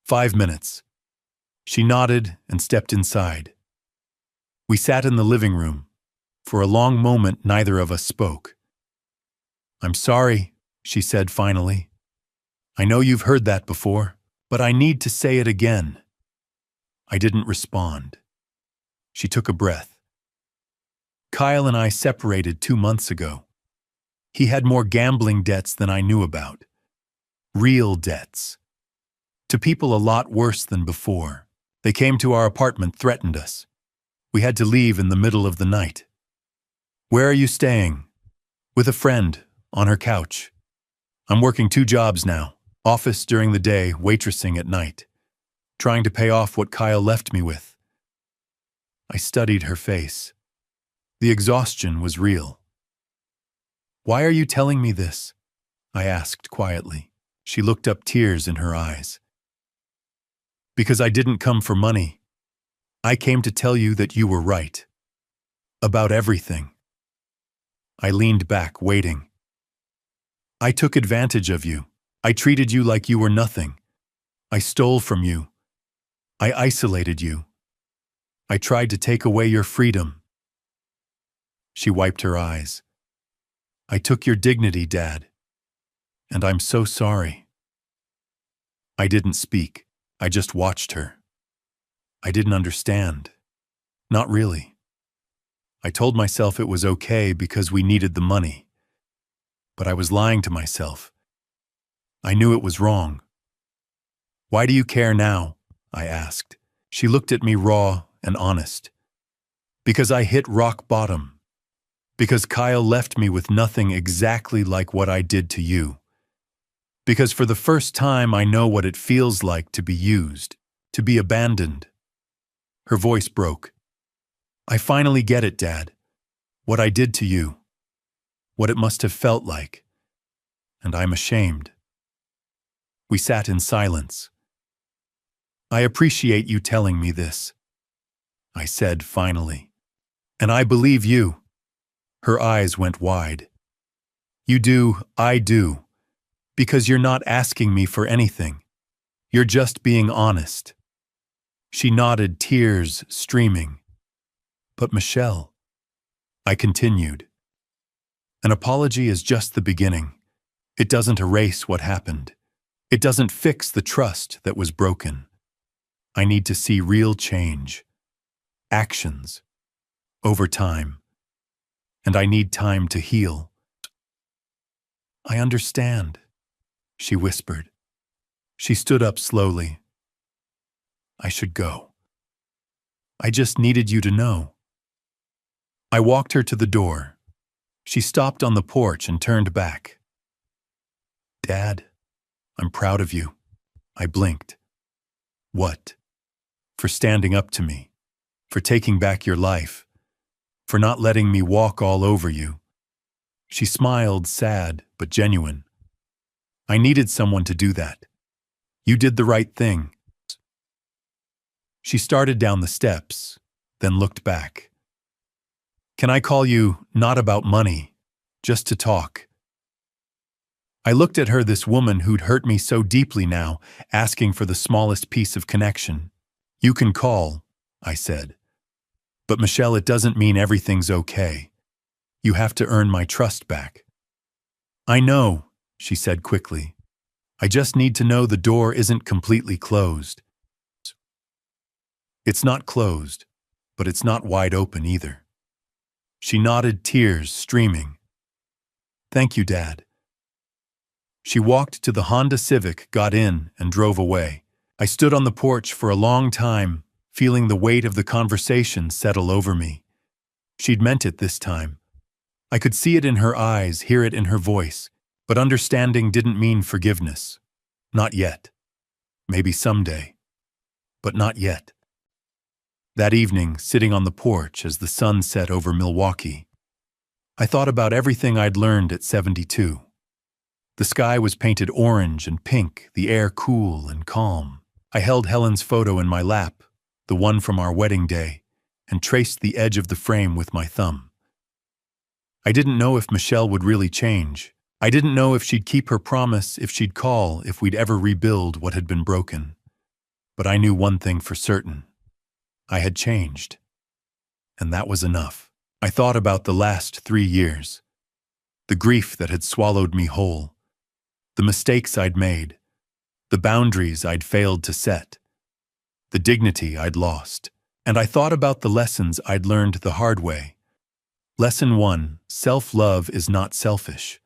5 minutes. She nodded and stepped inside. We sat in the living room. For a long moment, neither of us spoke. "I'm sorry," she said finally. "I know you've heard that before, but I need to say it again." I didn't respond. She took a breath. "Kyle and I separated 2 months ago. He had more gambling debts than I knew about. Real debts. To people a lot worse than before. They came to our apartment, threatened us. We had to leave in the middle of the night." "Where are you staying?" "With a friend, on her couch. I'm working 2 jobs now. Office during the day, waitressing at night. Trying to pay off what Kyle left me with." I studied her face. The exhaustion was real. "Why are you telling me this?" I asked quietly. She looked up, tears in her eyes. "Because I didn't come for money. I came to tell you that you were right. About everything. I leaned back, waiting. I took advantage of you. I treated you like you were nothing. I stole from you. I isolated you. I tried to take away your freedom. She wiped her eyes. I took your dignity, Dad. And I'm so sorry. I didn't speak. I just watched her. I didn't understand. Not really. I told myself it was okay because we needed the money. But I was lying to myself. I knew it was wrong. Why do you care now? I asked. She looked at me raw and honest. Because I hit rock bottom. Because Kyle left me with nothing exactly like what I did to you. Because for the first time I know what it feels like to be used, to be abandoned. Her voice broke. I finally get it, Dad. What I did to you. What it must have felt like. And I'm ashamed. We sat in silence. I appreciate you telling me this, I said finally. And I believe you. Her eyes went wide. You do, I do. Because you're not asking me for anything. You're just being honest. She nodded, tears streaming. But Michelle, I continued. An apology is just the beginning. It doesn't erase what happened. It doesn't fix the trust that was broken. I need to see real change. Actions. Over time. And I need time to heal. I understand, she whispered. She stood up slowly. I should go. I just needed you to know. I walked her to the door. She stopped on the porch and turned back. Dad, I'm proud of you. I blinked. What? For standing up to me. For taking back your life. For not letting me walk all over you. She smiled, sad but genuine. I needed someone to do that. You did the right thing. She started down the steps, then looked back. Can I call you not about money, just to talk? I looked at her, this woman who'd hurt me so deeply now, asking for the smallest piece of connection. You can call, I said. But Michelle, it doesn't mean everything's okay. You have to earn my trust back. I know, she said quickly. I just need to know the door isn't completely closed. It's not closed, but it's not wide open either. She nodded, tears streaming. Thank you, Dad. She walked to the Honda Civic, got in, and drove away. I stood on the porch for a long time, feeling the weight of the conversation settle over me. She'd meant it this time. I could see it in her eyes, hear it in her voice, but understanding didn't mean forgiveness. Not yet. Maybe someday. But not yet. That evening, sitting on the porch as the sun set over Milwaukee, I thought about everything I'd learned at 72. The sky was painted orange and pink, the air cool and calm. I held Helen's photo in my lap, the one from our wedding day, and traced the edge of the frame with my thumb. I didn't know if Michelle would really change. I didn't know if she'd keep her promise, if she'd call, if we'd ever rebuild what had been broken. But I knew one thing for certain. I had changed. And that was enough. I thought about the last 3 years. The grief that had swallowed me whole. The mistakes I'd made. The boundaries I'd failed to set. The dignity I'd lost. And I thought about the lessons I'd learned the hard way. Lesson 1, self-love is not selfish.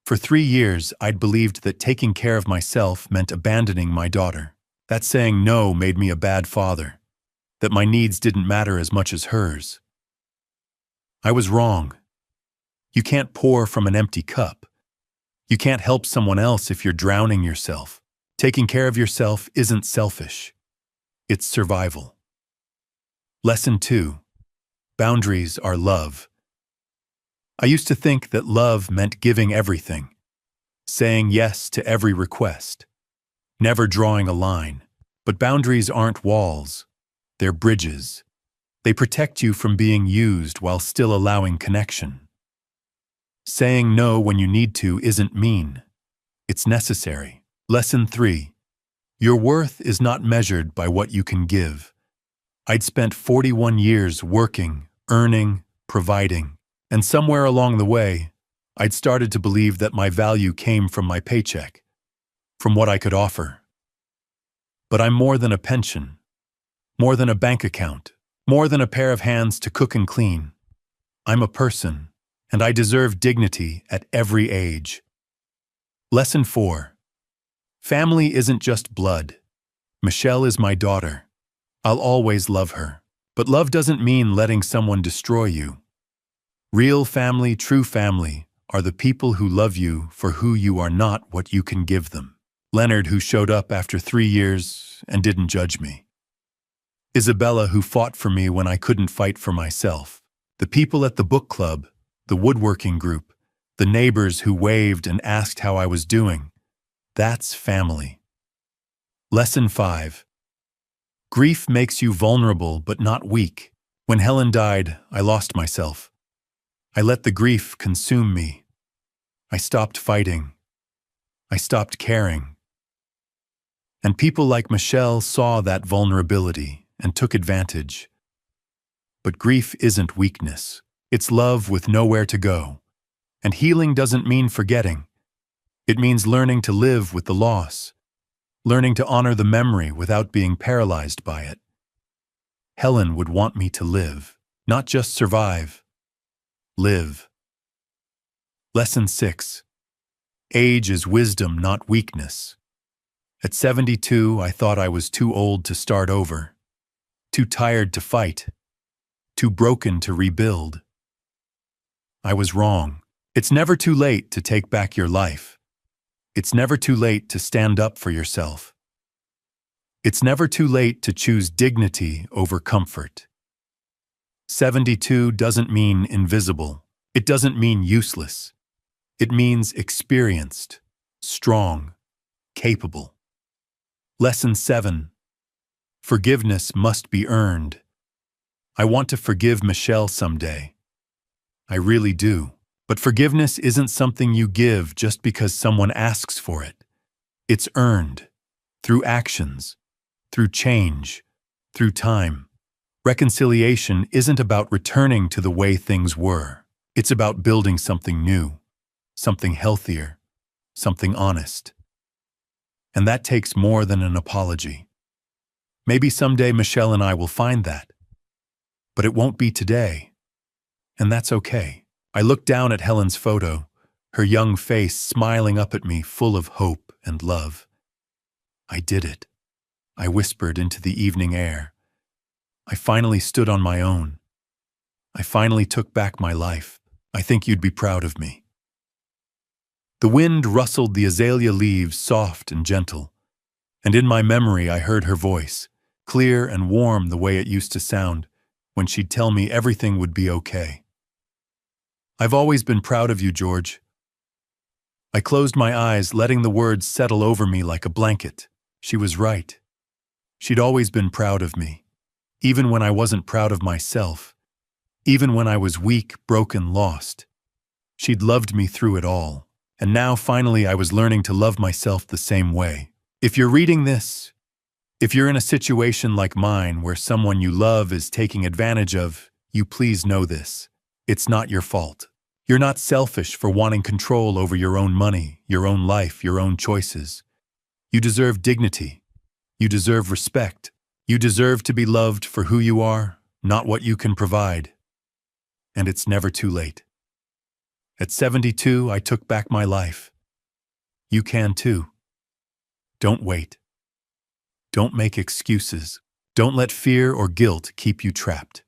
For 3 years, I'd believed that taking care of myself meant abandoning my daughter. That saying no made me a bad father. That my needs didn't matter as much as hers. I was wrong. You can't pour from an empty cup. You can't help someone else if you're drowning yourself. Taking care of yourself isn't selfish. It's survival. Lesson 2. Boundaries are love. I used to think that love meant giving everything. Saying yes to every request. Never drawing a line. But boundaries aren't walls. They're bridges. They protect you from being used while still allowing connection. Saying no when you need to isn't mean. It's necessary. Lesson 3. Your worth is not measured by what you can give. I'd spent 41 years working, earning, providing, and somewhere along the way, I'd started to believe that my value came from my paycheck, from what I could offer. But I'm more than a pension, more than a bank account, more than a pair of hands to cook and clean. I'm a person, and I deserve dignity at every age. Lesson 4. Family isn't just blood. Michelle is my daughter. I'll always love her. But love doesn't mean letting someone destroy you. Real family, true family, are the people who love you for who you are, not what you can give them. Leonard, who showed up after 3 years and didn't judge me. Isabella, who fought for me when I couldn't fight for myself. The people at the book club, the woodworking group, the neighbors who waved and asked how I was doing. That's family. Lesson 5. Grief makes you vulnerable but not weak. When Helen died, I lost myself. I let the grief consume me. I stopped fighting. I stopped caring. And people like Michelle saw that vulnerability and took advantage. But grief isn't weakness. It's love with nowhere to go. And healing doesn't mean forgetting. It means learning to live with the loss, learning to honor the memory without being paralyzed by it. Helen would want me to live, not just survive. Live. Lesson 6. Age is wisdom, not weakness. At 72, I thought I was too old to start over, too tired to fight, too broken to rebuild. I was wrong. It's never too late to take back your life. It's never too late to stand up for yourself. It's never too late to choose dignity over comfort. 72 doesn't mean invisible. It doesn't mean useless. It means experienced, strong, capable. Lesson 7. Forgiveness must be earned. I want to forgive Michelle someday. I really do. But forgiveness isn't something you give just because someone asks for it. It's earned, through actions, through change, through time. Reconciliation isn't about returning to the way things were. It's about building something new, something healthier, something honest. And that takes more than an apology. Maybe someday Michelle and I will find that. But it won't be today. And that's okay. I looked down at Helen's photo, her young face smiling up at me, full of hope and love. I did it. I whispered into the evening air. I finally stood on my own. I finally took back my life. I think you'd be proud of me. The wind rustled the azalea leaves, soft and gentle. And in my memory I heard her voice, clear and warm the way it used to sound when she'd tell me everything would be okay. I've always been proud of you, George. I closed my eyes, letting the words settle over me like a blanket. She was right. She'd always been proud of me, even when I wasn't proud of myself, even when I was weak, broken, lost. She'd loved me through it all, and now finally I was learning to love myself the same way. If you're reading this, if you're in a situation like mine where someone you love is taking advantage of you, please know this. It's not your fault. You're not selfish for wanting control over your own money, your own life, your own choices. You deserve dignity. You deserve respect. You deserve to be loved for who you are, not what you can provide. And it's never too late. At 72, I took back my life. You can too. Don't wait. Don't make excuses. Don't let fear or guilt keep you trapped.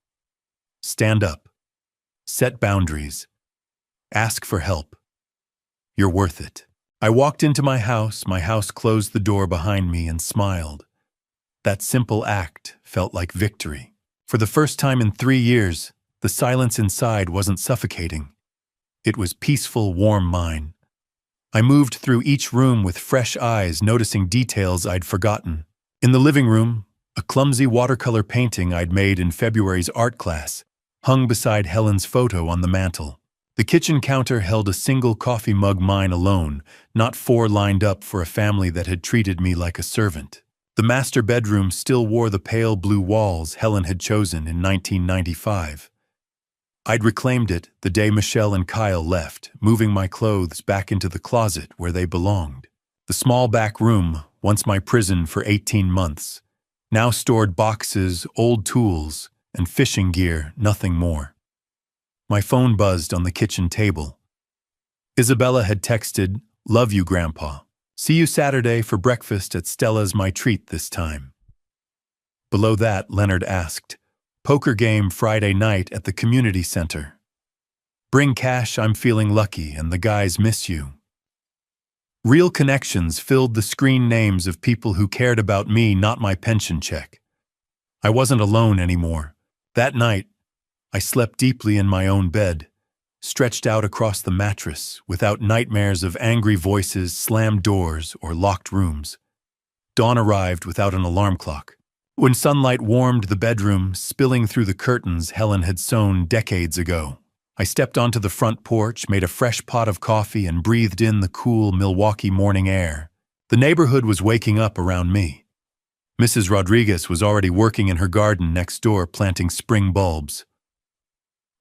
Stand up. Set boundaries. Ask for help. You're worth it. I walked into my house closed the door behind me and smiled. That simple act felt like victory. For the first time in 3 years, the silence inside wasn't suffocating. It was peaceful, warm mine. I moved through each room with fresh eyes, noticing details I'd forgotten. In the living room, A clumsy watercolor painting I'd made in February's art class hung beside Helen's photo on the mantel. The kitchen counter held a single coffee mug, mine alone, not four lined up for a family that had treated me like a servant. The master bedroom still wore the pale blue walls Helen had chosen in 1995. I'd reclaimed it the day Michelle and Kyle left, moving my clothes back into the closet where they belonged. The small back room, once my prison for 18 months, now stored boxes, old tools, and fishing gear, nothing more. My phone buzzed on the kitchen table. Isabella had texted, "Love you, Grandpa. See you Saturday for breakfast at Stella's, my treat this time." Below that, Leonard asked, "Poker game Friday night at the community center. Bring cash, I'm feeling lucky, and the guys miss you." Real connections filled the screen, names of people who cared about me, not my pension check. I wasn't alone anymore. That night, I slept deeply in my own bed, stretched out across the mattress, without nightmares of angry voices, slammed doors, or locked rooms. Dawn arrived without an alarm clock. When sunlight warmed the bedroom, spilling through the curtains Helen had sewn decades ago, I stepped onto the front porch, made a fresh pot of coffee, and breathed in the cool Milwaukee morning air. The neighborhood was waking up around me. Mrs. Rodriguez was already working in her garden next door, planting spring bulbs.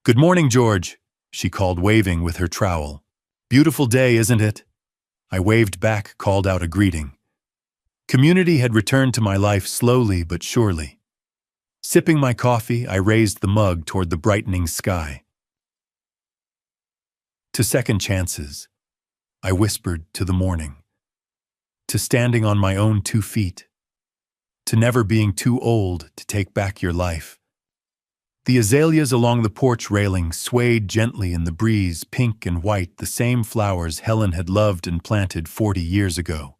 "Good morning, George," she called, waving with her trowel. "Beautiful day, isn't it?" I waved back, called out a greeting. Community had returned to my life slowly but surely. Sipping my coffee, I raised the mug toward the brightening sky. To second chances, I whispered, to the morning. To standing on my own 2 feet. To never being too old to take back your life. The azaleas along the porch railing swayed gently in the breeze, pink and white, the same flowers Helen had loved and planted 40 years ago,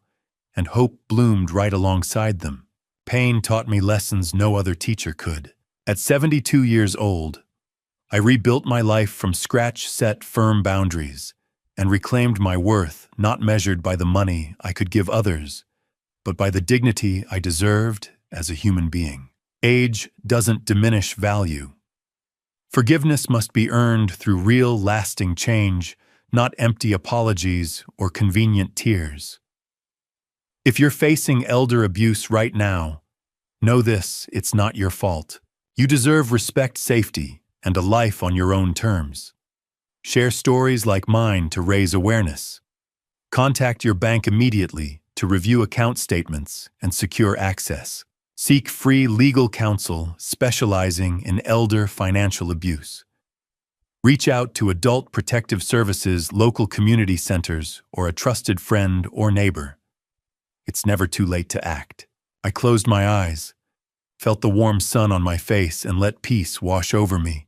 and hope bloomed right alongside them. Pain taught me lessons no other teacher could. At 72 years old, I rebuilt my life from scratch, set firm boundaries, and reclaimed my worth, not measured by the money I could give others, but by the dignity I deserved as a human being. Age doesn't diminish value. Forgiveness must be earned through real, lasting change, not empty apologies or convenient tears. If you're facing elder abuse right now, know this: it's not your fault. You deserve respect, safety, and a life on your own terms. Share stories like mine to raise awareness. Contact your bank immediately to review account statements and secure access. Seek free legal counsel specializing in elder financial abuse. Reach out to Adult Protective Services, local community centers, or a trusted friend or neighbor. It's never too late to act. I closed my eyes, felt the warm sun on my face, and let peace wash over me.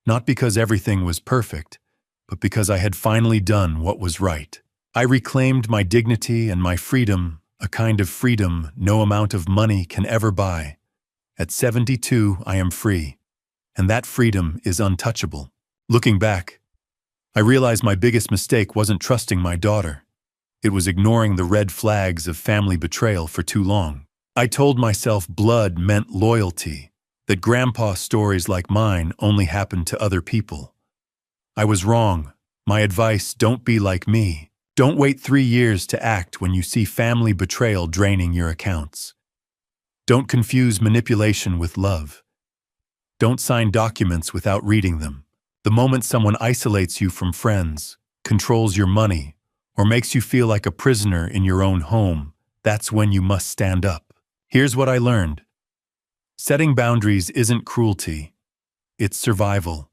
Not because everything was perfect, but because I had finally done what was right. I reclaimed my dignity and my freedom, a kind of freedom no amount of money can ever buy. At 72, I am free, and that freedom is untouchable. Looking back, I realized my biggest mistake wasn't trusting my daughter. It was ignoring the red flags of family betrayal for too long. I told myself blood meant loyalty, that grandpa stories like mine only happened to other people. I was wrong. My advice: don't be like me. Don't wait 3 years to act when you see family betrayal draining your accounts. Don't confuse manipulation with love. Don't sign documents without reading them. The moment someone isolates you from friends, controls your money, or makes you feel like a prisoner in your own home, that's when you must stand up. Here's what I learned. Setting boundaries isn't cruelty, it's survival.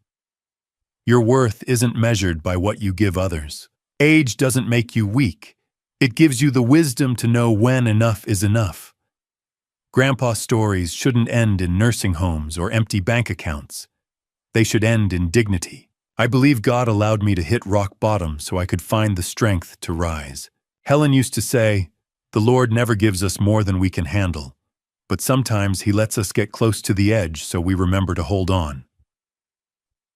Your worth isn't measured by what you give others. Age doesn't make you weak. It gives you the wisdom to know when enough is enough. Grandpa stories shouldn't end in nursing homes or empty bank accounts. They should end in dignity. I believe God allowed me to hit rock bottom so I could find the strength to rise. Helen used to say, "The Lord never gives us more than we can handle, but sometimes He lets us get close to the edge so we remember to hold on."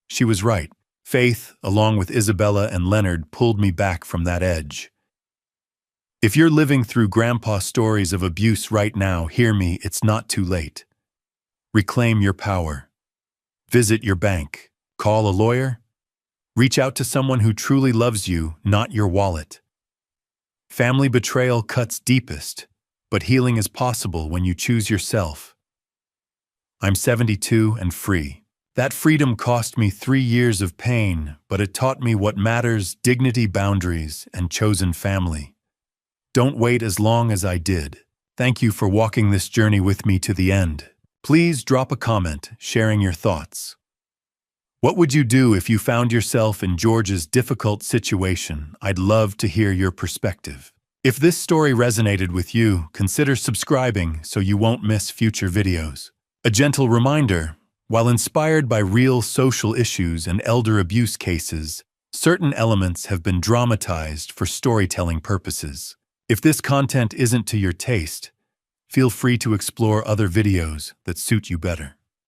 She was right. Faith, along with Isabella and Leonard, pulled me back from that edge. If you're living through grandpa stories of abuse right now, hear me, it's not too late. Reclaim your power. Visit your bank. Call a lawyer. Reach out to someone who truly loves you, not your wallet. Family betrayal cuts deepest, but healing is possible when you choose yourself. I'm 72 and free. That freedom cost me 3 years of pain, but it taught me what matters: dignity, boundaries, and chosen family. Don't wait as long as I did. Thank you for walking this journey with me to the end. Please drop a comment sharing your thoughts. What would you do if you found yourself in George's difficult situation? I'd love to hear your perspective. If this story resonated with you, consider subscribing so you won't miss future videos. A gentle reminder: while inspired by real social issues and elder abuse cases, certain elements have been dramatized for storytelling purposes. If this content isn't to your taste, feel free to explore other videos that suit you better.